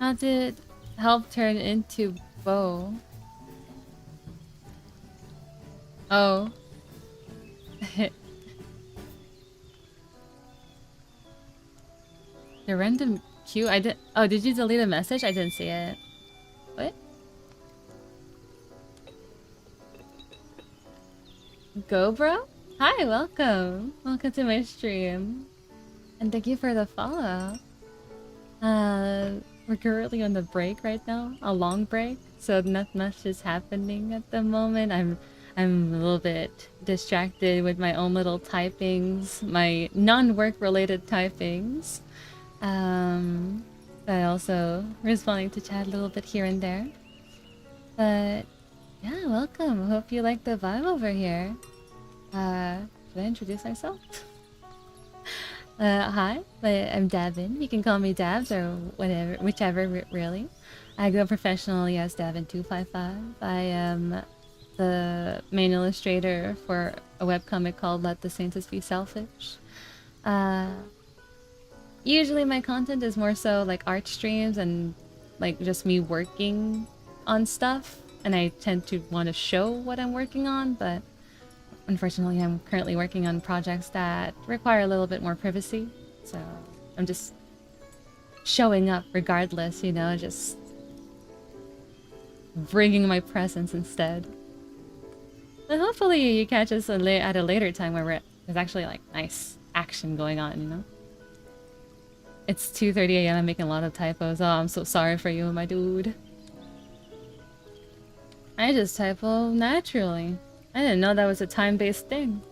How did help turn into bow? Oh. The random queue? I did. Oh, did you delete a message? I didn't see it. What? Go, bro? Hi, welcome. Welcome to my stream. And thank you for the follow. We're currently on the break right now, a long break, so not much is happening at the moment. I'm a little bit distracted with my own little typings, my non-work related typings. But also responding to chat a little bit here and there. But yeah, welcome. Hope you like the vibe over here. Should I introduce myself? Hi, I'm Davin. You can call me Dabs or whatever, whichever, really. I go professionally as Davin255. I am the main illustrator for a webcomic called Let the Saints Be Selfish. Usually my content is more so like art streams and like just me working on stuff. And I tend to want to show what I'm working on, but unfortunately, I'm currently working on projects that require a little bit more privacy, so I'm just showing up regardless, you know, just bringing my presence instead. But hopefully you catch us at a later time where there's actually like nice action going on, you know? It's 2:30 a.m. I'm making a lot of typos. Oh, I'm so sorry for you, my dude. I just typo naturally. I didn't know that was a time-based thing.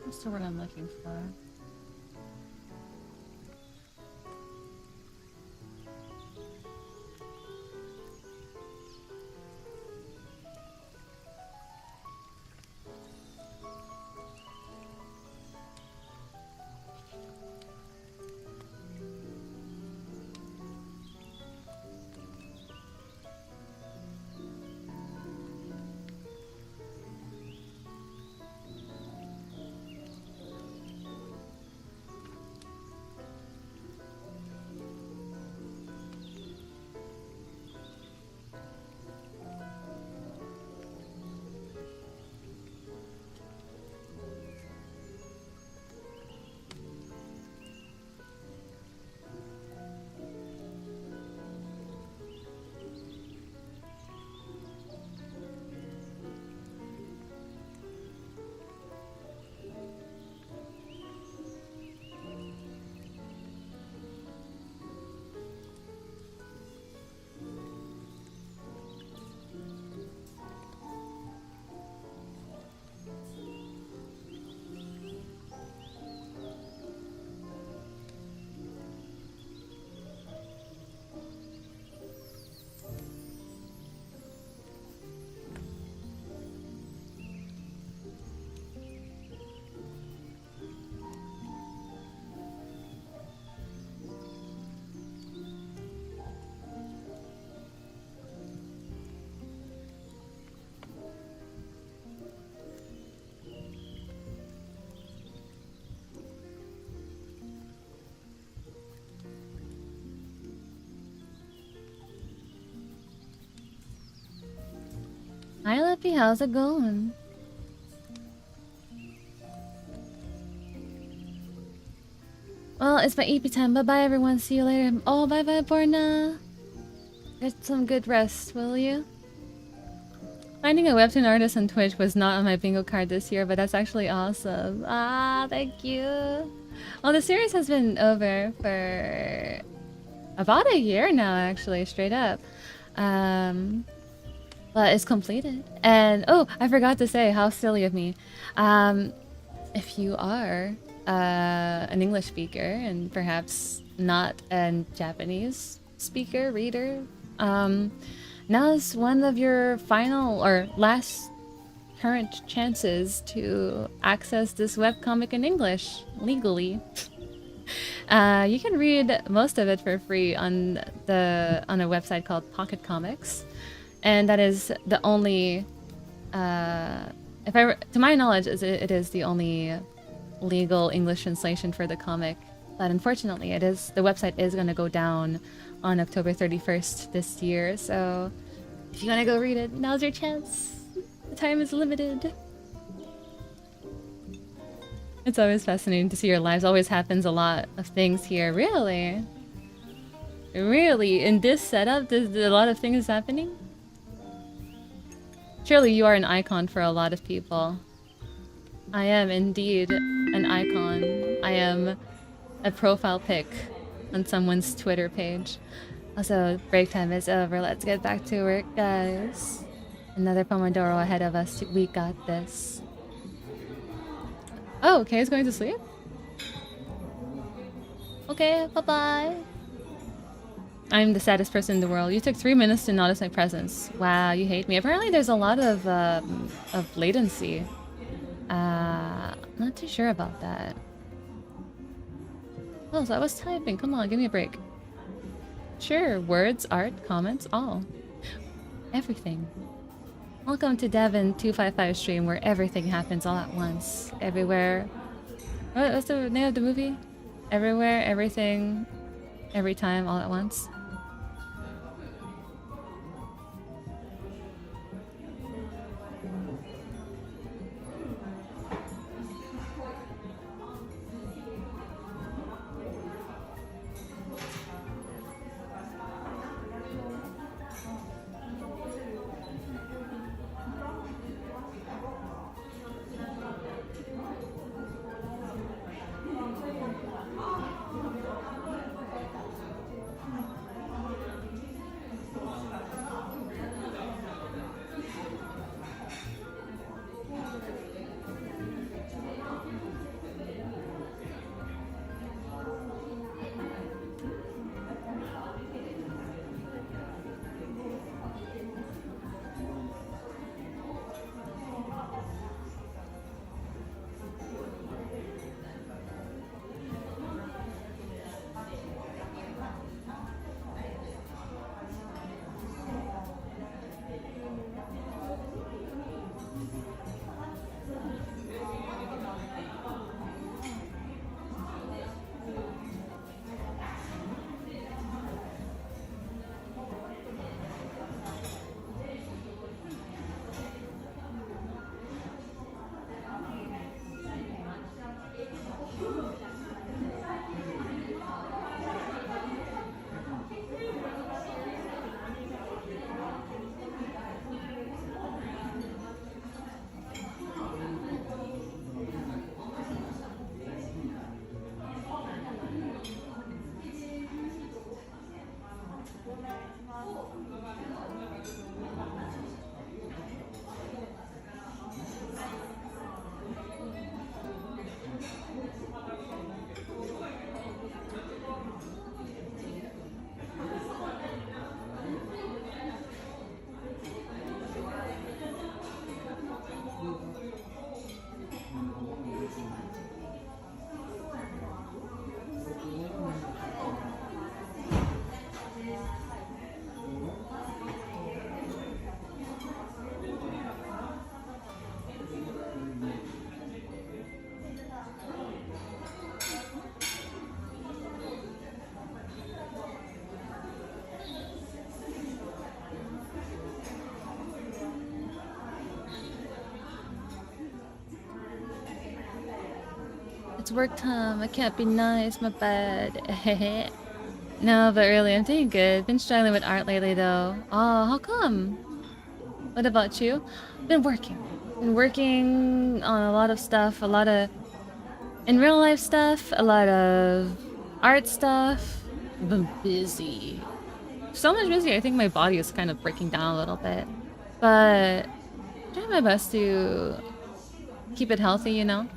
What's the word I'm looking for? Hi, Lippy. How's it going? Well, it's my EP time. Bye-bye, everyone. See you later. Oh, bye-bye, Borna. Get some good rest, will you? Finding a webtoon artist on Twitch was not on my bingo card this year, but that's actually awesome. Ah, thank you. Well, the series has been over for about a year now, actually, straight up. But it's completed. And, oh, I forgot to say, how silly of me. If you are an English speaker and perhaps not a Japanese speaker, reader, now's one of your final or last current chances to access this webcomic in English legally. You can read most of it for free on a website called Pocket Comics, and that is the only, to my knowledge, it is the only legal English translation for the comic. But unfortunately, the website is going to go down on October 31st this year, so if you want to go read it, now's your chance. The time is limited. It's always fascinating to see your lives. Always happens a lot of things here. Really? Really? In this setup, there's a lot of things happening? Surely you are an icon for a lot of people. I am indeed an icon. I am a profile pic on someone's Twitter page. Also, break time is over. Let's get back to work, guys. Another Pomodoro ahead of us. We got this. Oh, Kay's going to sleep? Okay, bye-bye. I'm the saddest person in the world. You took 3 minutes to notice my presence. Wow, you hate me. Apparently there's a lot of latency. Not too sure about that. Oh, so I was typing. Come on, give me a break. Sure, words, art, comments, all. Everything. Welcome to Devin255 stream, where everything happens all at once. Everywhere. What's the name of the movie? Everywhere, everything, every time, all at once. it's work time. I can't be nice. My bad. No, but really, I'm doing good. Been struggling with art lately, though. Oh, how come? What about you? Been working. Been working on a lot of stuff. A lot of in real life stuff. A lot of art stuff. Been busy. So much busy. I think my body is kind of breaking down a little bit. But I'm trying my best to keep it healthy, you know?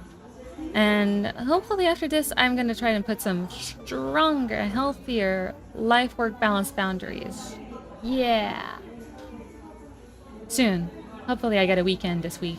And hopefully after this, I'm gonna try and put some stronger, healthier life-work balance boundaries. Yeah. Soon. Hopefully I get a weekend this week.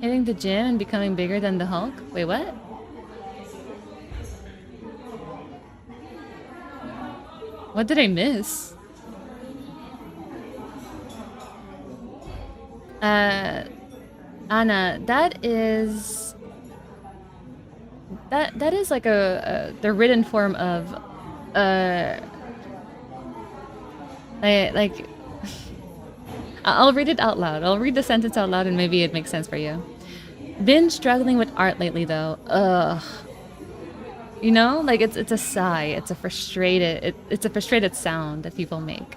Hitting the gym and becoming bigger than the Hulk? Wait, what? What did I miss? Anna, that is like the written form of like I'll read it out loud. I'll read the sentence out loud and maybe it makes sense for you. Been struggling with art lately though. Ugh. You know, like it's a sigh. It's a frustrated sound that people make.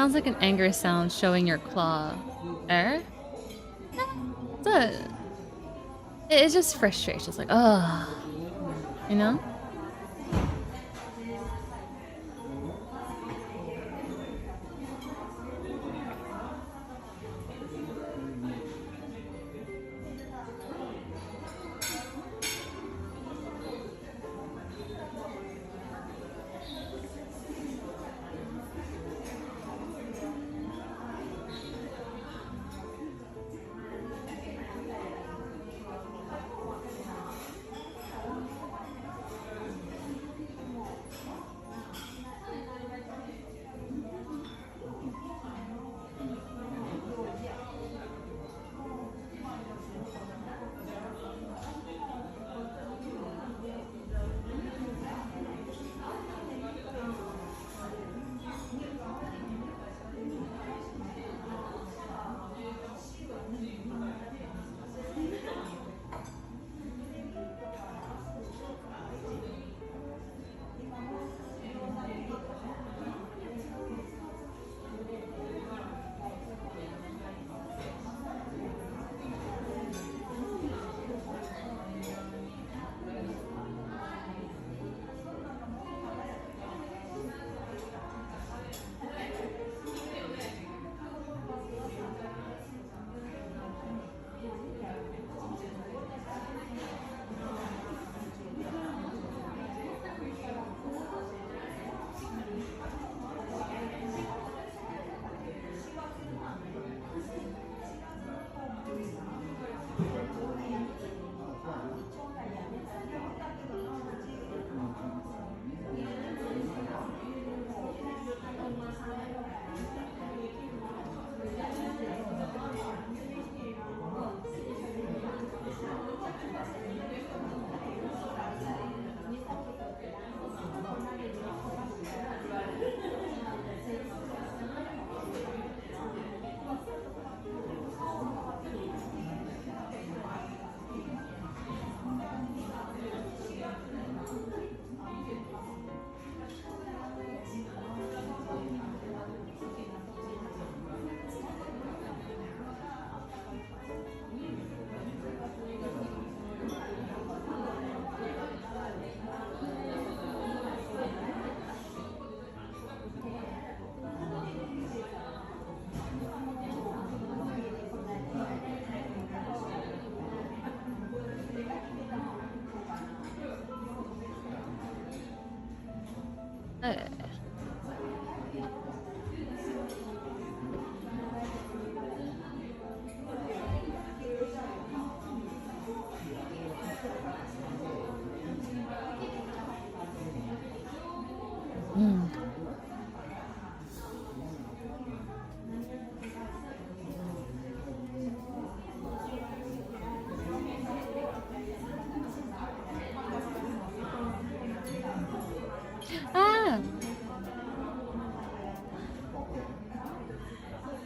Sounds like an anger sound showing your claw. It's just frustration. It's like, ugh. You know?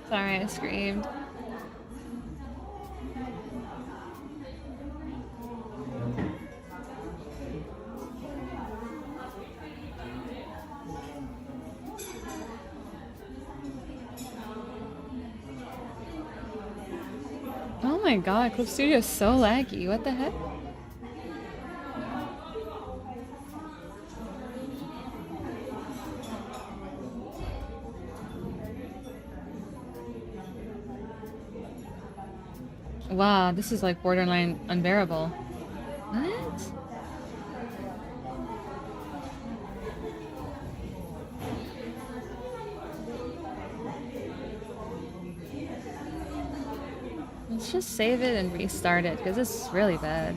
Sorry, I screamed. Oh my god, Clip Studio is so laggy. What the heck? Wow, this is like borderline unbearable. What? Let's just save it and restart it because it's really bad.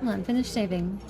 Come on, finish saving.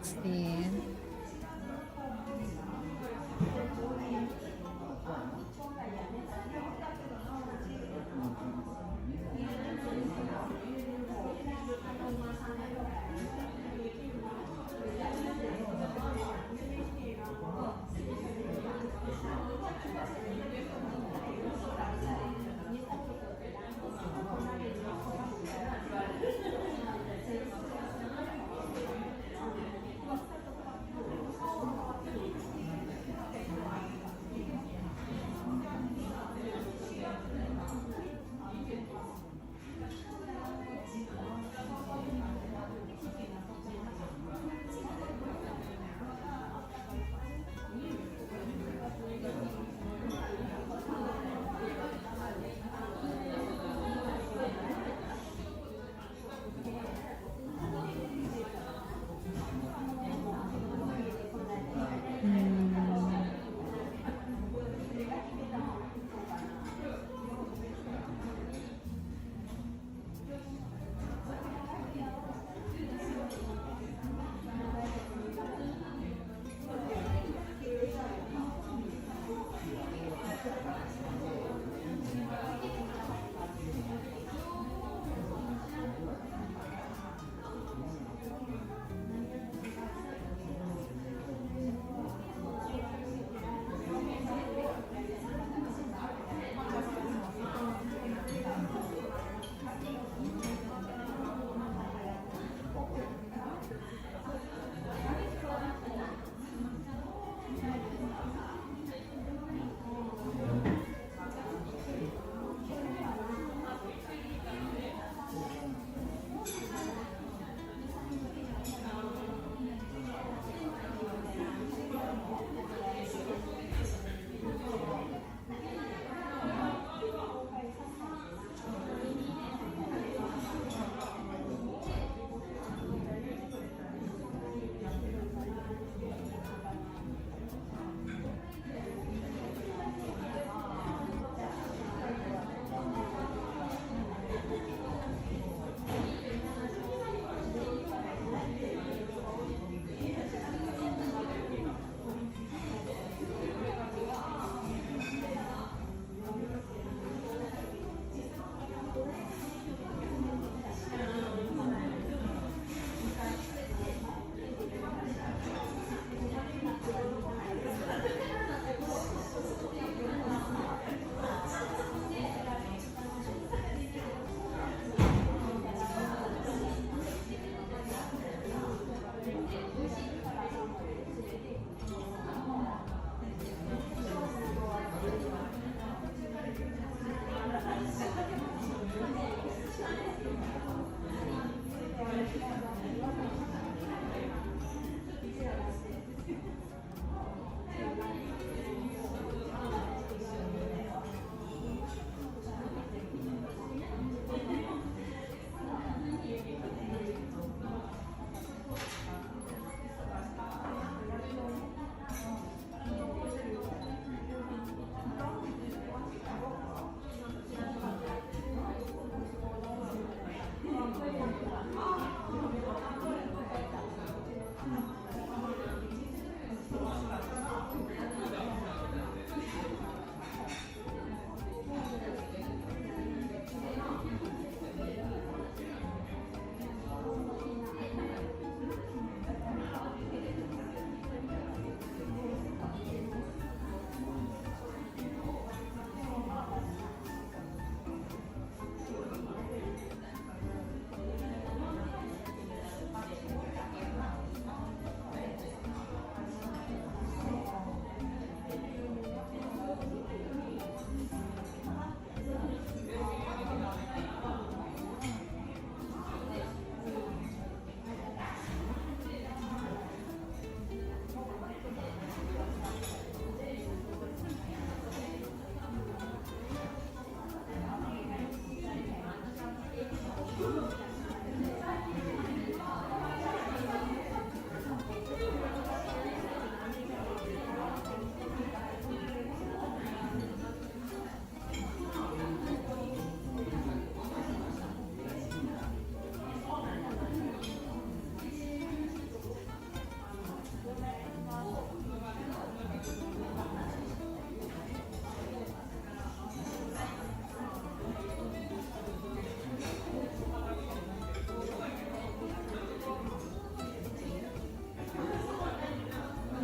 Let's see.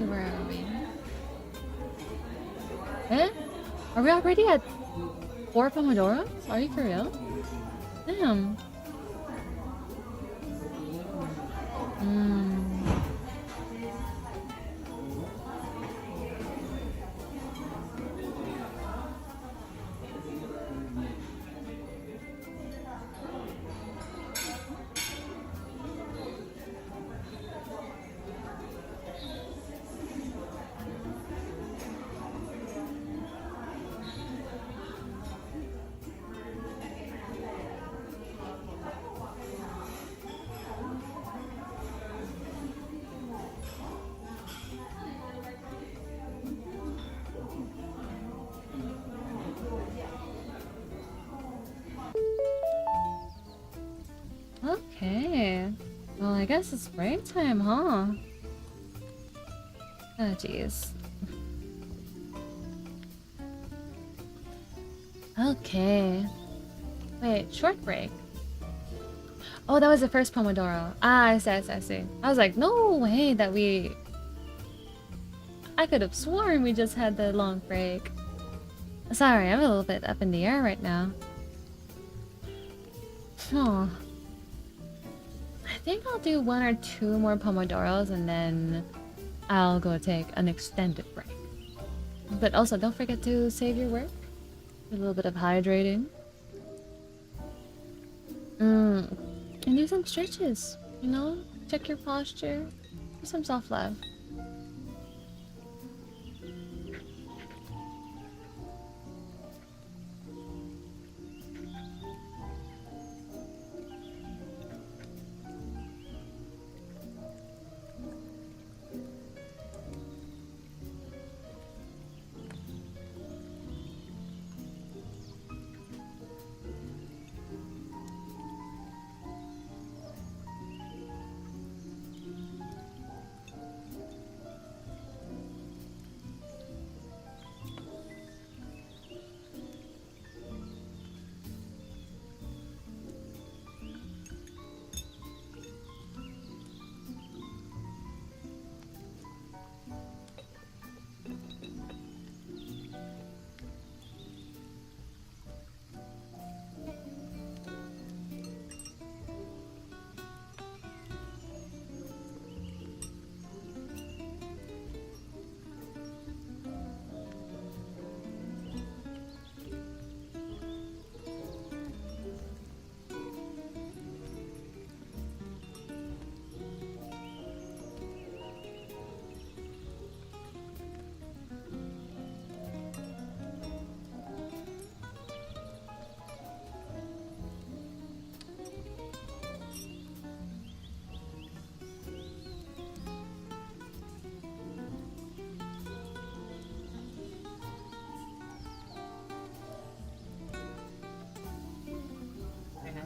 Okay, where are we? Eh? Are we already at 4 Pomodoros? Are you for real? Damn. Okay. Well, I guess it's break time, huh? Oh, jeez. Okay. Wait, short break. Oh, that was the first Pomodoro. Ah, I see. I was like, no way that we... I could have sworn we just had the long break. Sorry, I'm a little bit up in the air right now. Oh. I think I'll do 1 or 2 more Pomodoros and then I'll go take an extended break. But also, don't forget to save your work. A little bit of hydrating. And do some stretches, you know? Check your posture. Do some self-love.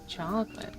Chocolate.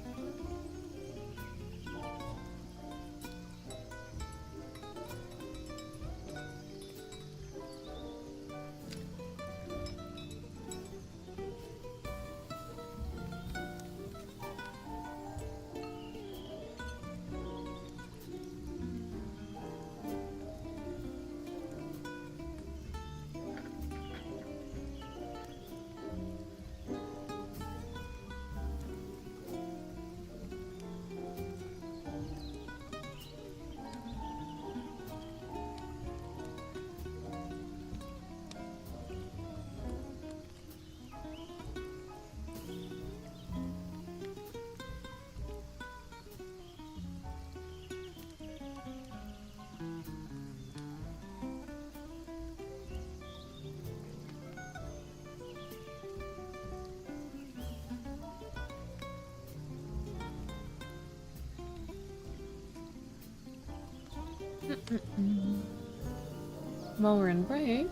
While we're in break,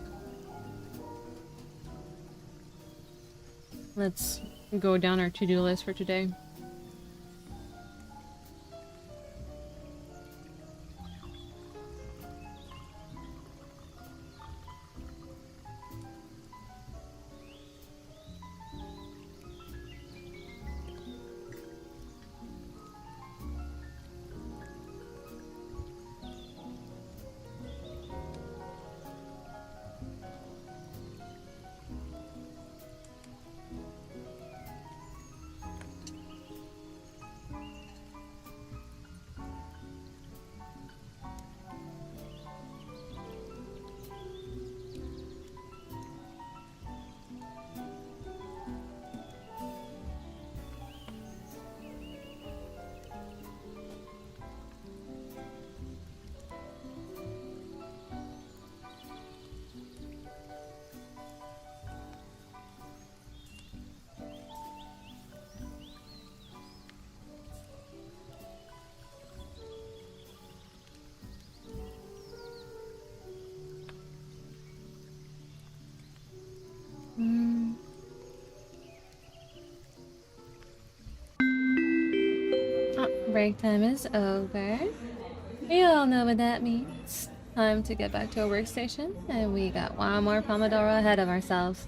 let's go down our to-do list for today. break time is over. We all know what that means. Time to get back to a workstation, and we got one more Pomodoro ahead of ourselves.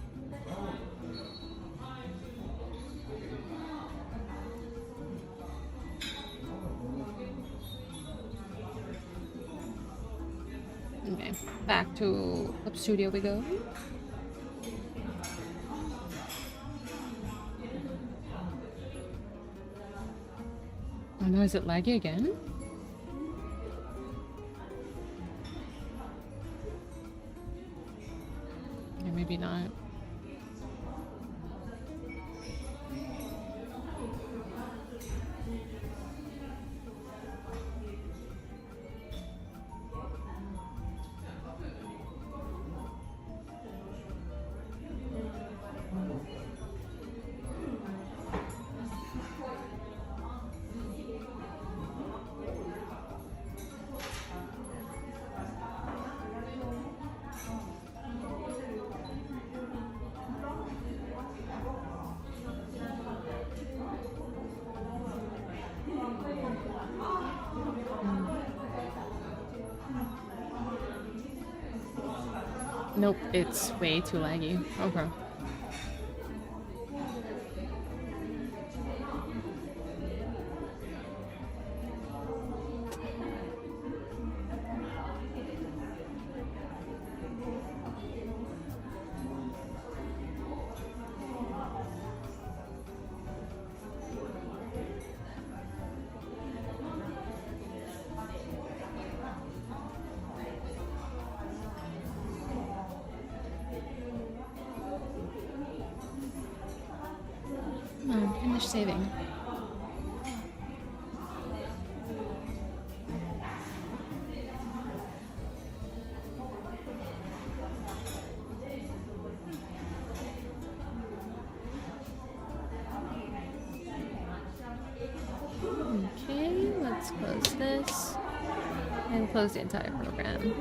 Okay, back to Up Studio we go. Oh no, is it laggy again? Yeah, maybe not. Nope, it's way too laggy. Okay. Finish saving. Okay, let's close this and close the entire program.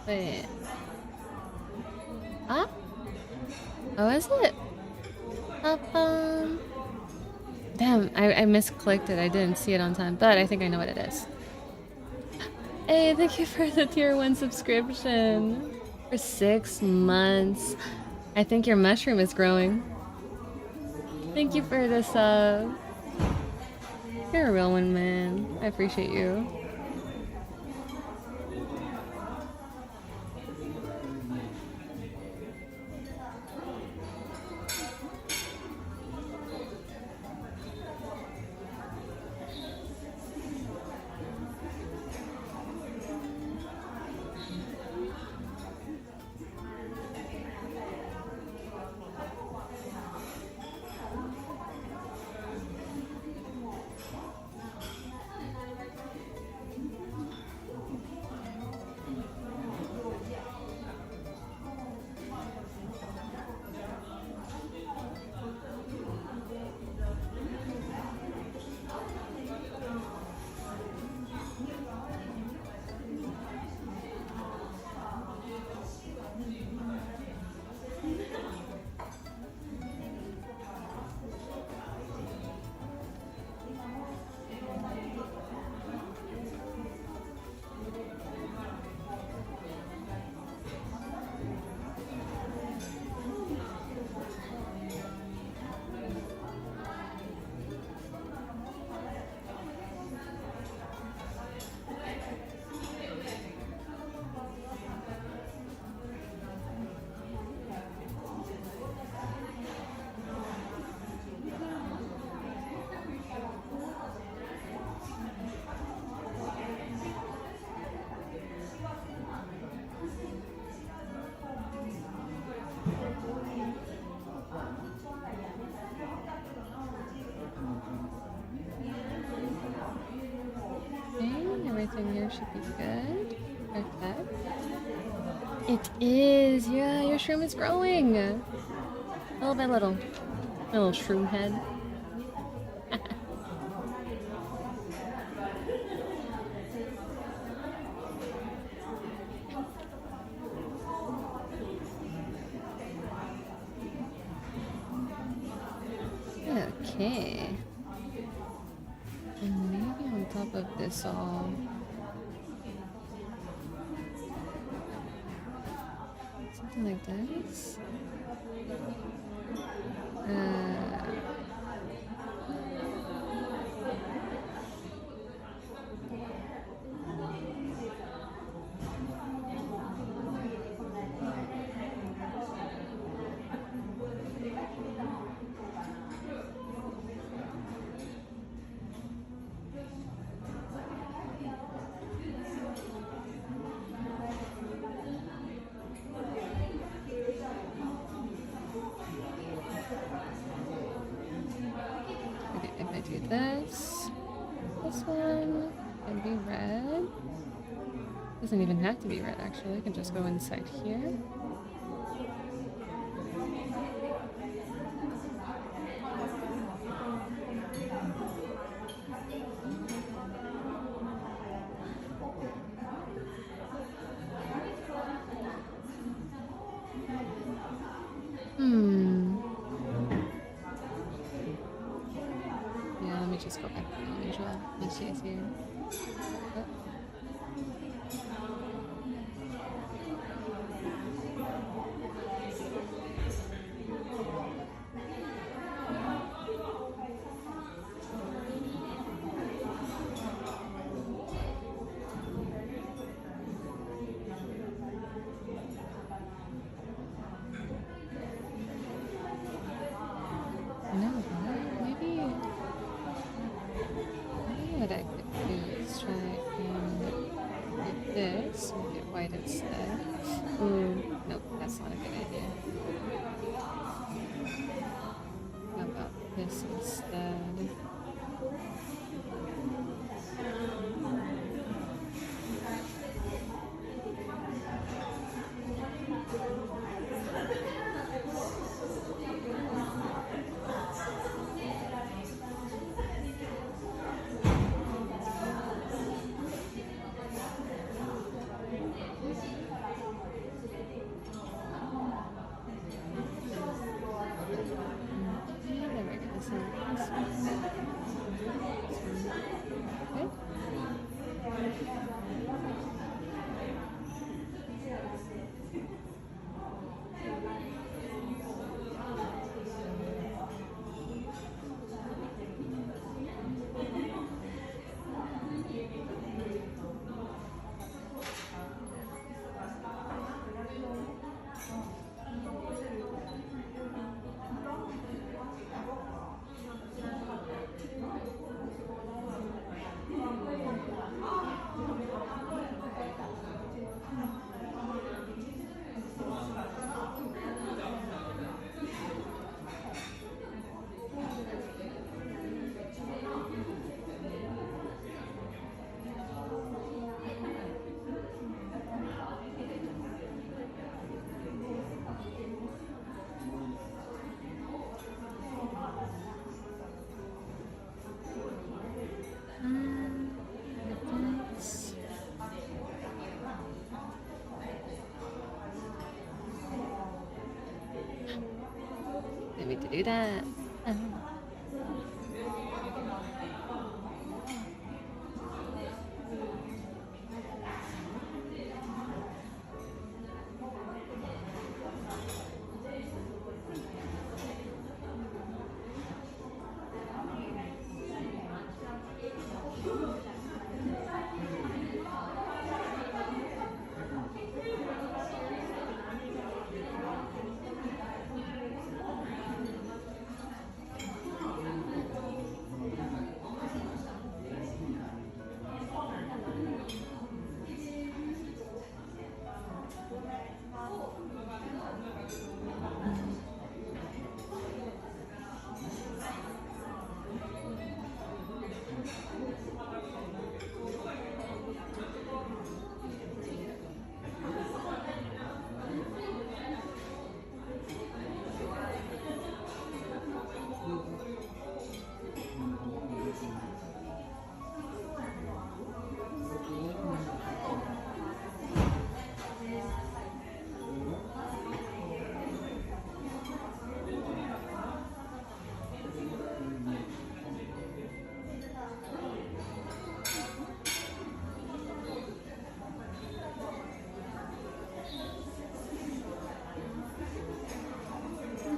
Wait. Ah? Oh, is it? Damn, I misclicked it. I didn't see it on time, but I think I know what it is. Hey, thank you for the tier 1 subscription. For 6 months. I think your mushroom is growing. Thank you for the sub. You're a real one, man. I appreciate you. Everything here should be good. Perfect. It is! Yeah, your shroom is growing! Little by little. My little shroom head. Okay. And maybe on top of this all... something like this. This one can be red. Doesn't even have to be red, actually. I can just go inside here. Yeah, let me just go back to the usual. Much easier. Oh. What I could do is try and get this, make it white instead. Ooh, nope, that's not a good idea. How about this instead? to do that. I don't know.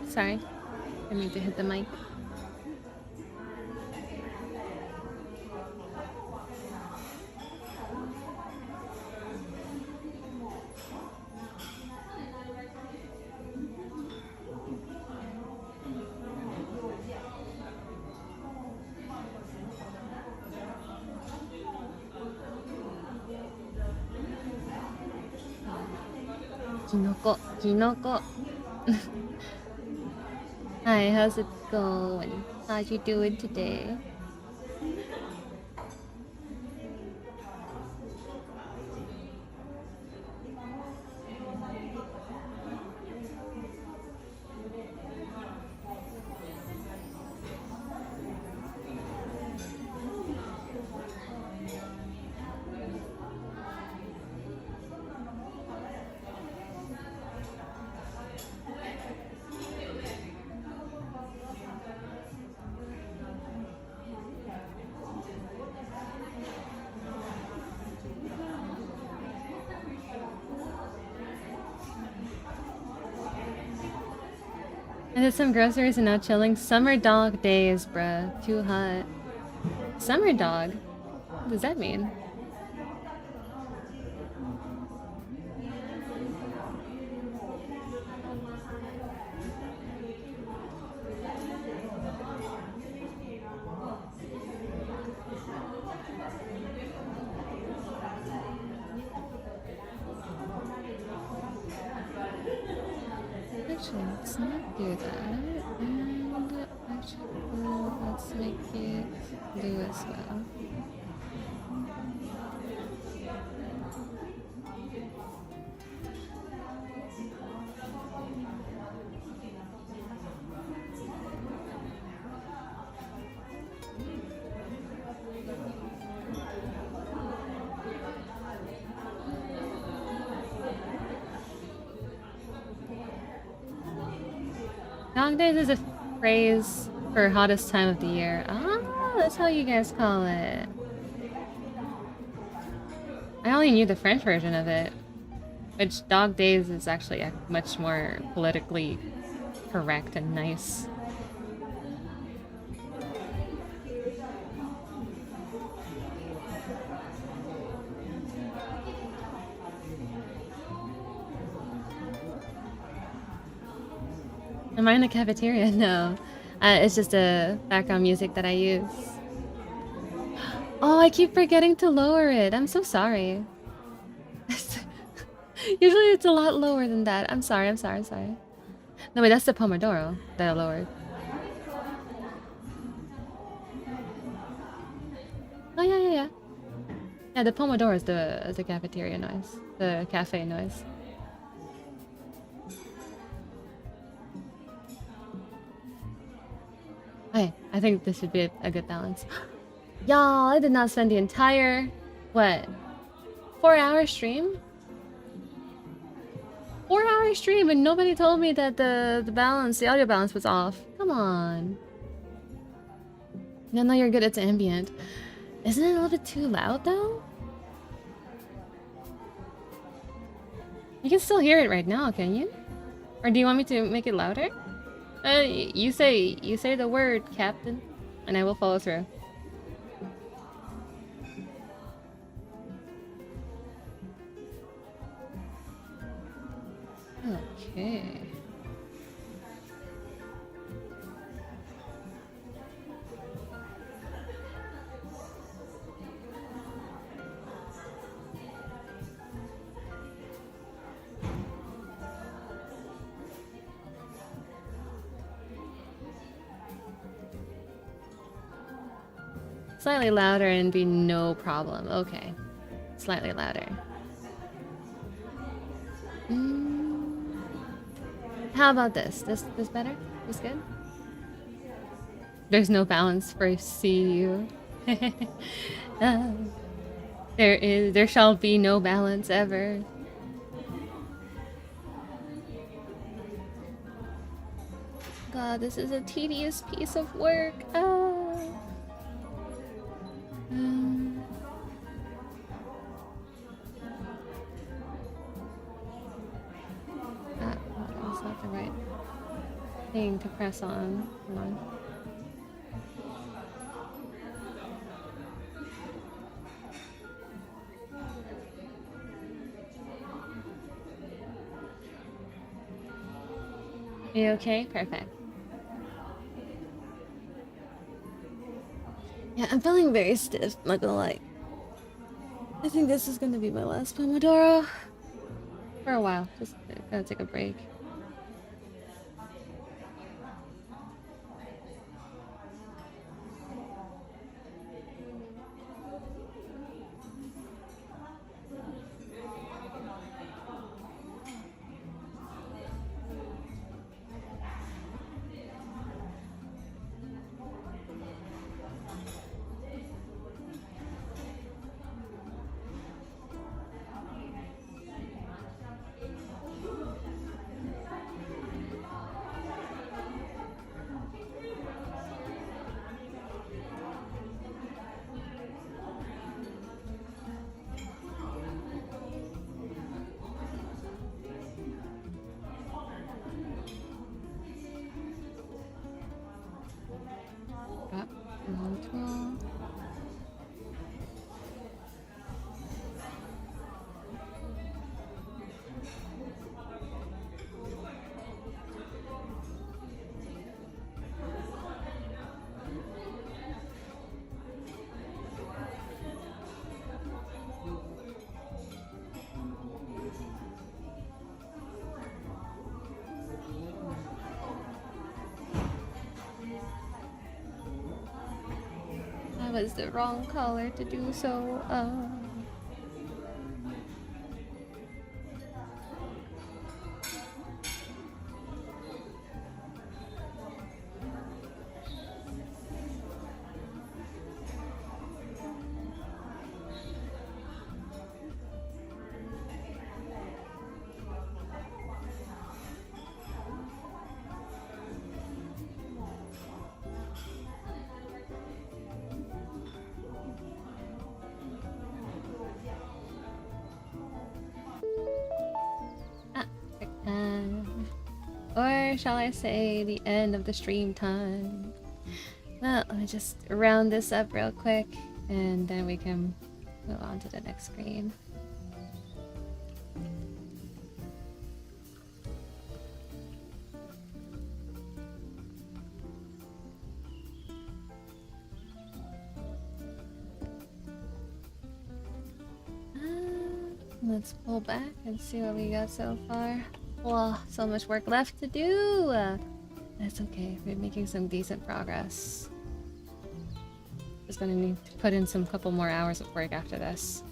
Sorry, I need to hit the mic. Kinoko. Hi, how's it going? How you doing today? I did some groceries and now chilling. Summer dog days, bruh. Too hot. Summer dog? What does that mean? Actually, let's not do that. And actually, let's make it blue as well. Dog days is a phrase for hottest time of the year. Ah, that's how you guys call it. I only knew the French version of it, which dog days is actually much more politically correct and nice. Am I in the cafeteria? No. It's just a background music that I use. Oh, I keep forgetting to lower it. I'm so sorry. Usually it's a lot lower than that. I'm sorry. No, wait, that's the Pomodoro that I lowered. Oh, yeah. Yeah, the Pomodoro is the cafeteria noise. The cafe noise. Okay, I think this should be a good balance. Y'all, I did not spend the entire, what, 4-hour stream? 4-hour stream and nobody told me that the audio balance was off. Come on. No, you're good. It's ambient. Isn't it a little bit too loud though? You can still hear it right now, can you? Or do you want me to make it louder? You say the word, Captain, and I will follow through. Okay. Slightly louder and be no problem. Okay. Slightly louder. How about this? This better? This good? There's no balance for CU. There shall be no balance ever. God, this is a tedious piece of work. That's not the right thing to press on. Hold on. You okay? Perfect. Yeah, I'm feeling very stiff, not gonna lie. I think this is gonna be my last Pomodoro. For a while. Just gotta take a break. Was the wrong color to do so. Or shall I say the end of the stream time? Well, let me just round this up real quick and then we can move on to the next screen. Let's pull back and see what we got so far. Wow, so much work left to do. That's okay. We're making some decent progress. Just gonna need to put in some couple more hours of work after this.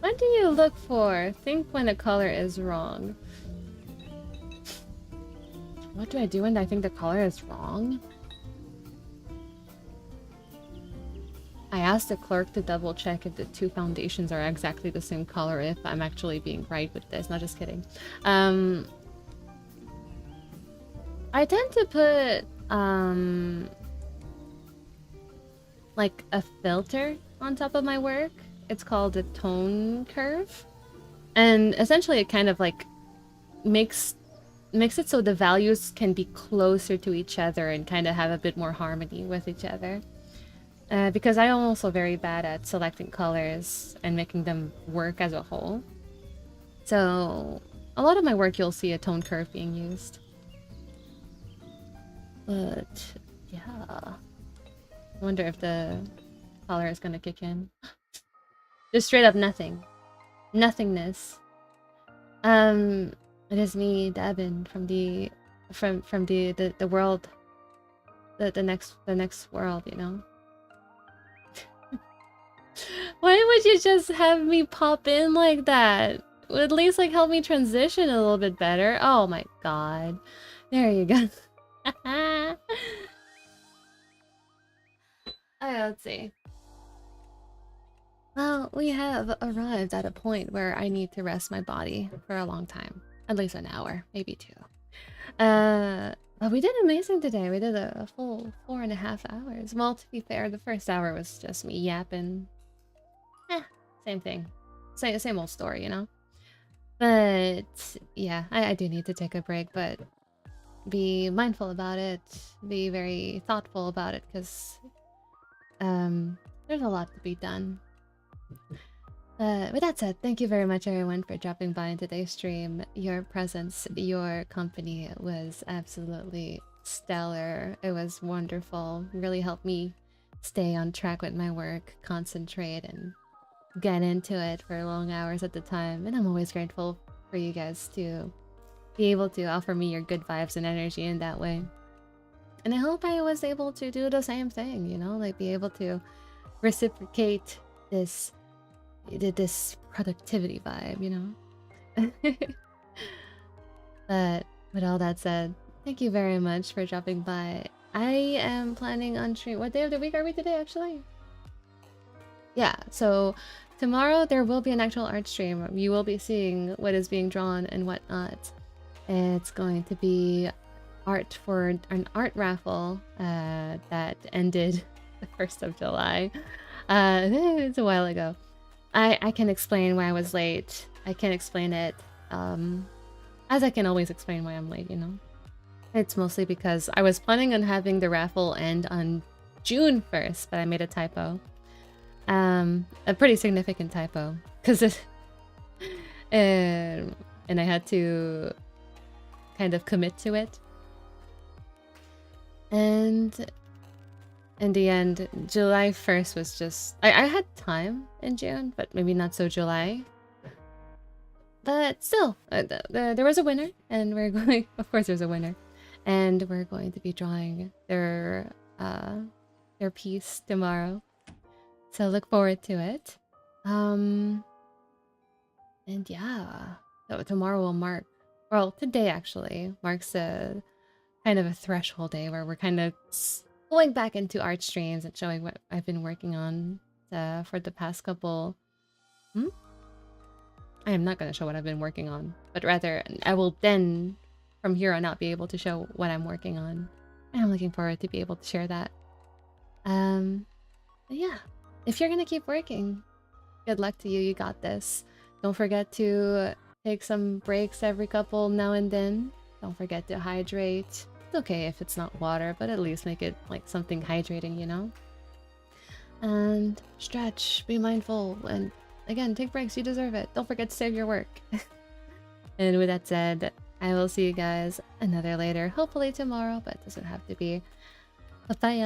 What do you look for? Think when a color is wrong. What do I do when I think the color is wrong? I asked the clerk to double check if the two foundations are exactly the same color, if I'm actually being right with this. Not just kidding. I tend to put like a filter on top of my work. It's called a tone curve. And essentially it kind of like makes it so the values can be closer to each other and kind of have a bit more harmony with each other. Because I am also very bad at selecting colors and making them work as a whole. So a lot of my work you'll see a tone curve being used. But yeah. I wonder if the color is gonna kick in. Just straight up nothing. Nothingness. It is me, Devin, from the world, the next world, you know. Why would you just have me pop in like that? At least like help me transition a little bit better. Oh my god. There you go. Alright, let's see. Well, we have arrived at a point where I need to rest my body for a long time. At least an hour, maybe 2. But we did amazing today. We did a full 4.5 hours. Well, to be fair, the first hour was just me yapping. Same thing. Same old story, you know? But yeah, I do need to take a break, but be mindful about it. Be very thoughtful about it, because there's a lot to be done. With that said, thank you very much everyone for dropping by in today's stream. Your presence, your company was absolutely stellar. It was wonderful. Really helped me stay on track with my work, concentrate, and get into it for long hours at the time. And I'm always grateful for you guys to be able to offer me your good vibes and energy in that way. And I hope I was able to do the same thing, you know, like be able to reciprocate this productivity vibe, you know. But with all that said, thank you very much for dropping by. I am planning on stream. What day of the week are we today, actually? Yeah, so tomorrow there will be an actual art stream. You will be seeing what is being drawn and whatnot. It's going to be art for an art raffle that ended the 1st of July. It's a while ago. I can explain why I was late. I can explain it as I can always explain why I'm late, you know? It's mostly because I was planning on having the raffle end on June 1st, but I made a typo. A pretty significant typo, because it... and I had to kind of commit to it. And in the end, July 1st was just... I had time in June, but maybe not so July. But still, there was a winner, and we're going... Of course there's a winner. And we're going to be drawing their piece tomorrow. So look forward to it. And yeah, so tomorrow will mark... Well, today actually marks a kind of a threshold day where we're kind of going back into art streams and showing what I've been working on for the past couple... I am not going to show what I've been working on, but rather I will then, from here on out, be able to show what I'm working on. And I'm looking forward to be able to share that. But yeah, if you're going to keep working, good luck to you. You got this. Don't forget to take some breaks every couple now and then. Don't forget to hydrate. It's okay if it's not water, but at least make it like something hydrating, you know? And stretch, be mindful, and again, take breaks, you deserve it. Don't forget to save your work. And with that said, I will see you guys another later, hopefully tomorrow, but it doesn't have to be. Bye-bye.